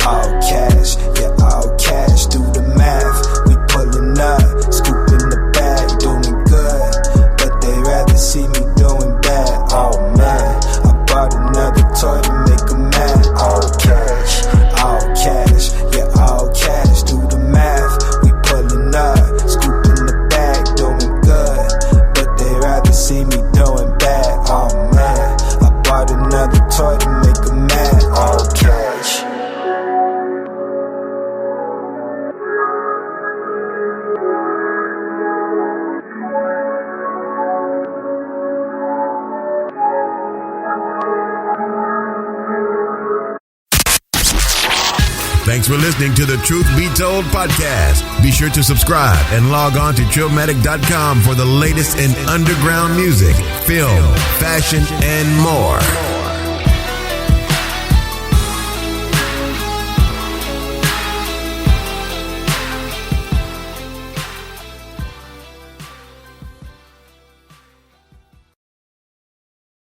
All cash, yeah, all cash. Do the math, we pulling up, scooping the bag, doing good. But they rather see me doing bad. Oh man, I bought another toy to make them mad. All cash, yeah, all cash. Do the math, we pulling up, scooping the bag, doing good. But they rather see me doing bad. Oh man, I bought another toy to make them mad. All cash. Thanks for listening to the Truth Be Told podcast. Be sure to subscribe and log on to Trillmatic.com for the latest in underground music, film, fashion, and more.